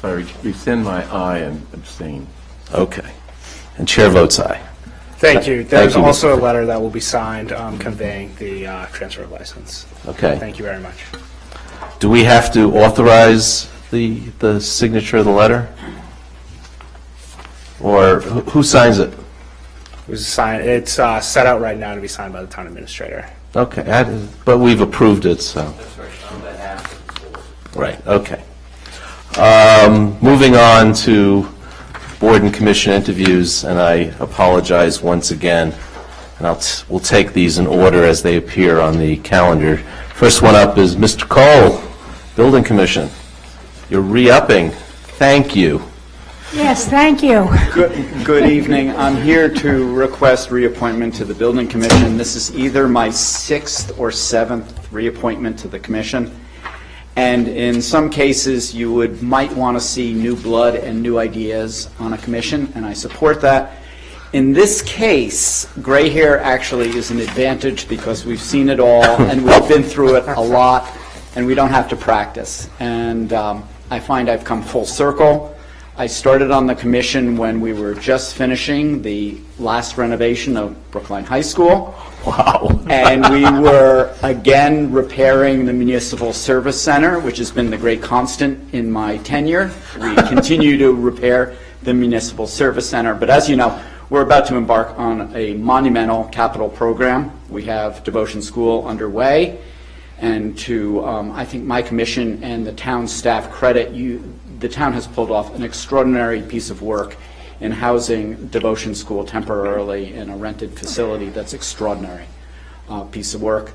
So I rescind my aye and abstain. Okay. And chair votes aye. Thank you. Thank There's you, also a letter that will be signed conveying the transfer of license. Okay. Thank you very much. Do we have to authorize the signature of the letter? Or who signs it? It's set out right now to be signed by the town administrator. Okay, but we've approved it, so. Right, okay. Moving on to board and commission interviews, and I apologize once again, and we'll take these in order as they appear on the calendar. First one up is Mr. Cole, Building Commission. You're re-upping. Thank you. Yes, thank you. Good evening. I'm here to request reappointment to the Building Commission. This is either my 6th or 7th reappointment to the commission. And in some cases, you might want to see new blood and new ideas on a commission, and I support that. In this case, gray hair actually is an advantage because we've seen it all, and we've been through it a lot, and we don't have to practice. And I find I've come full circle. I started on the commission when we were just finishing the last renovation of Brookline High School. Wow. And we were again repairing the Municipal Service Center, which has been the great constant in my tenure. We continue to repair the Municipal Service Center. But as you know, we're about to embark on a monumental capital program. We have Devotion School underway. And to, I think, my commission and the town staff credit, the town has pulled off an extraordinary piece of work in housing Devotion School temporarily in a rented facility. That's extraordinary piece of work.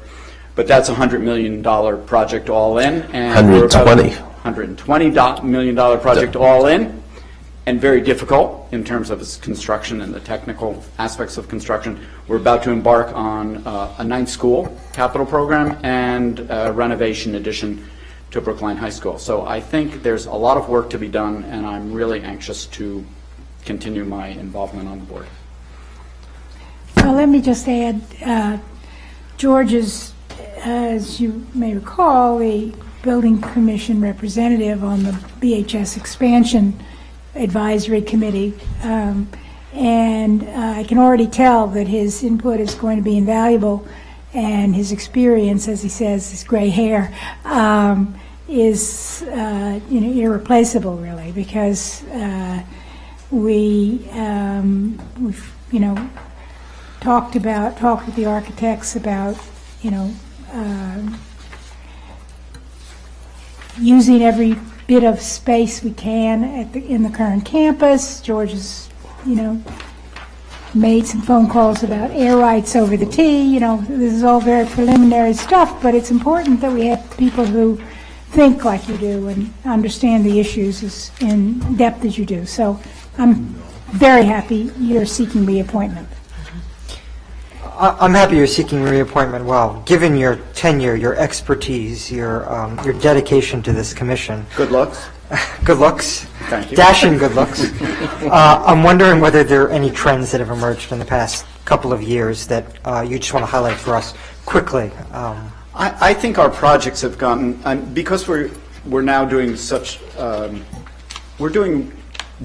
But that's a $100 million project all in. And $120 million project all in, and very difficult in terms of its construction and the technical aspects of construction. We're about to embark on a 9th school capital program and a renovation addition to Brookline High School. So I think there's a lot of work to be done, and I'm really anxious to continue my involvement on the board. Well, let me just add, George is, as you may recall, the Building Commission representative on the BHS Expansion Advisory Committee, and I can already tell that his input is going to be invaluable, and his experience, as he says, his gray hair, is irreplaceable, really, because we've talked with the architects about using every bit of space we can in the current campus. George has made some phone calls about air rights over the T. This is all very preliminary stuff, but it's important that we have people who think like you do and understand the issues as in depth as you do. So I'm very happy you're seeking reappointment. I'm happy you're seeking reappointment. Well, given your tenure, your expertise, your dedication to this commission. Good looks. Good looks. Thank you. Dashing good looks. I'm wondering whether there are any trends that have emerged in the past couple of years that you just want to highlight for us quickly. I think our projects have gotten, because we're now doing we're doing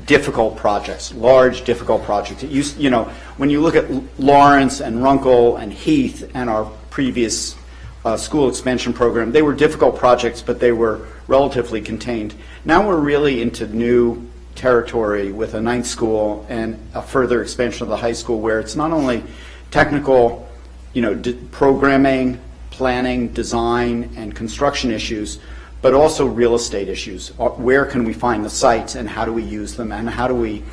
difficult projects, large, difficult projects. When you look at Lawrence and Runkle and Heath and our previous school expansion program, they were difficult projects, but they were relatively contained. Now we're really into new territory with a ninth school and a further expansion of the high school, where it's not only technical, programming, planning, design, and construction issues, but also real estate issues. Where can we find the sites, and how do we use them, and how do we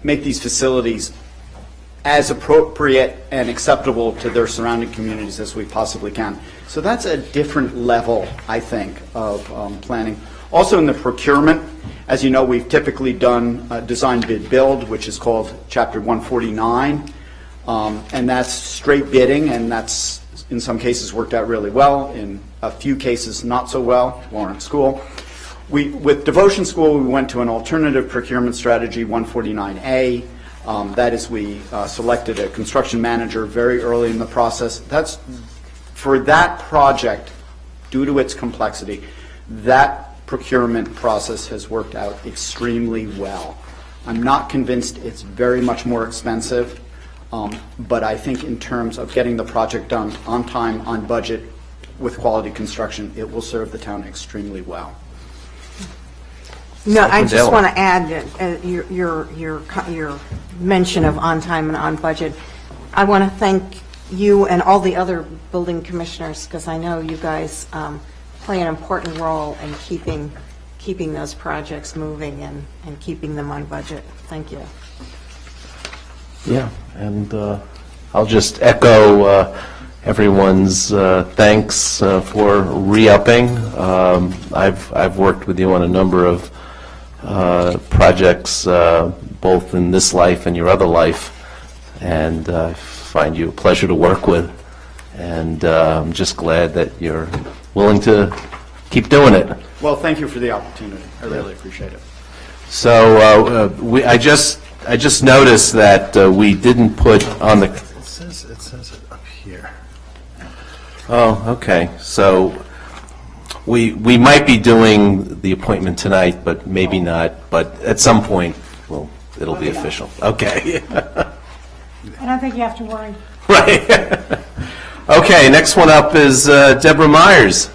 make these facilities as appropriate and acceptable to their surrounding communities as we possibly can. So that's a different level, I think, of planning. Also in the procurement, as you know, we've typically done design, bid, build, which is called Chapter 149, and that's straight bidding, and that's in some cases worked out really well, in a few cases not so well. Lawrence School. With Devotion School, we went to an alternative procurement strategy, 149A. That is, we selected a construction manager very early in the process. That's for that project, due to its complexity, that procurement process has worked out extremely well. I'm not convinced it's very much more expensive, but I think in terms of getting the project done on time, on budget, with quality construction, it will serve the town extremely well. No, I just want to add your mention of on time and on budget. I want to thank you and all the other building commissioners, because I know you guys play an important role in keeping those projects moving and keeping them on budget. Thank you. Yeah, and I'll just echo everyone's thanks for re-upping. I've worked with you on a number of projects, both in this life and your other life, and I find you a pleasure to work with, and I'm just glad that you're willing to keep doing it. Well, thank you for the opportunity. I really appreciate it. So I just noticed that we didn't put on the... It says it up here. Oh, okay. So we might be doing the appointment tonight, but maybe not. But at some point, well, it'll be official. Okay. I don't think you have to worry. Right. Okay, next one up is Deborah Myers.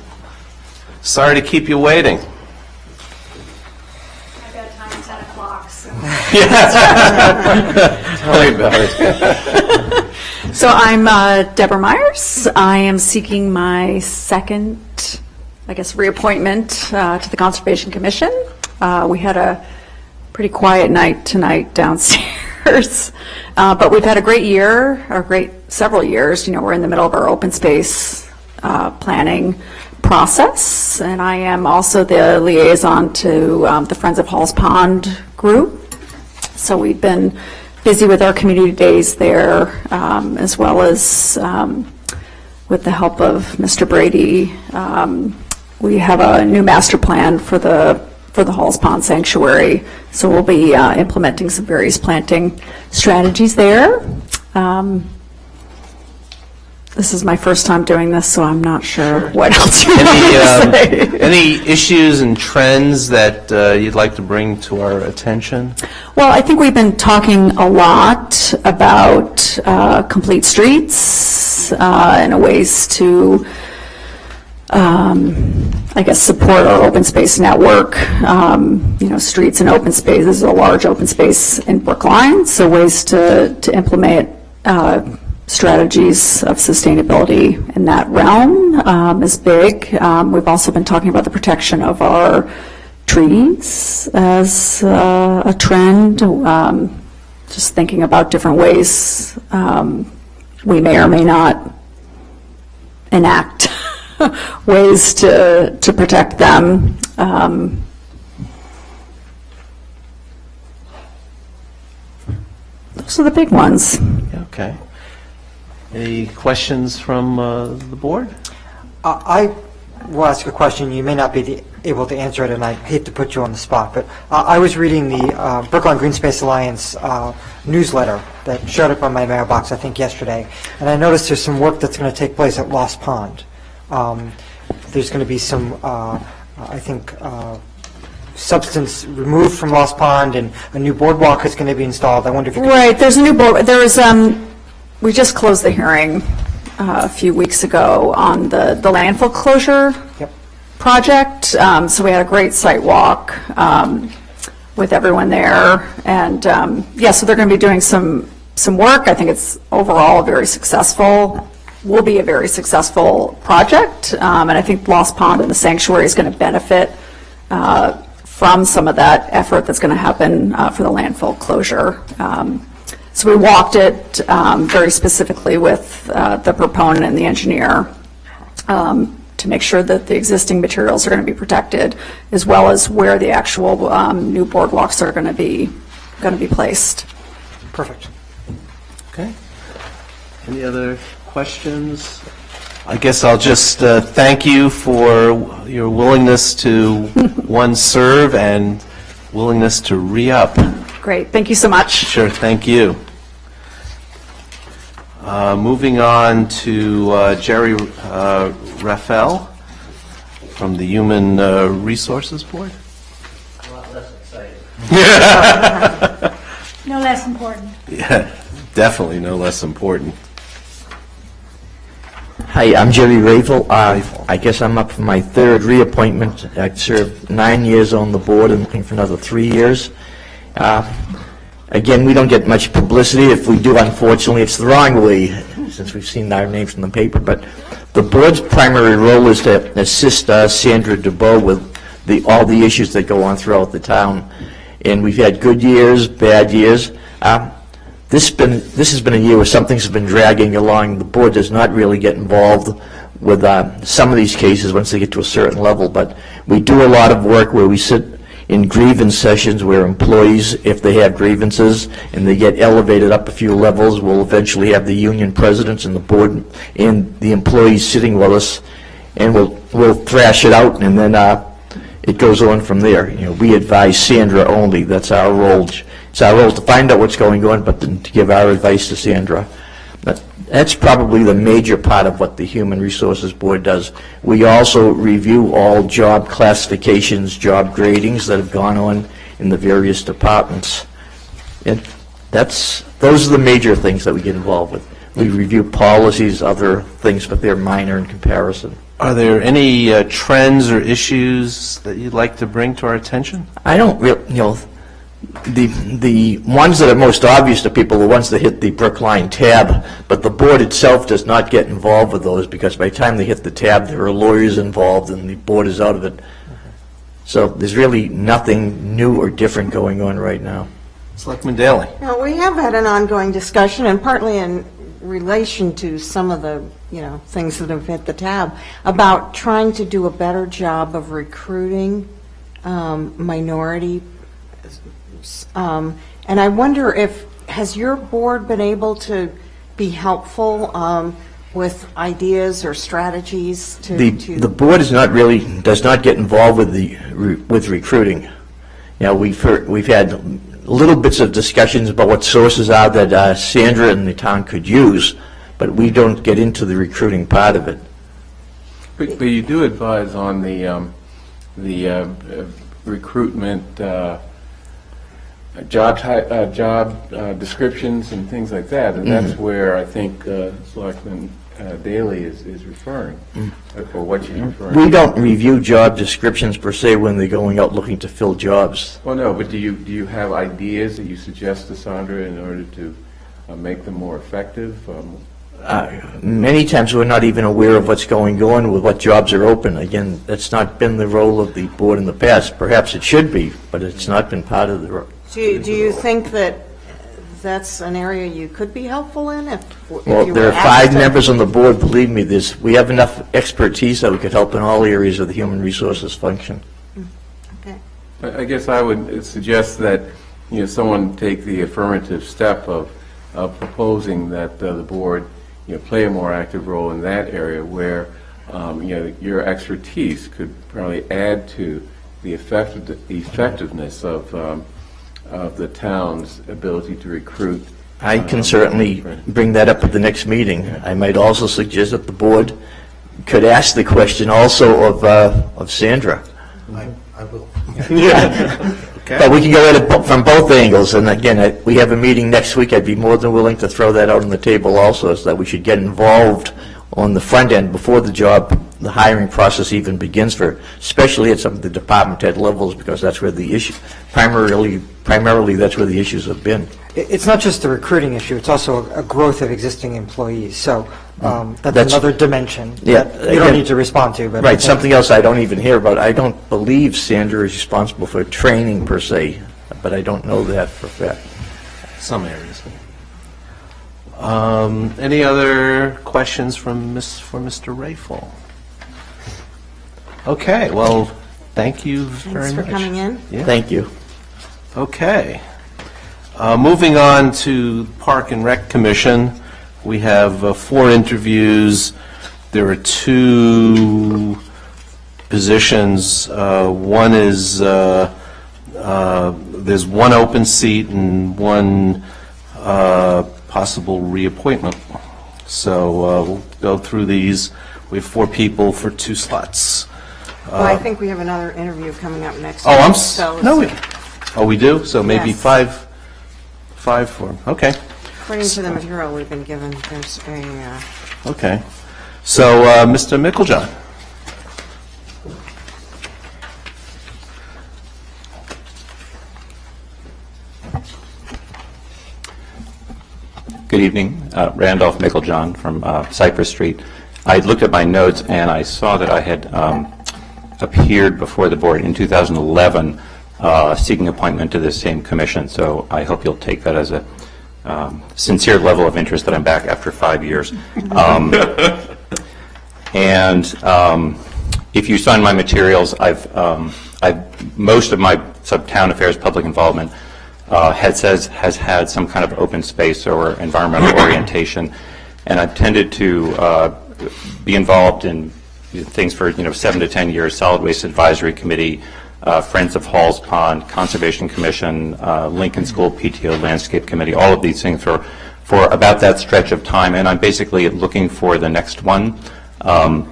Sorry to keep you waiting. I've got time at 10 o'clock, so. Tell me about it. So I'm Deborah Myers. I am seeking my second, reappointment to the Conservation Commission. We had a pretty quiet night tonight downstairs, but we've had a great year, or several years. We're in the middle of our open space planning process, and I am also the liaison to the Friends of Halls Pond group. So we've been busy with our community days there, as well as with the help of Mr. Brady. We have a new master plan for the Halls Pond Sanctuary, so we'll be implementing some various planting strategies there. This is my first time doing this, so I'm not sure what else you want to say. Any issues and trends that you'd like to bring to our attention? Well, I think we've been talking a lot about complete streets and ways to, support our open space network. Streets and open space. This is a large open space in Brookline, so ways to implement strategies of sustainability in that realm is big. We've also been talking about the protection of our trees as a trend, just thinking about different ways we may or may not enact ways to protect them. Those are the big ones. Okay. Any questions from the board? I will ask a question. You may not be able to answer it, and I hate to put you on the spot, but I was reading the Brookline Green Space Alliance newsletter that showed up on my mailbox, I think, yesterday, and I noticed there's some work that's going to take place at Lost Pond. There's going to be some, substance removed from Lost Pond, and a new boardwalk is going to be installed. I wonder if you could... Right, there's a new board. There is, we just closed the hearing a few weeks ago on the landfill closure project. So we had a great site walk with everyone there. And, yeah, so they're going to be doing some work. I think it's overall will be a very successful project. And I think Lost Pond and the Sanctuary is going to benefit from some of that effort that's going to happen for the landfill closure. So we walked it very specifically with the proponent and the engineer to make sure that the existing materials are going to be protected, as well as where the actual new boardwalks are going to be placed. Perfect. Okay. Any other questions? I guess I'll just thank you for your willingness to, one, serve and willingness to re-up. Great, thank you so much. Sure, thank you. Moving on to Jerry Raphael from the Human Resources Board. A lot less exciting. No less important. Yeah, definitely no less important. Hi, I'm Jerry Ravel. I guess I'm up for my third reappointment. I served 9 years on the board and looking for another 3 years. Again, we don't get much publicity. If we do, unfortunately, it's the wrong way, since we've seen our names in the paper. But the board's primary role is to assist Sandra DuBois with all the issues that go on throughout the town. And we've had good years, bad years. This has been a year where something's been dragging along. The board does not really get involved with some of these cases once they get to a certain level, but we do a lot of work where we sit in grievance sessions where employees, if they have grievances and they get elevated up a few levels, we'll eventually have the union presidents and the board and the employees sitting with us, and we'll thrash it out, and then it goes on from there. You know, we advise Sandra only. That's our role. It's our role to find out what's going on, but then to give our advice to Sandra. But that's probably the major part of what the Human Resources Board does. We also review all job classifications, job gradings that have gone on in the various departments. And those are the major things that we get involved with. We review policies, other things, but they're minor in comparison. Are there any trends or issues that you'd like to bring to our attention? I don't really, the ones that are most obvious to people are the ones that hit the Brookline tab, but the board itself does not get involved with those because by the time they hit the tab, there are lawyers involved and the board is out of it. So there's really nothing new or different going on right now. Selectman Daley. Now, we have had an ongoing discussion, and partly in relation to some of the, things that have hit the tab, about trying to do a better job of recruiting minority. And I wonder has your board been able to be helpful with ideas or strategies to... The board does not get involved with recruiting. We've had little bits of discussions about what sources are that Sandra and the town could use, but we don't get into the recruiting part of it. But you do advise on the recruitment job descriptions and things like that, and that's where I think Selectman Daley is referring, or what she's referring. We don't review job descriptions per se when they're going out looking to fill jobs. Well, no, but do you have ideas that you suggest to Sandra in order to make them more effective? Many times we're not even aware of what's going on with what jobs are open. Again, that's not been the role of the board in the past. Perhaps it should be, but it's not been part of the role. Do you think that that's an area you could be helpful in? Well, there are 5 members on the board. Believe me, we have enough expertise that we could help in all areas of the human resources function. Okay. I guess I would suggest that someone take the affirmative step of proposing that the board play a more active role in that area where your expertise could probably add to the effectiveness of the town's ability to recruit. I can certainly bring that up at the next meeting. I might also suggest that the board could ask the question also of Sandra. I will. Okay. But we can go at it from both angles, and again, we have a meeting next week. I'd be more than willing to throw that out on the table also, so that we should get involved on the front end before the job the hiring process even begins for, especially at some of the department head levels, because that's where the issue, primarily that's where the issues have been. It's not just the recruiting issue, it's also a growth of existing employees, so that's another dimension that you don't need to respond to. But Right, something else I don't even hear about, I don't believe Sandra is responsible for training per se, but I don't know that for a fact. Some areas. Any other questions for Mr. Rayfall? Okay, well, thank you very much. Thanks for coming in. Yeah. Thank you. Okay. Moving on to Park and Rec Commission, we have 4 interviews. There are 2 positions. One is, there's 1 open seat and 1 possible reappointment. So we'll go through these. We have 4 people for 2 slots. Well, I think we have another interview coming up next Oh, week. So we do? So maybe Yes. 5 for, okay. according to the material we've been given, there's a, Okay. So, Mr. Micklejohn. Good evening. Randolph Micklejohn from Cypress Street. I looked at my notes and I saw that I had appeared before the board in 2011 seeking appointment to this same commission, so I hope you'll take that as a sincere level of interest that I'm back after 5 years. And if you sign my materials, I've most of my town affairs public involvement has had some kind of open space or environmental orientation, and I've tended to be involved in things for 7 to 10 years: Solid Waste Advisory Committee, Friends of Halls Pond, Conservation Commission, Lincoln School PTO Landscape Committee, all of these things for about that stretch of time, and I'm basically looking for the next one. I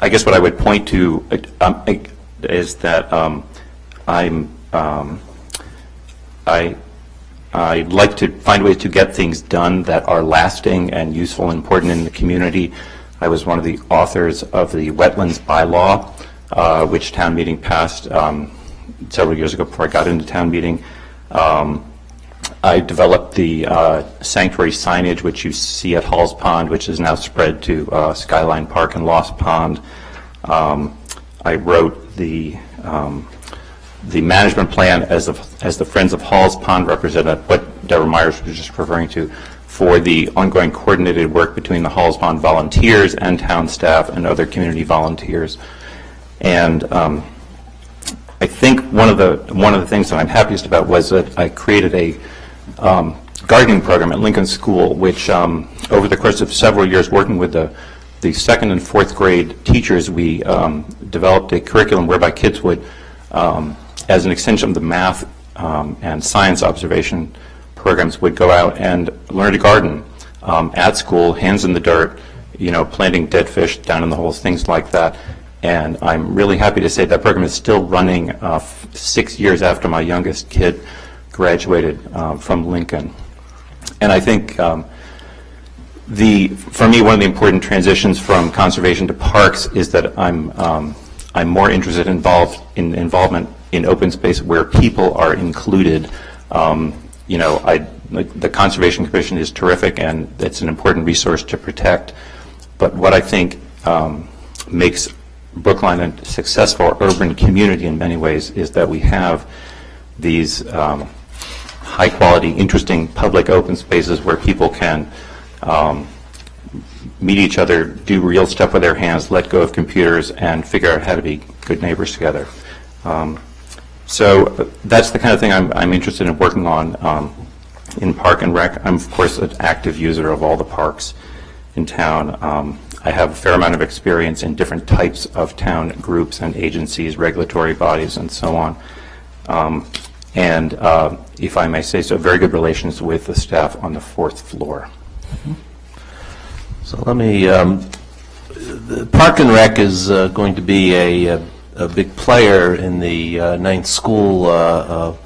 guess what I would point to is that I like to find ways to get things done that are lasting and useful and important in the community. I was one of the authors of the wetlands bylaw, which town meeting passed several years ago before I got into town meeting. I developed the sanctuary signage, which you see at Halls Pond, which is now spread to Skyline Park and Lost Pond. I wrote the management plan as the Friends of Halls Pond representative, what Deborah Myers was just referring to, for the ongoing coordinated work between the Halls Pond volunteers and town staff and other community volunteers. And I think one of the things that I'm happiest about was that I created a gardening program at Lincoln School, which over the course of several years working with the 2nd and 4th grade teachers, we developed a curriculum whereby kids would, as an extension of the math and science observation programs, would go out and learn to garden at school, hands in the dirt, planting dead fish down in the holes, things like that. And I'm really happy to say that program is still running 6 years after my youngest kid graduated from Lincoln. And I think for me, one of the important transitions from conservation to parks is that I'm more interested in involvement in open space where people are included. The Conservation Commission is terrific, and it's an important resource to protect. But what I think makes Brookline a successful urban community in many ways is that we have these high-quality, interesting public open spaces where people can meet each other, do real stuff with their hands, let go of computers, and figure out how to be good neighbors together. So that's the kind of thing I'm interested in working on in Park and Rec. I'm, of course, an active user of all the parks in town. I have a fair amount of experience in different types of town groups and agencies, regulatory bodies, and so on. And if I may say so, very good relations with the staff on the 4th floor. So let me, the Park and Rec is going to be a big player in the 9th school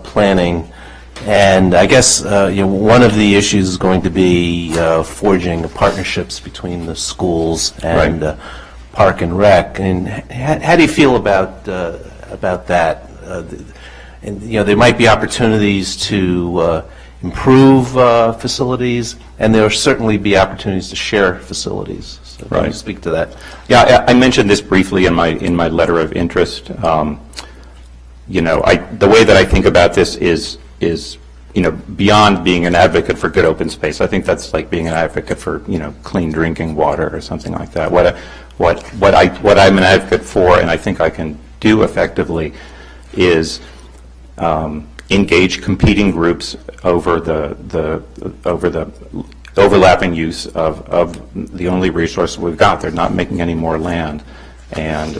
planning. And I guess one of the issues is going to be forging partnerships between the schools and Park and Rec. And how do you feel about that? And there might be opportunities to improve facilities, and there will certainly be opportunities to share facilities. So can you speak to that? Yeah, I mentioned this briefly in my letter of interest. The way that I think about this is beyond being an advocate for good open space. I think that's like being an advocate for clean drinking water or something like that. What I'm an advocate for, and I think I can do effectively, is engage competing groups over the overlapping use of the only resource we've got. They're not making any more land, and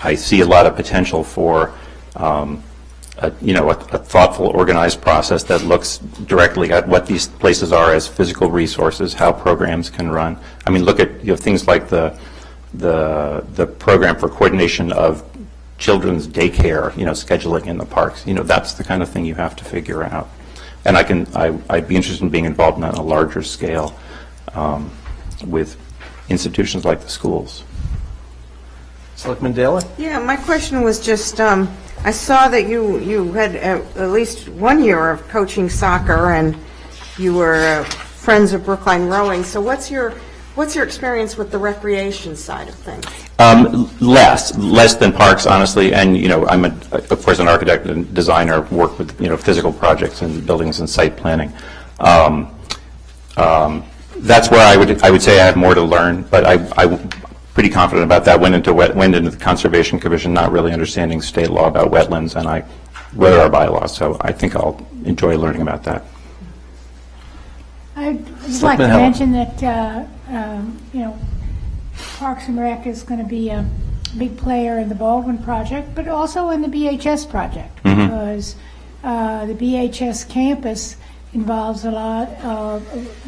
I see a lot of potential for a thoughtful, organized process that looks directly at what these places are as physical resources, how programs can run. I mean, look at things like the program for coordination of children's daycare, scheduling in the parks. That's the kind of thing you have to figure out. And I'd be interested in being involved in that on a larger scale with institutions like the schools. Selectman Daley? Yeah, my question was just, I saw that you had at least 1 year of coaching soccer, and you were friends of Brookline Rowing. So what's your experience with the recreation side of things? Less than parks, honestly. And I'm of course an architect and designer, work with physical projects and buildings and site planning. That's where I would say I have more to learn, but I'm pretty confident about that. Went into the Conservation Commission not really understanding state law about wetlands, and I read our bylaws, so I think I'll enjoy learning about that. I'd just like to mention that, Parks and Rec is going to be a big player in the Baldwin project, but also in the BHS project, because the BHS campus involves a lot of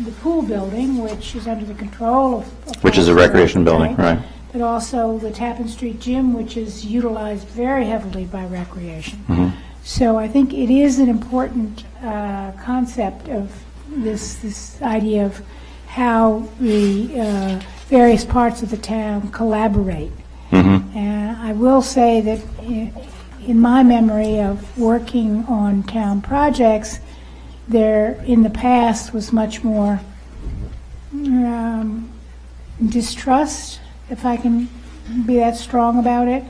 the pool building, which is under the control of Which is a recreation building, right? But also the Tappan Street Gym, which is utilized very heavily by recreation. So I think it is an important concept of this idea of how the various parts of the town collaborate. And I will say that in my memory of working on town projects, there in the past was much more distrust, if I can be that strong about it,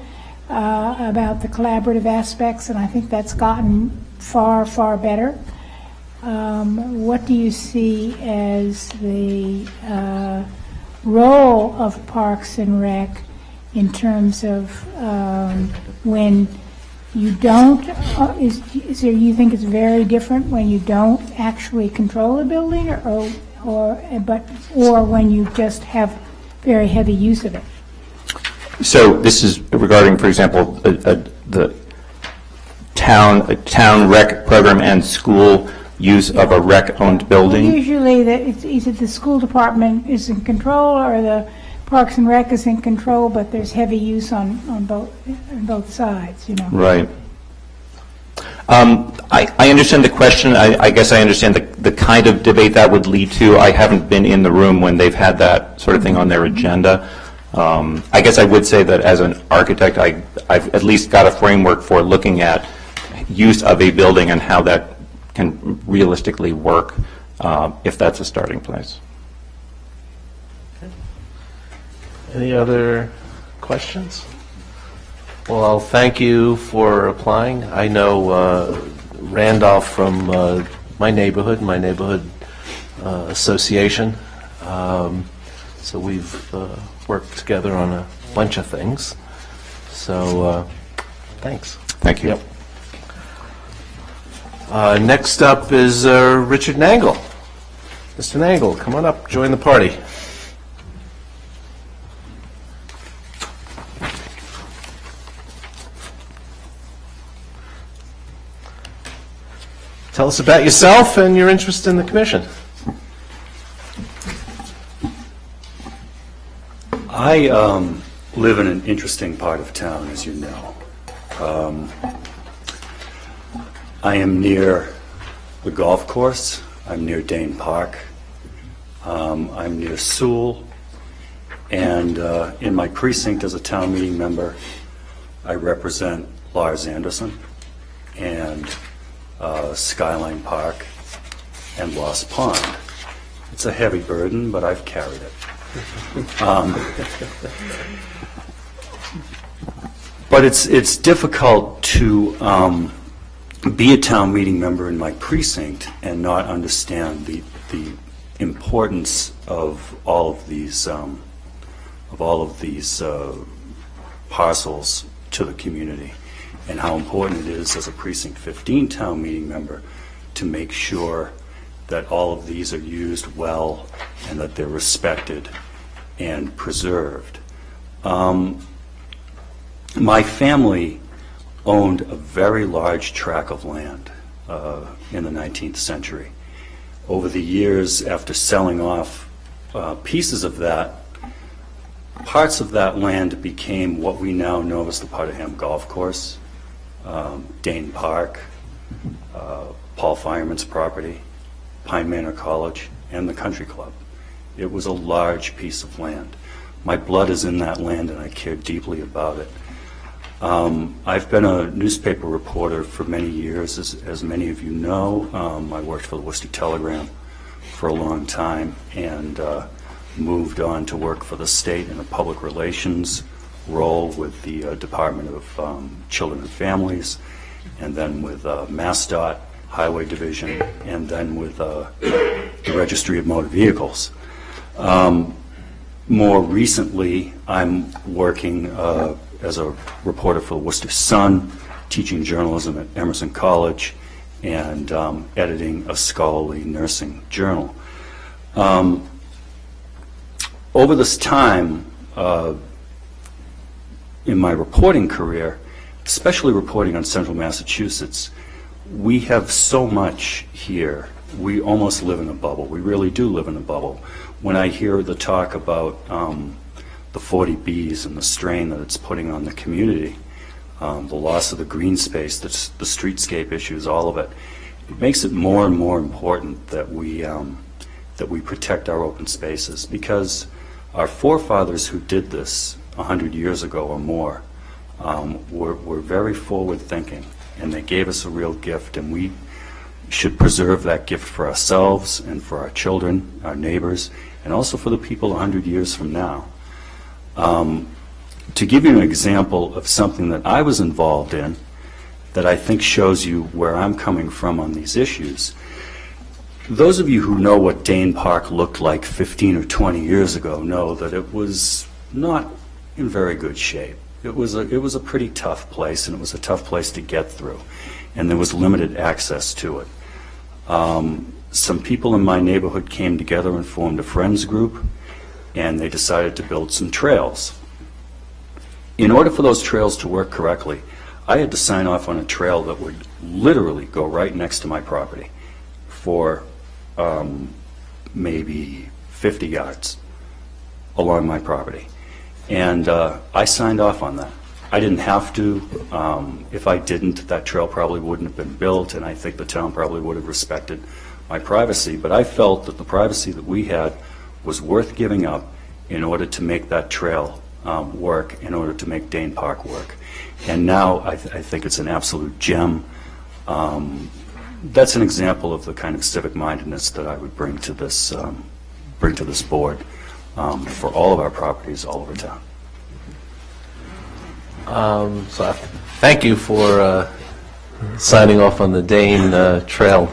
about the collaborative aspects, and I think that's gotten far, far better. What do you see as the role of Parks and Rec in terms of when you don't, you think it's very different when you don't actually control a building, or when you just have very heavy use of it? So this is regarding, for example, the town rec program and school use of a rec-owned building? Well, usually, it's either the school department is in control or the Parks and Rec is in control, but there's heavy use on both sides, Right. I understand the question. I guess I understand the kind of debate that would lead to. I haven't been in the room when they've had that sort of thing on their agenda. I guess I would say that as an architect, I've at least got a framework for looking at use of a building and how that can realistically work, if that's a starting place. Any other questions? Well, I'll thank you for applying. I know Randolph from my neighborhood association. So we've worked together on a bunch of things. So thanks. Thank you. Yep. Next up is Richard Nangle. Mr. Nangle, come on up, join the party. Tell us about yourself and your interest in the commission. I live in an interesting part of town, as you know. I am near the golf course. I'm near Dane Park. I'm near Sewell. And in my precinct as a town meeting member, I represent Lars Anderson and Skyline Park and Lost Pond. It's a heavy burden, but I've carried it. But it's difficult to be a town meeting member in my precinct and not understand the importance of all of these parcels to the community, and how important it is as a precinct 15 town meeting member to make sure that all of these are used well and that they're respected and preserved. My family owned a very large tract of land in the 19th century. Over the years, after selling off pieces of that, parts of that land became what we now know as the Putterham Golf Course, Dane Park, Paul Fireman's property, Pine Manor College, and the Country Club. It was a large piece of land. My blood is in that land, and I care deeply about it. I've been a newspaper reporter for many years, as many of you know. I worked for the Worcester Telegram for a long time, and moved on to work for the state in a public relations role with the Department of Children and Families, and then with MassDOT Highway Division, and then with the Registry of Motor Vehicles. More recently, I'm working as a reporter for the Worcester Sun, teaching journalism at Emerson College, and editing a scholarly nursing journal. Over this time, in my reporting career, especially reporting on central Massachusetts, we have so much here. We almost live in a bubble. We really do live in a bubble. When I hear the talk about the 40Bs and the strain that it's putting on the community, the loss of the green space, the streetscape issues, all of it, it makes it more and more important that we protect our open spaces, because our forefathers who did this 100 years ago or more were very forward-thinking, and they gave us a real gift, and we should preserve that gift for ourselves and for our children, our neighbors, and also for the people 100 years from now. To give you an example of something that I was involved in that I think shows you where I'm coming from on these issues, those of you who know what Dane Park looked like 15 or 20 years ago know that it was not in very good shape. It was a pretty tough place, and it was a tough place to get through, and there was limited access to it. Some people in my neighborhood came together and formed a friends group, and they decided to build some trails. In order for those trails to work correctly, I had to sign off on a trail that would literally go right next to my property for maybe 50 yards along my property. And I signed off on that. I didn't have to. If I didn't, that trail probably wouldn't have been built, and I think the town probably would have respected my privacy. But I felt that the privacy that we had was worth giving up in order to make that trail work, in order to make Dane Park work. And now I think it's an absolute gem. That's an example of the kind of civic mindedness that I would bring to this board for all of our properties all over town. So thank you for signing off on the Dane Trail.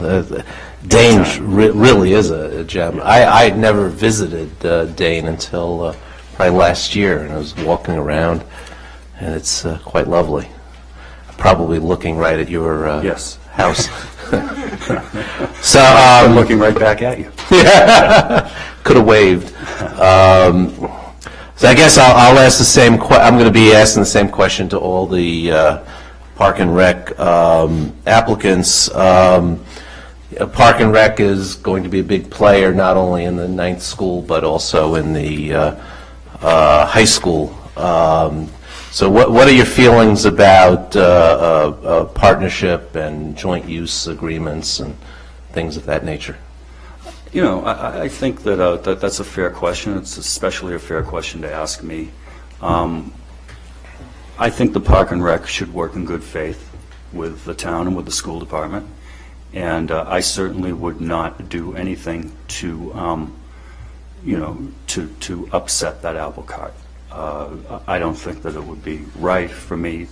Dane really is a gem. I had never visited Dane until probably last year, and I was walking around, and it's quite lovely. Probably looking right at your yes. house. So I'm looking right back at you. Yeah, could have waved. So I guess I'll ask the same. I'm going to be asking the same question to all the Park and Rec applicants. Park and Rec is going to be a big player not only in the 9th school but also in the high school. So what are your feelings about partnership and joint use agreements and things of that nature? You know, I think that that's a fair question. It's especially a fair question to ask me. I think the Park and Rec should work in good faith with the town and with the school department, and I certainly would not do anything to, you know, to upset that apple cart. I don't think that it would be right for me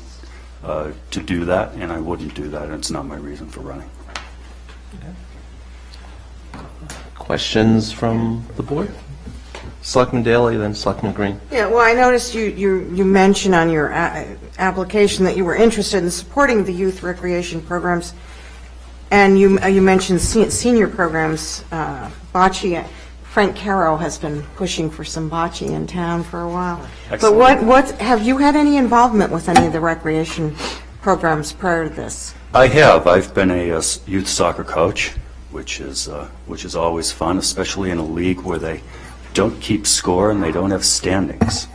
to do that, and I wouldn't do that, and it's not my reason for running. Questions from the board? Selectman Daley, then Selectman Green. Yeah, well, I noticed you mentioned on your application that you were interested in supporting the youth recreation programs, and you mentioned senior programs, bocce. Frank Caro has been pushing for some bocce in town for a while. Excellent. But what have you had any involvement with any of the recreation programs prior to this? I have. I've been a youth soccer coach, which is always fun, especially in a league where they don't keep score and they don't have standings.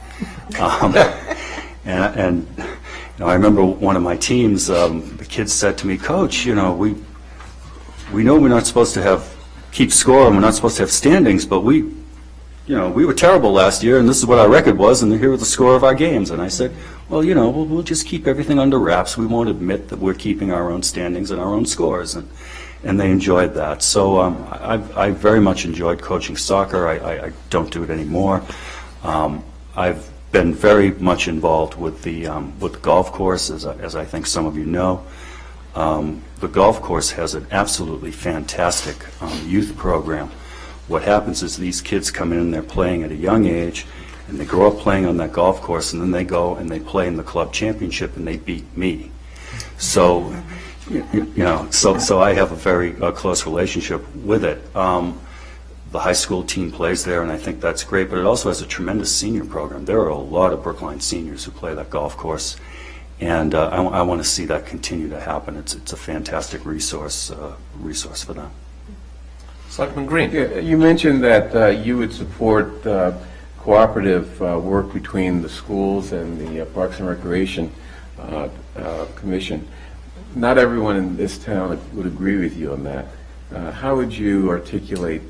And you know, I remember one of my teams, the kids said to me, "Coach, you know, we know we're not supposed to keep score and we're not supposed to have standings, but we were terrible last year, and this is what our record was, and here was the score of our games." And I said, "Well, you know, we'll just keep everything under wraps. We won't admit that we're keeping our own standings and our own scores." And they enjoyed that. So I very much enjoyed coaching soccer. I don't do it anymore. I've been very much involved with the golf course, as I think some of you know. The golf course has an absolutely fantastic youth program. What happens is these kids come in and they're playing at a young age, and they grow up playing on that golf course, and then they go and they play in the club championship and they beat me. So, you know, so I have a very close relationship with it. The high school team plays there, and I think that's great, but it also has a tremendous senior program. There are a lot of Brookline seniors who play that golf course, and I want to see that continue to happen. It's a fantastic resource for them. Selectman Green. Yeah, you mentioned that you would support cooperative work between the schools and the Parks and Recreation Commission. Not everyone in this town would agree with you on that. How would you articulate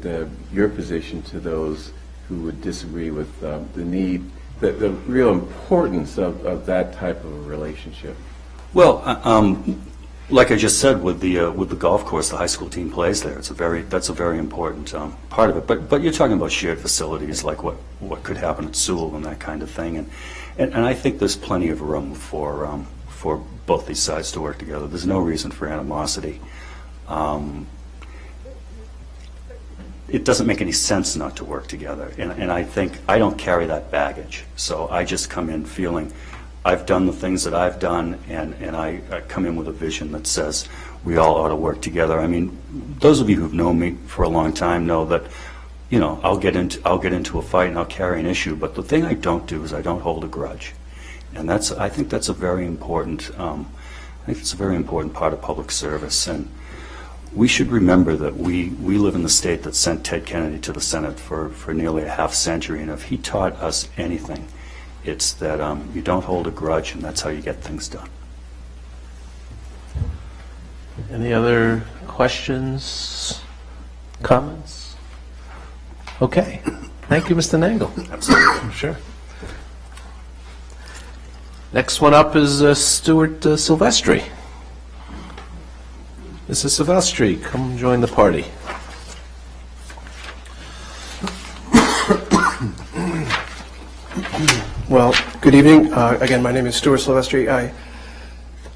your position to those who would disagree with the need, the real importance of that type of a relationship? Well, like I just said, with the golf course, the high school team plays there. That's a very important part of it. But you're talking about shared facilities, like what could happen at Sewell and that kind of thing, and I think there's plenty of room for both these sides to work together. There's no reason for animosity. It doesn't make any sense not to work together, and I think I don't carry that baggage. So I just come in feeling I've done the things that I've done, and I come in with a vision that says we all ought to work together. I mean, those of you who've known me for a long time know that, you know, I'll get into a fight and I'll carry an issue, but the thing I don't do is I don't hold a grudge, and I think that's a very important. I think it's a very important part of public service, and we should remember that we live in the state that sent Ted Kennedy to the Senate for nearly a half century, and if he taught us anything, it's that you don't hold a grudge, and that's how you get things done. Any other questions, comments? Okay. Thank you, Mr. Nangle. Absolutely. Sure. Next one up is Stuart Silvestri. Mrs. Silvestri, come join the party. Well, good evening. Again, my name is Stuart Silvestri.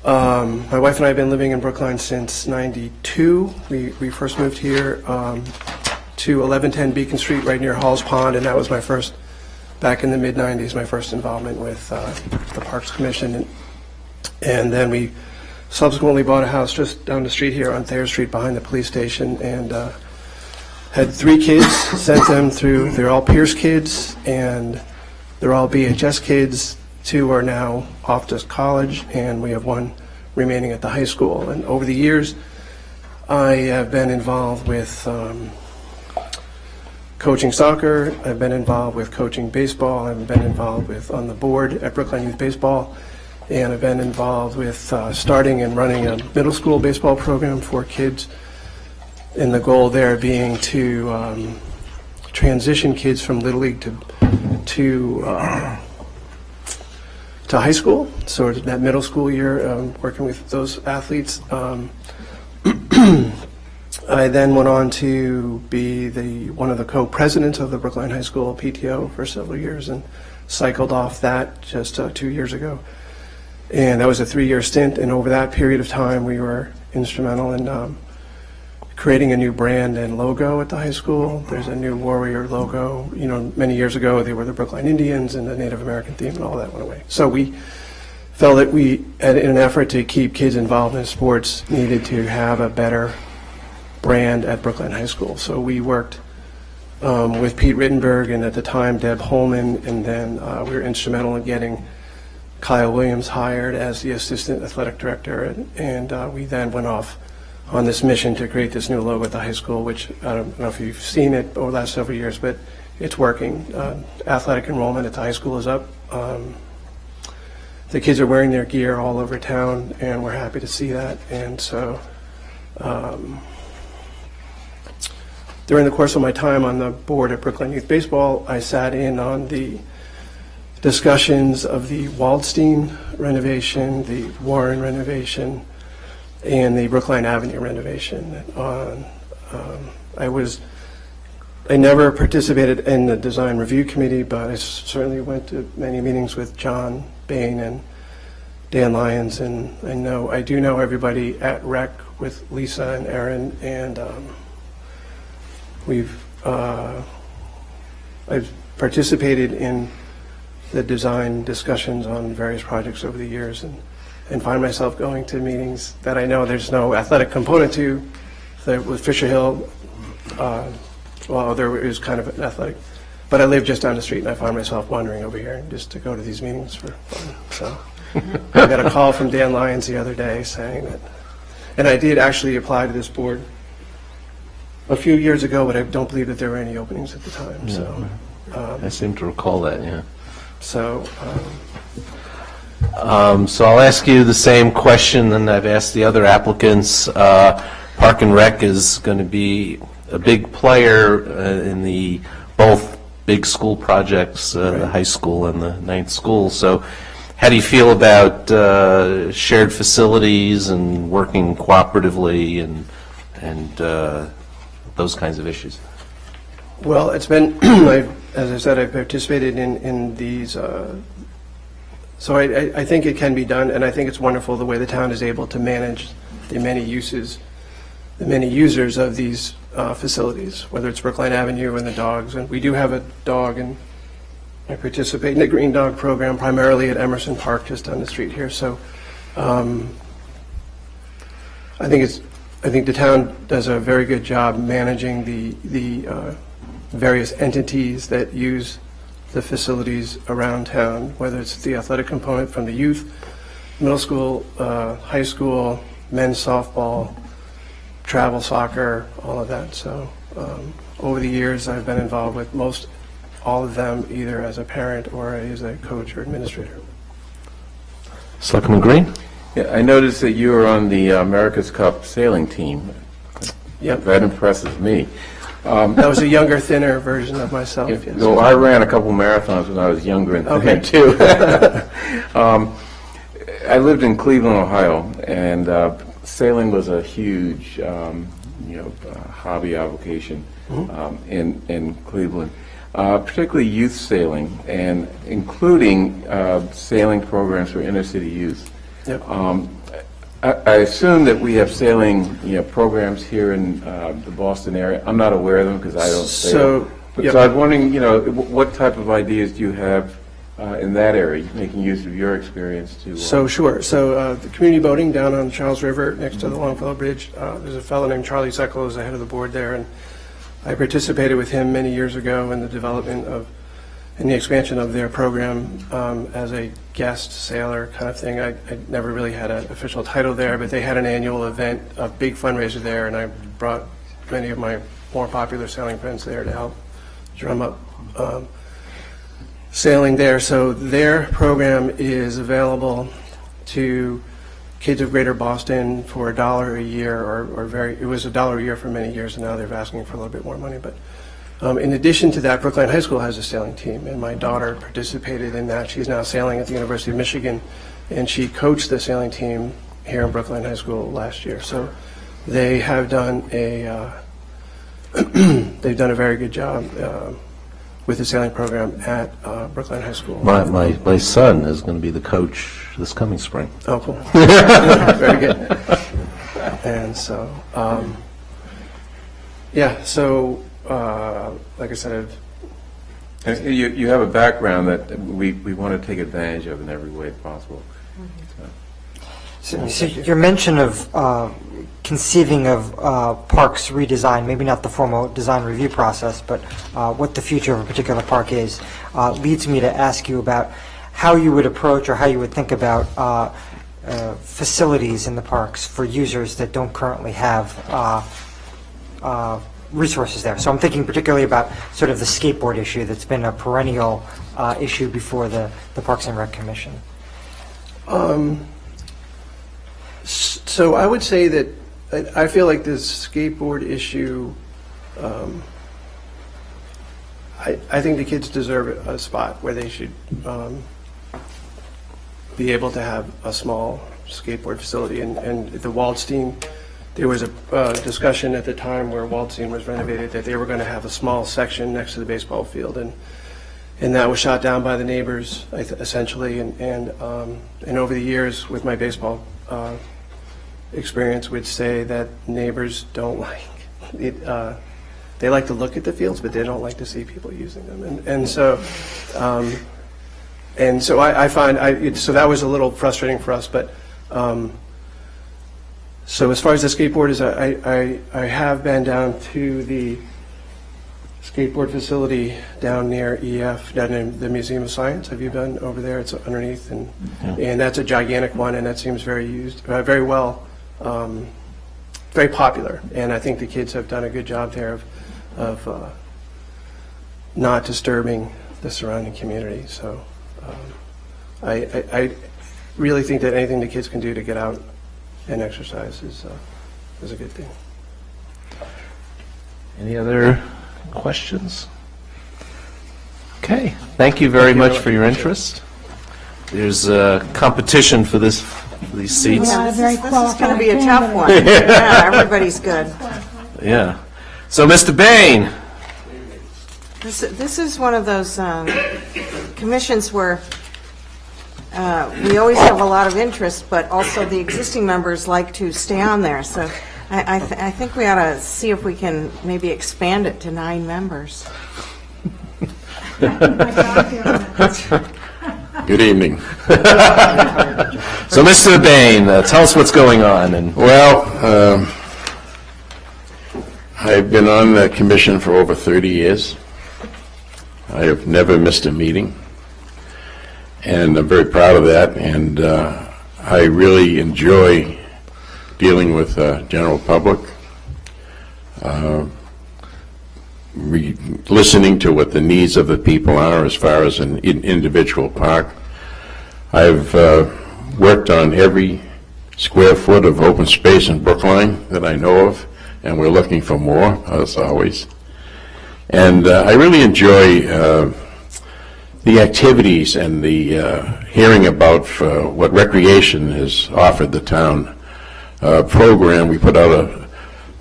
My wife and I have been living in Brookline since '92. We first moved here to 1110 Beacon Street, right near Halls Pond, and that was my first, back in the mid-'90s, my first involvement with the Parks Commission. And then we subsequently bought a house just down the street here on Thayer Street behind the police station, and had 3 kids, sent them through, they're all Pierce kids, and they're all BHS kids. 2 are now off to college, and we have 1 remaining at the high school. And over the years, I have been involved with coaching soccer, I've been involved with coaching baseball, I've been involved with on the board at Brookline Youth Baseball, and I've been involved with starting and running a middle school baseball program for kids and the goal there being to transition kids from Little League to high school, so that middle school year, working with those athletes. I then went on to be one of the co-presidents of the Brookline High School PTO for several years, and cycled off that just 2 years ago. And that was a 3-year stint, and over that period of time, we were instrumental in creating a new brand and logo at the high school. There's a new Warrior logo. You know, many years ago, they were the Brookline Indians, and the Native American theme, and all that went away. So we felt that we, in an effort to keep kids involved in sports, needed to have a better brand at Brookline High School. So we worked with Pete Rittenberg, and at the time Deb Holman, and then we were instrumental in getting Kyle Williams hired as the assistant athletic director, and we then went off on this mission to create this new logo at the high school, which I don't know if you've seen it over the last several years, but it's working. Athletic enrollment at the high school is up. The kids are wearing their gear all over town, and we're happy to see that. And so during the course of my time on the board at Brookline Youth Baseball, I sat in on the discussions of the Waldstein renovation, the Warren renovation, and the Brookline Avenue renovation. I never participated in the design review committee, but I certainly went to many meetings with John Bain and Dan Lyons, and I do know everybody at REC with Lisa and Aaron, and I've participated in the design discussions on various projects over the years, and find myself going to meetings that I know there's no athletic component to. With Fisher Hill, well, there is kind of an athletic, but I live just down the street, and I find myself wandering over here just to go to these meetings for fun. So I got a call from Dan Lyons the other day saying that, and I did actually apply to this board a few years ago, but I don't believe that there were any openings at the time. Yeah. So I seem to recall that, yeah. So so I'll ask you the same question that I've asked the other applicants. Park and Rec is going to be a big player in the both big school projects, the high school and the ninth school. So how do you feel about shared facilities and working cooperatively and those kinds of issues? well, it's been, as I said, I've participated in these, so I think it can be done, and I think it's wonderful the way the town is able to manage the many uses, the many users of these facilities, whether it's Brookline Avenue and the dogs. And we do have a dog, and I participate in the Green Dog program primarily at Emerson Park, just down the street here. So I think the town does a very good job managing the various entities that use the facilities around town, whether it's the athletic component from the youth, middle school, high school, men's softball, travel soccer, all of that. So over the years, I've been involved with most all of them, either as a parent or as a coach or administrator. Selectman Green? Yeah, I noticed that you were on the America's Cup sailing team. Yep. That impresses me. That was a younger, thinner version of myself. Yes. Well, I ran a couple marathons when I was younger and thinner, too. I lived in Cleveland, Ohio, and sailing was a huge, hobby avocation in Cleveland, particularly youth sailing, and including sailing programs for inner city youth. Yep. I assume that we have sailing, programs here in the Boston area. I'm not aware of them because I don't sail. So I was wondering, what type of ideas do you have in that area, making use of your experience to... Sure. So the community boating down on the Charles River next to the Longfellow Bridge, there's a fellow named Charlie Seckel who's the head of the board there, and I participated with him many years ago in the development of and the expansion of their program as a guest sailor kind of thing. I never really had an official title there, but they had an annual event, a big fundraiser there, and I brought many of my more popular sailing friends there to help drum up sailing there. So their program is available to kids of Greater Boston for $1 a year, it was $1 a year for many years, and now they're asking for a little bit more money. But in addition to that, Brookline High School has a sailing team, and my daughter participated in that. She's now sailing at the University of Michigan, and she coached the sailing team here in Brookline High School last year. So they have done they've done a very good job with the sailing program at Brookline High School. My son is going to be the coach this coming spring. Oh, cool. Very good. And so, like I said, You have a background that we want to take advantage of in every way possible. So your mention of conceiving of parks redesign, maybe not the formal design review process, but what the future of a particular park is, leads me to ask you about how you would approach or how you would think about facilities in the parks for users that don't currently have resources there. So I'm thinking particularly about sort of the skateboard issue that's been a perennial issue before the Parks and Rec Commission. So I would say that I feel like this skateboard issue, I think the kids deserve a spot where they should be able to have a small skateboard facility. And the Waldstein, there was a discussion at the time where Waldstein was renovated that they were going to have a small section next to the baseball field, and that was shot down by the neighbors essentially. And over the years with my baseball experience would say that neighbors don't like it. They like to look at the fields, but they don't like to see people using them. And so I find so that was a little frustrating for us. But so as far as the skateboard is, I have been down to the skateboard facility down near EF, down in the Museum of Science. Have you been over there? It's underneath, and that's a gigantic one, and that seems very well. Very popular, and I think the kids have done a good job there of not disturbing the surrounding community. So I really think that anything the kids can do to get out and exercise is a good thing. Any other questions? Okay, thank you very much for your interest. There's a competition for these seats. Yeah, this is going to be a tough one. Yeah, everybody's good. Yeah. So, Mr. Bain. This is one of those commissions where we always have a lot of interest, but also the existing members like to stay on there. So I think we ought to see if we can maybe expand it to 9 members. Good evening. So, Mr. Bain, tell us what's going on. Well, I've been on the commission for over 30 years. I have never missed a meeting, and I'm very proud of that, and I really enjoy dealing with the general public, listening to what the needs of the people are as far as an individual park. I've worked on every square foot of open space in Brookline that I know of, and we're looking for more, as always. And I really enjoy the activities and the hearing about what recreation has offered the town. Program, we put out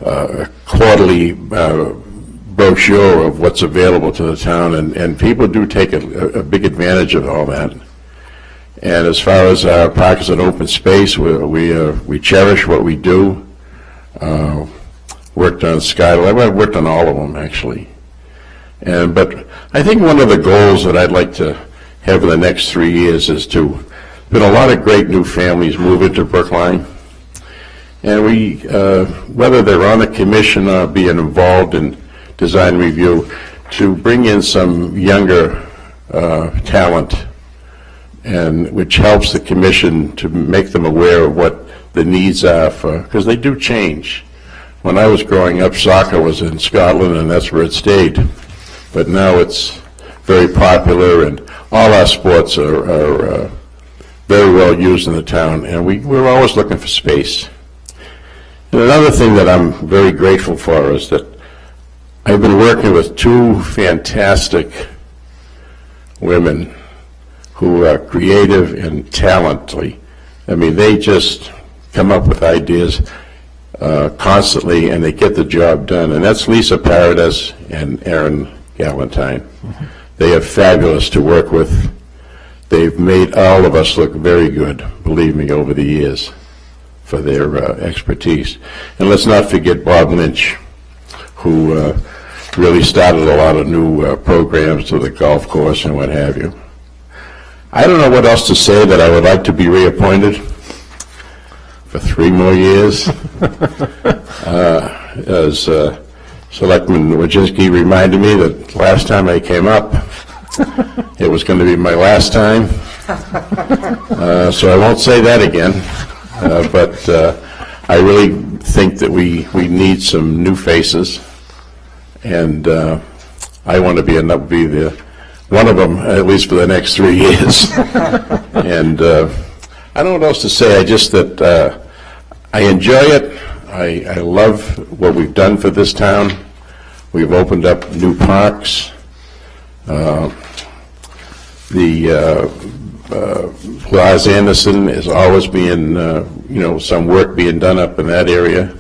a quarterly brochure of what's available to the town, and people do take a big advantage of all that. And as far as our park as an open space, we cherish what we do. Worked on Skyline. I've worked on all of them, actually. But I think one of the goals that I'd like to have in the next 3 years is been a lot of great new families move into Brookline. And we, whether they're on the commission or being involved in design review, to bring in some younger talent, and which helps the commission to make them aware of what the needs are because they do change. When I was growing up, soccer was in Scotland, and that's where it stayed. But now it's very popular, and all our sports are very well used in the town, and we're always looking for space. And another thing that I'm very grateful for is that I've been working with two fantastic women who are creative and talented. I mean, they just come up with ideas constantly, and they get the job done. And that's Lisa Paradis and Erin Galentine. They are fabulous to work with. They've made all of us look very good, believe me, over the years for their expertise. And let's not forget Bob Lynch, who really started a lot of new programs to the golf course and what have you. I don't know what else to say that I would like to be reappointed for 3 more years. As Selectman Wojcinski reminded me that last time I came up, it was going to be my last time. So I won't say that again. But I really think that we need some new faces. And I want to be one of them, at least for the next 3 years. And I don't know what else to say. I just that I enjoy it. I love what we've done for this town. We've opened up new parks. Plaza Anderson is always being, some work being done up in that area.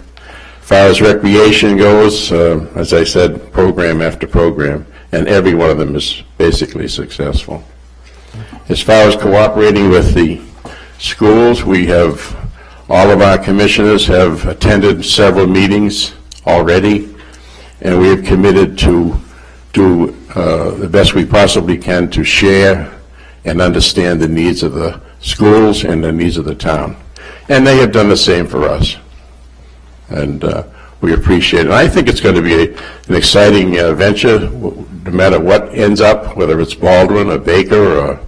As far as recreation goes, as I said, program after program, and every one of them is basically successful. As far as cooperating with the schools, we have, all of our commissioners have attended several meetings already, and we have committed to do the best we possibly can to share and understand the needs of the schools and the needs of the town. And they have done the same for us. And we appreciate it. I think it's going to be an exciting venture, no matter what ends up, whether it's Baldwin or Baker or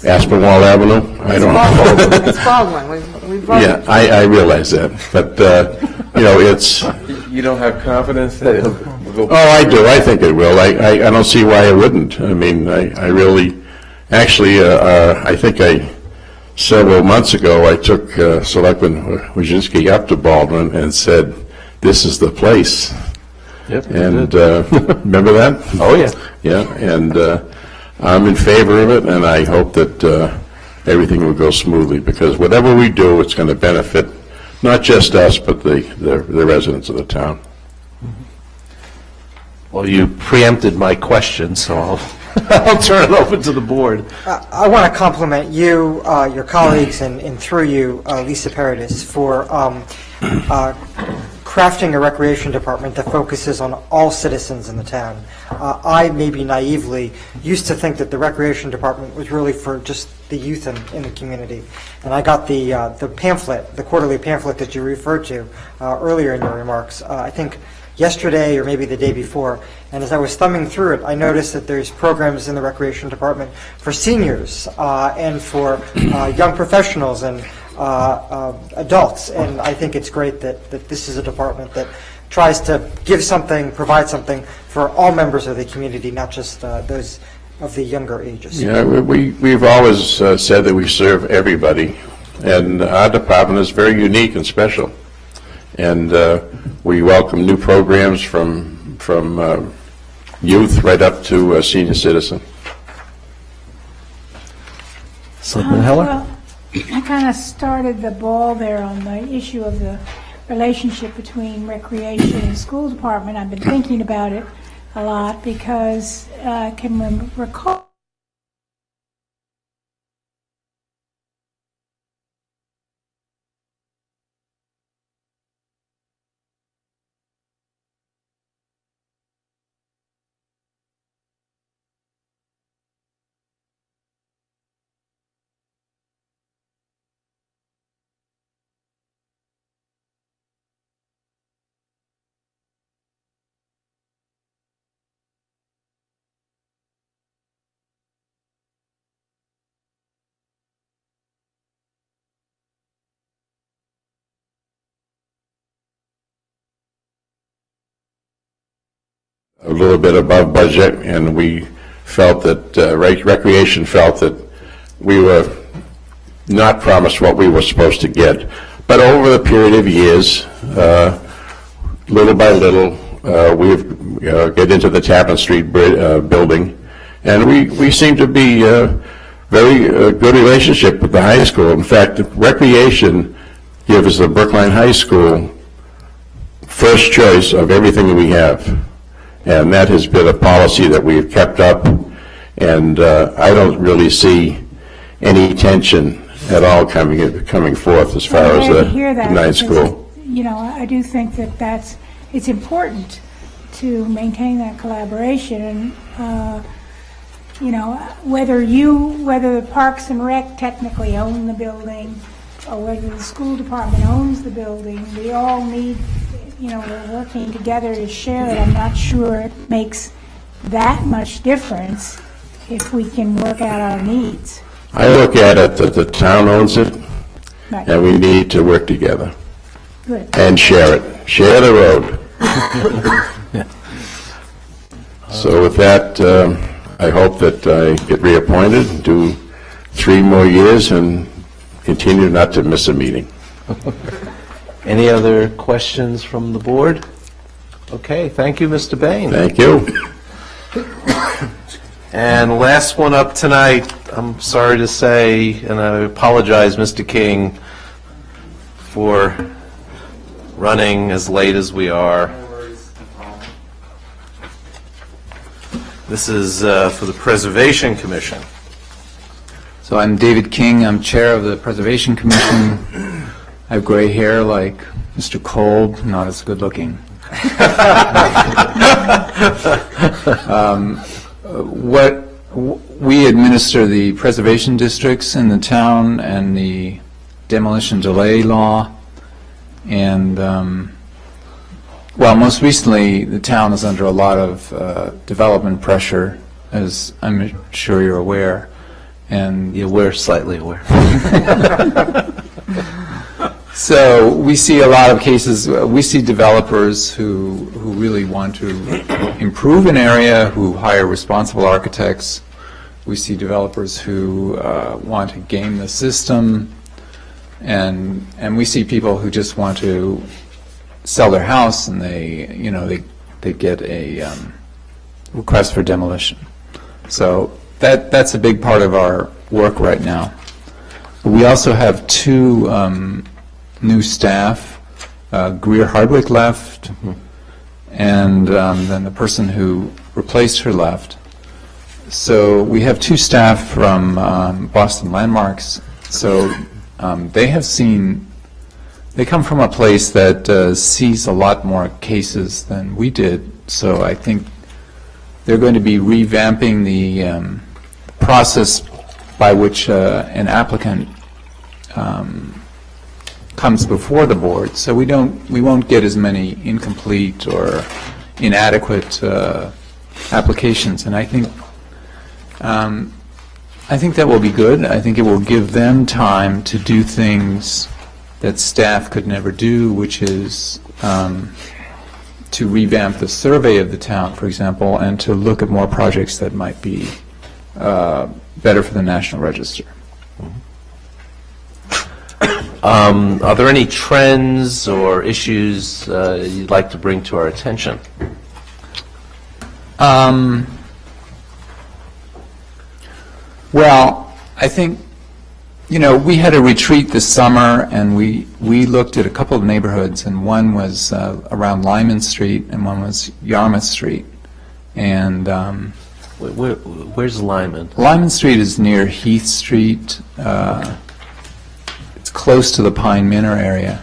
Aspinwall Avenue. I don't know. It's Baldwin. We voted. Yeah, I realize that. But, it's... You don't have confidence that it'll go? Oh, I do. I think it will. I don't see why it wouldn't. I mean, I really... Actually, I think several months ago, I took Selectman Wojcinski up to Baldwin and said, "This is the place." Yep. And remember that? Oh, yeah. Yeah, and I'm in favor of it, and I hope that everything will go smoothly, because whatever we do, it's going to benefit not just us, but the residents of the town. Well, you preempted my question, so I'll turn it over to the board. I want to compliment you, your colleagues, and through you, Lisa Paradis, for crafting a recreation department that focuses on all citizens in the town. I, maybe naively, used to think that the recreation department was really for just the youth in the community. And I got the pamphlet, the quarterly pamphlet that you referred to earlier in your remarks, I think yesterday or maybe the day before. And as I was thumbing through it, I noticed that there's programs in the recreation department for seniors and for young professionals and adults. And I think it's great that this is a department that tries to give something, provide something for all members of the community, not just those of the younger ages. Yeah, we've always said that we serve everybody, and our department is very unique and special. And we welcome new programs from youth right up to senior citizen. Selectman Heller? Well, I kind of started the ball there on the issue of the relationship between recreation and school department. I've been thinking about it a lot because I can recall A little bit above budget, and we felt that, recreation felt that we were not promised what we were supposed to get. But over a period of years, little by little, we've get into the Tappan Street building, and we seem to be very good relationship with the high school. In fact, recreation gives the Brookline High School first choice of everything we have, and that has been a policy that we've kept up, and I don't really see any tension at all coming forth as far as the night school. You know, I do think that it's important to maintain that collaboration, and you know, whether the Parks and Rec technically own the building, or whether the school department owns the building, we all need, you know, we're working together to share it. I'm not sure it makes that much difference if we can work out our needs. I look at it that the town owns it, Right. and we need to work together. Good. And share it. Share the road. So with that, I hope that I get reappointed, do 3 more years, and continue not to miss a meeting. Any other questions from the board? Okay, thank you, Mr. Bain. Thank you. And last one up tonight, I'm sorry to say, and I apologize, Mr. King, for running as late as we are. This is for the Preservation Commission. So I'm David King. I'm chair of the Preservation Commission. I have gray hair like Mr. Kolb, not as good looking. We administer the preservation districts in the town and the demolition delay law. And, well, most recently, the town is under a lot of development pressure, as I'm sure you're aware. And yeah, we're slightly aware. So we see a lot of cases, we see developers who really want to improve an area, who hire responsible architects. We see developers who want to game the system. And we see people who just want to sell their house, and they get a request for demolition. So that's a big part of our work right now. We also have 2 new staff. Greer Hardwick left, and then the person who replaced her left. So we have 2 staff from Boston Landmarks. So they come from a place that sees a lot more cases than we did. So I think they're going to be revamping the process by which an applicant comes before the board, so we won't get as many incomplete or inadequate applications, and I think that will be good. I think it will give them time to do things that staff could never do, which is to revamp the survey of the town, for example, and to look at more projects that might be better for the National Register. Are there any trends or issues you'd like to bring to our attention? Well, I think, we had a retreat this summer, and we looked at a couple of neighborhoods, and one was around Lyman Street, and one was Yarmouth Street. And where's Lyman? Lyman Street is near Heath Street. It's close to the Pine Manor area.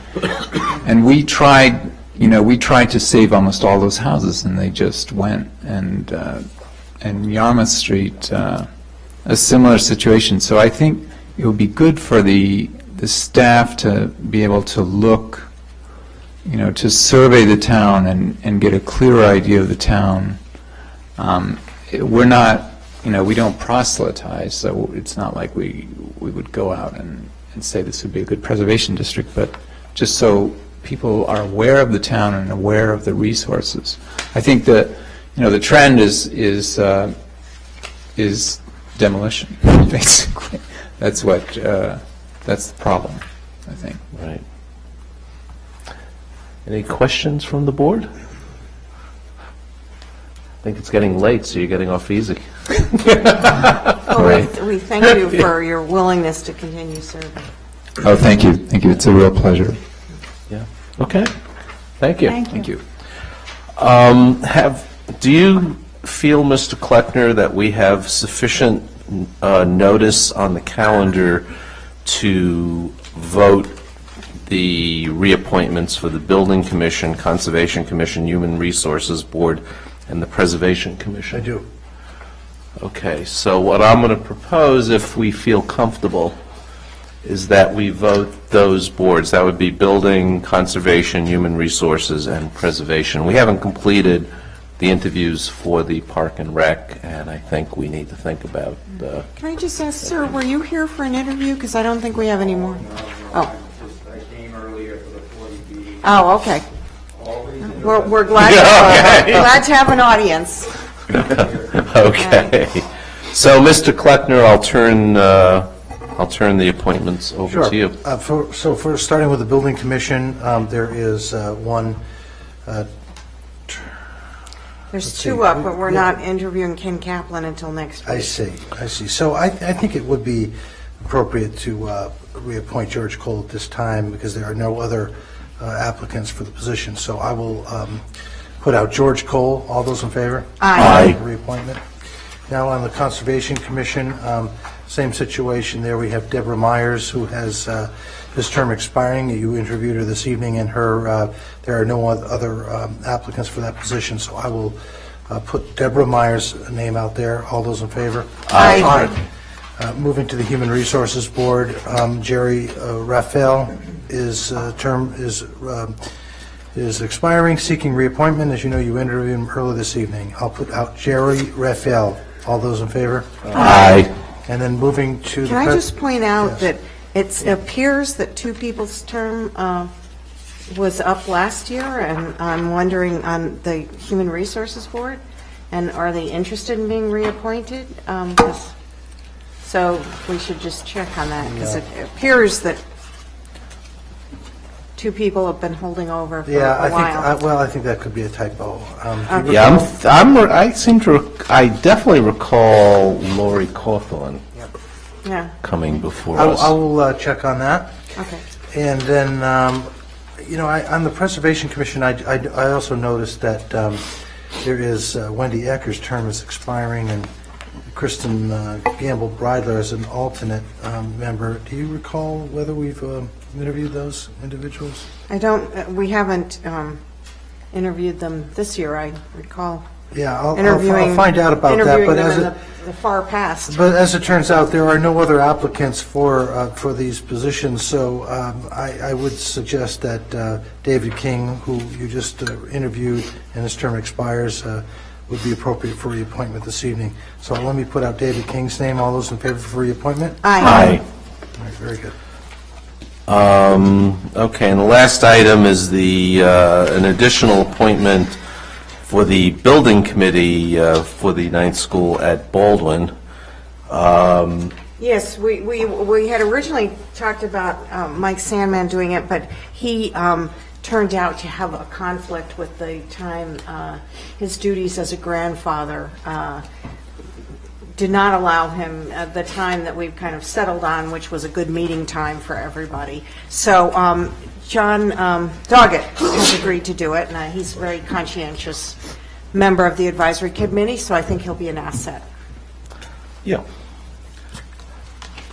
And we tried to save almost all those houses, and they just went. And Yarmouth Street, a similar situation. So I think it would be good for the staff to be able to look, to survey the town and get a clearer idea of the town. We're not, we don't proselytize, so it's not like we would go out and say this would be a good preservation district, but just so people are aware of the town and aware of the resources. I think that, the trend is demolition, basically. That's that's the problem, I think. Right. Any questions from the board? I think it's getting late, so you're getting off easy. Well, we thank you for your willingness to continue serving. Oh, thank you. Thank you. It's a real pleasure. Yeah. Okay. Thank you. Thank you. Do you feel, Mr. Kleckner, that we have sufficient notice on the calendar to vote the reappointments for the Building Commission, Conservation Commission, Human Resources Board, and the Preservation Commission? I do. Okay, so what I'm going to propose, if we feel comfortable, is that we vote those boards. That would be Building, Conservation, Human Resources, and Preservation. We haven't completed the interviews for the Park and Rec, and I think we need to think about... Can I just ask, sir, were you here for an interview? Because I don't think we have any more. Oh. I came earlier for the 40B. Oh, okay. We're glad, glad to have an audience. Okay. So, Mr. Kleckner, I'll turn the appointments over to you. For starting with the Building Commission, there is one. There's two up, but we're not interviewing Ken Kaplan until next week. I see. So I think it would be appropriate to reappoint George Cole at this time because there are no other applicants for the position. So I will put out George Cole. All those in favor? Aye. Reappointment. Now on the Conservation Commission, same situation there. We have Deborah Myers, who has his term expiring. You interviewed her this evening, and there are no other applicants for that position. So I will put Deborah Myers' name out there. All those in favor? Aye. Moving to the Human Resources Board, Jerry Raphael, his term is expiring, seeking reappointment. As you know, you interviewed him earlier this evening. I'll put out Jerry Raphael. All those in favor? Aye. And then moving to the... Can I just point out that it appears that two people's term was up last year, and I'm wondering on the Human Resources Board, and are they interested in being reappointed? So we should just check on that, because it appears that two people have been holding over for a while. I think that could be a typo. I definitely recall Lori Cawthorn coming before us. I will check on that. Okay. And then, on the Preservation Commission, I also noticed that there is Wendy Ecker's term is expiring, and Kristen Gamble-Bridler as an alternate member. Do you recall whether we've interviewed those individuals? We haven't interviewed them this year, I recall. Yeah, I'll find out about that. Interviewing them in the far past. But as it turns out, there are no other applicants for these positions, so I would suggest that David King, who you just interviewed and his term expires, would be appropriate for reappointment this evening. So let me put out David King's name. All those in favor for reappointment? Aye. All right, very good. Okay, and the last item is an additional appointment for the Building Committee for the ninth school at Baldwin. Yes, we had originally talked about Mike Sandman doing it, but he turned out to have a conflict with the time his duties as a grandfather did not allow him the time that we've kind of settled on, which was a good meeting time for everybody. So John Doggett has agreed to do it, and he's a very conscientious member of the advisory committee, so I think he'll be an asset. Yeah.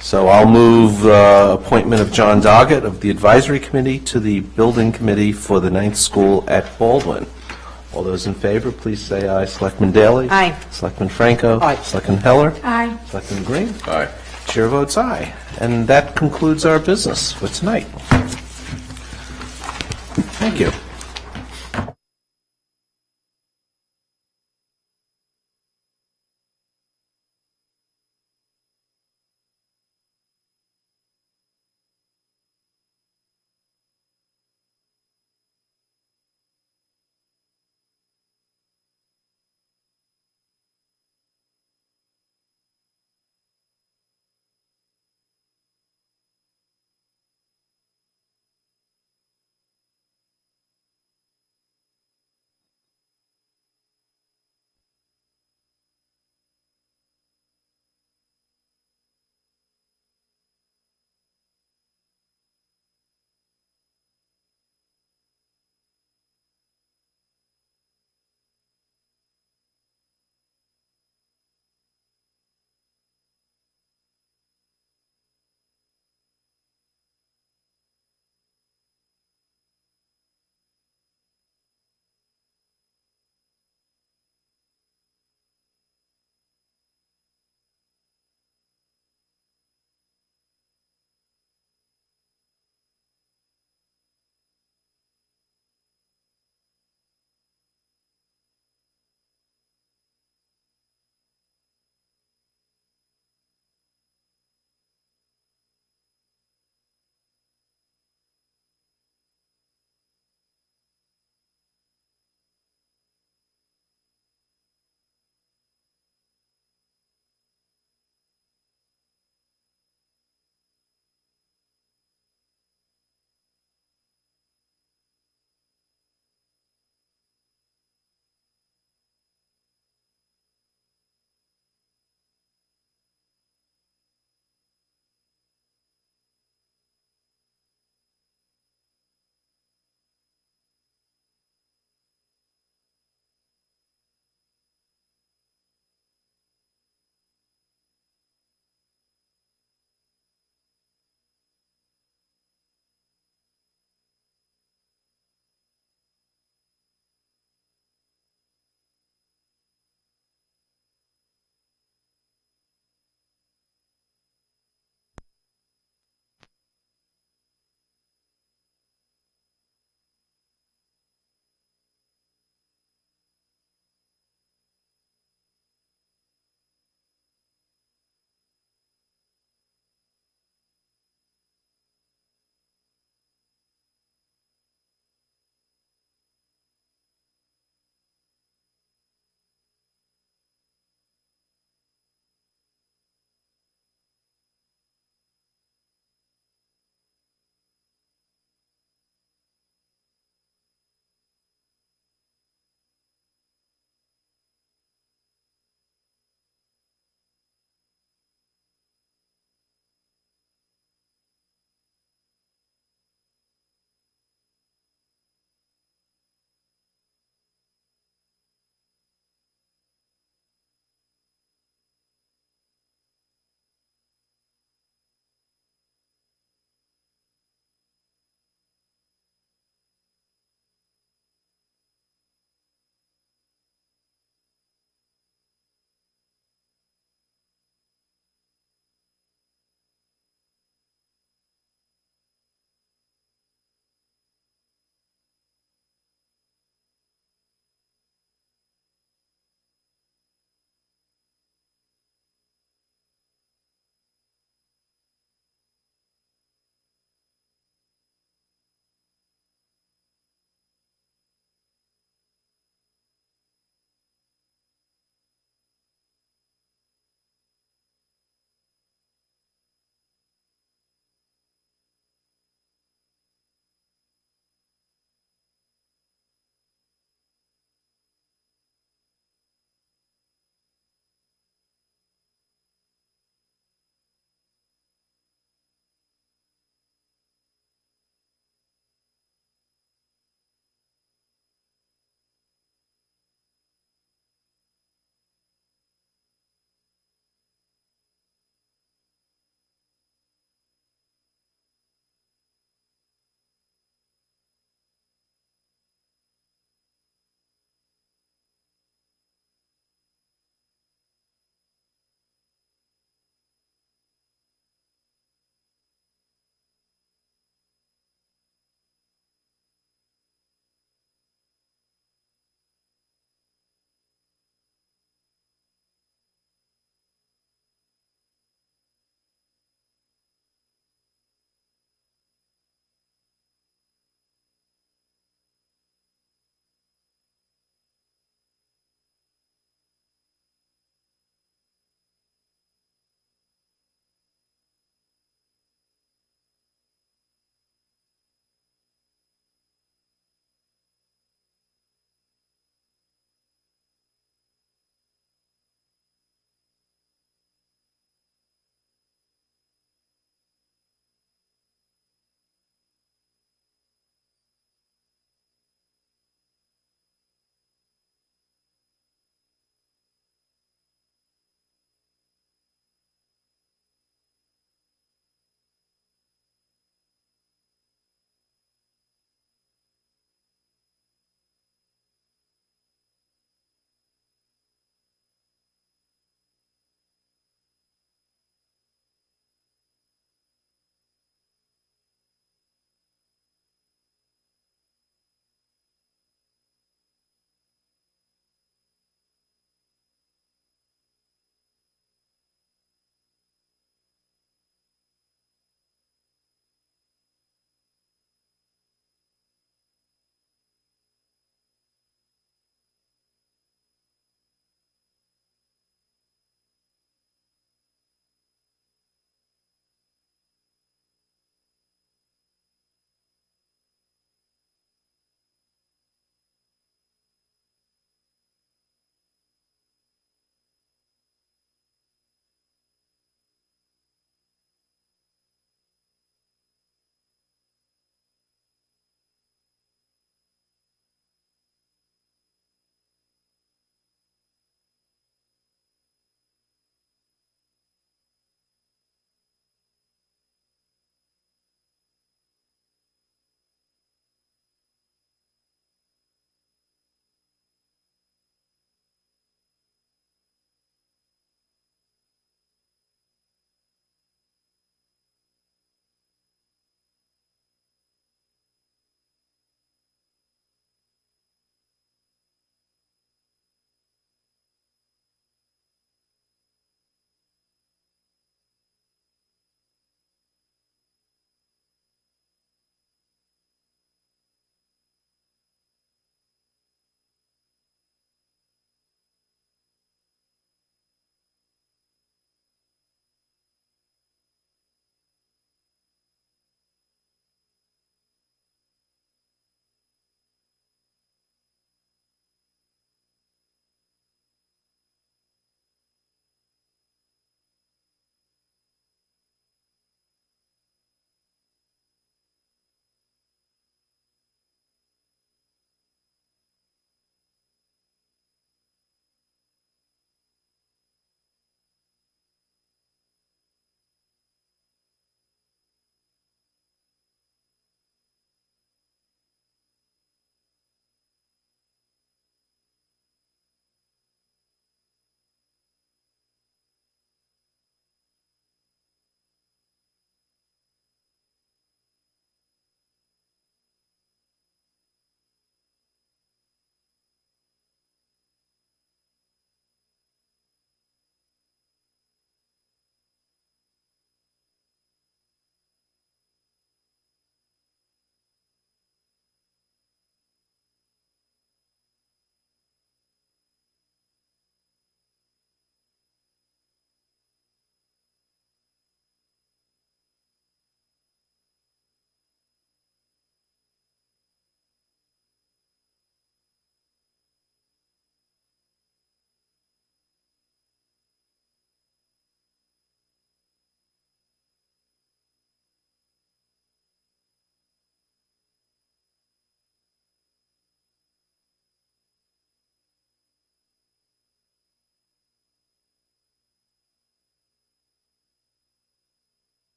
So I'll move appointment of John Doggett of the Advisory Committee to the Building Committee for the ninth school at Baldwin. All those in favor, please say aye. Selectman Daley? Aye. Selectman Franco? Aye. Selectman Heller? Aye. Selectman Green? Aye. Chair votes aye. And that concludes our business for tonight. Thank you.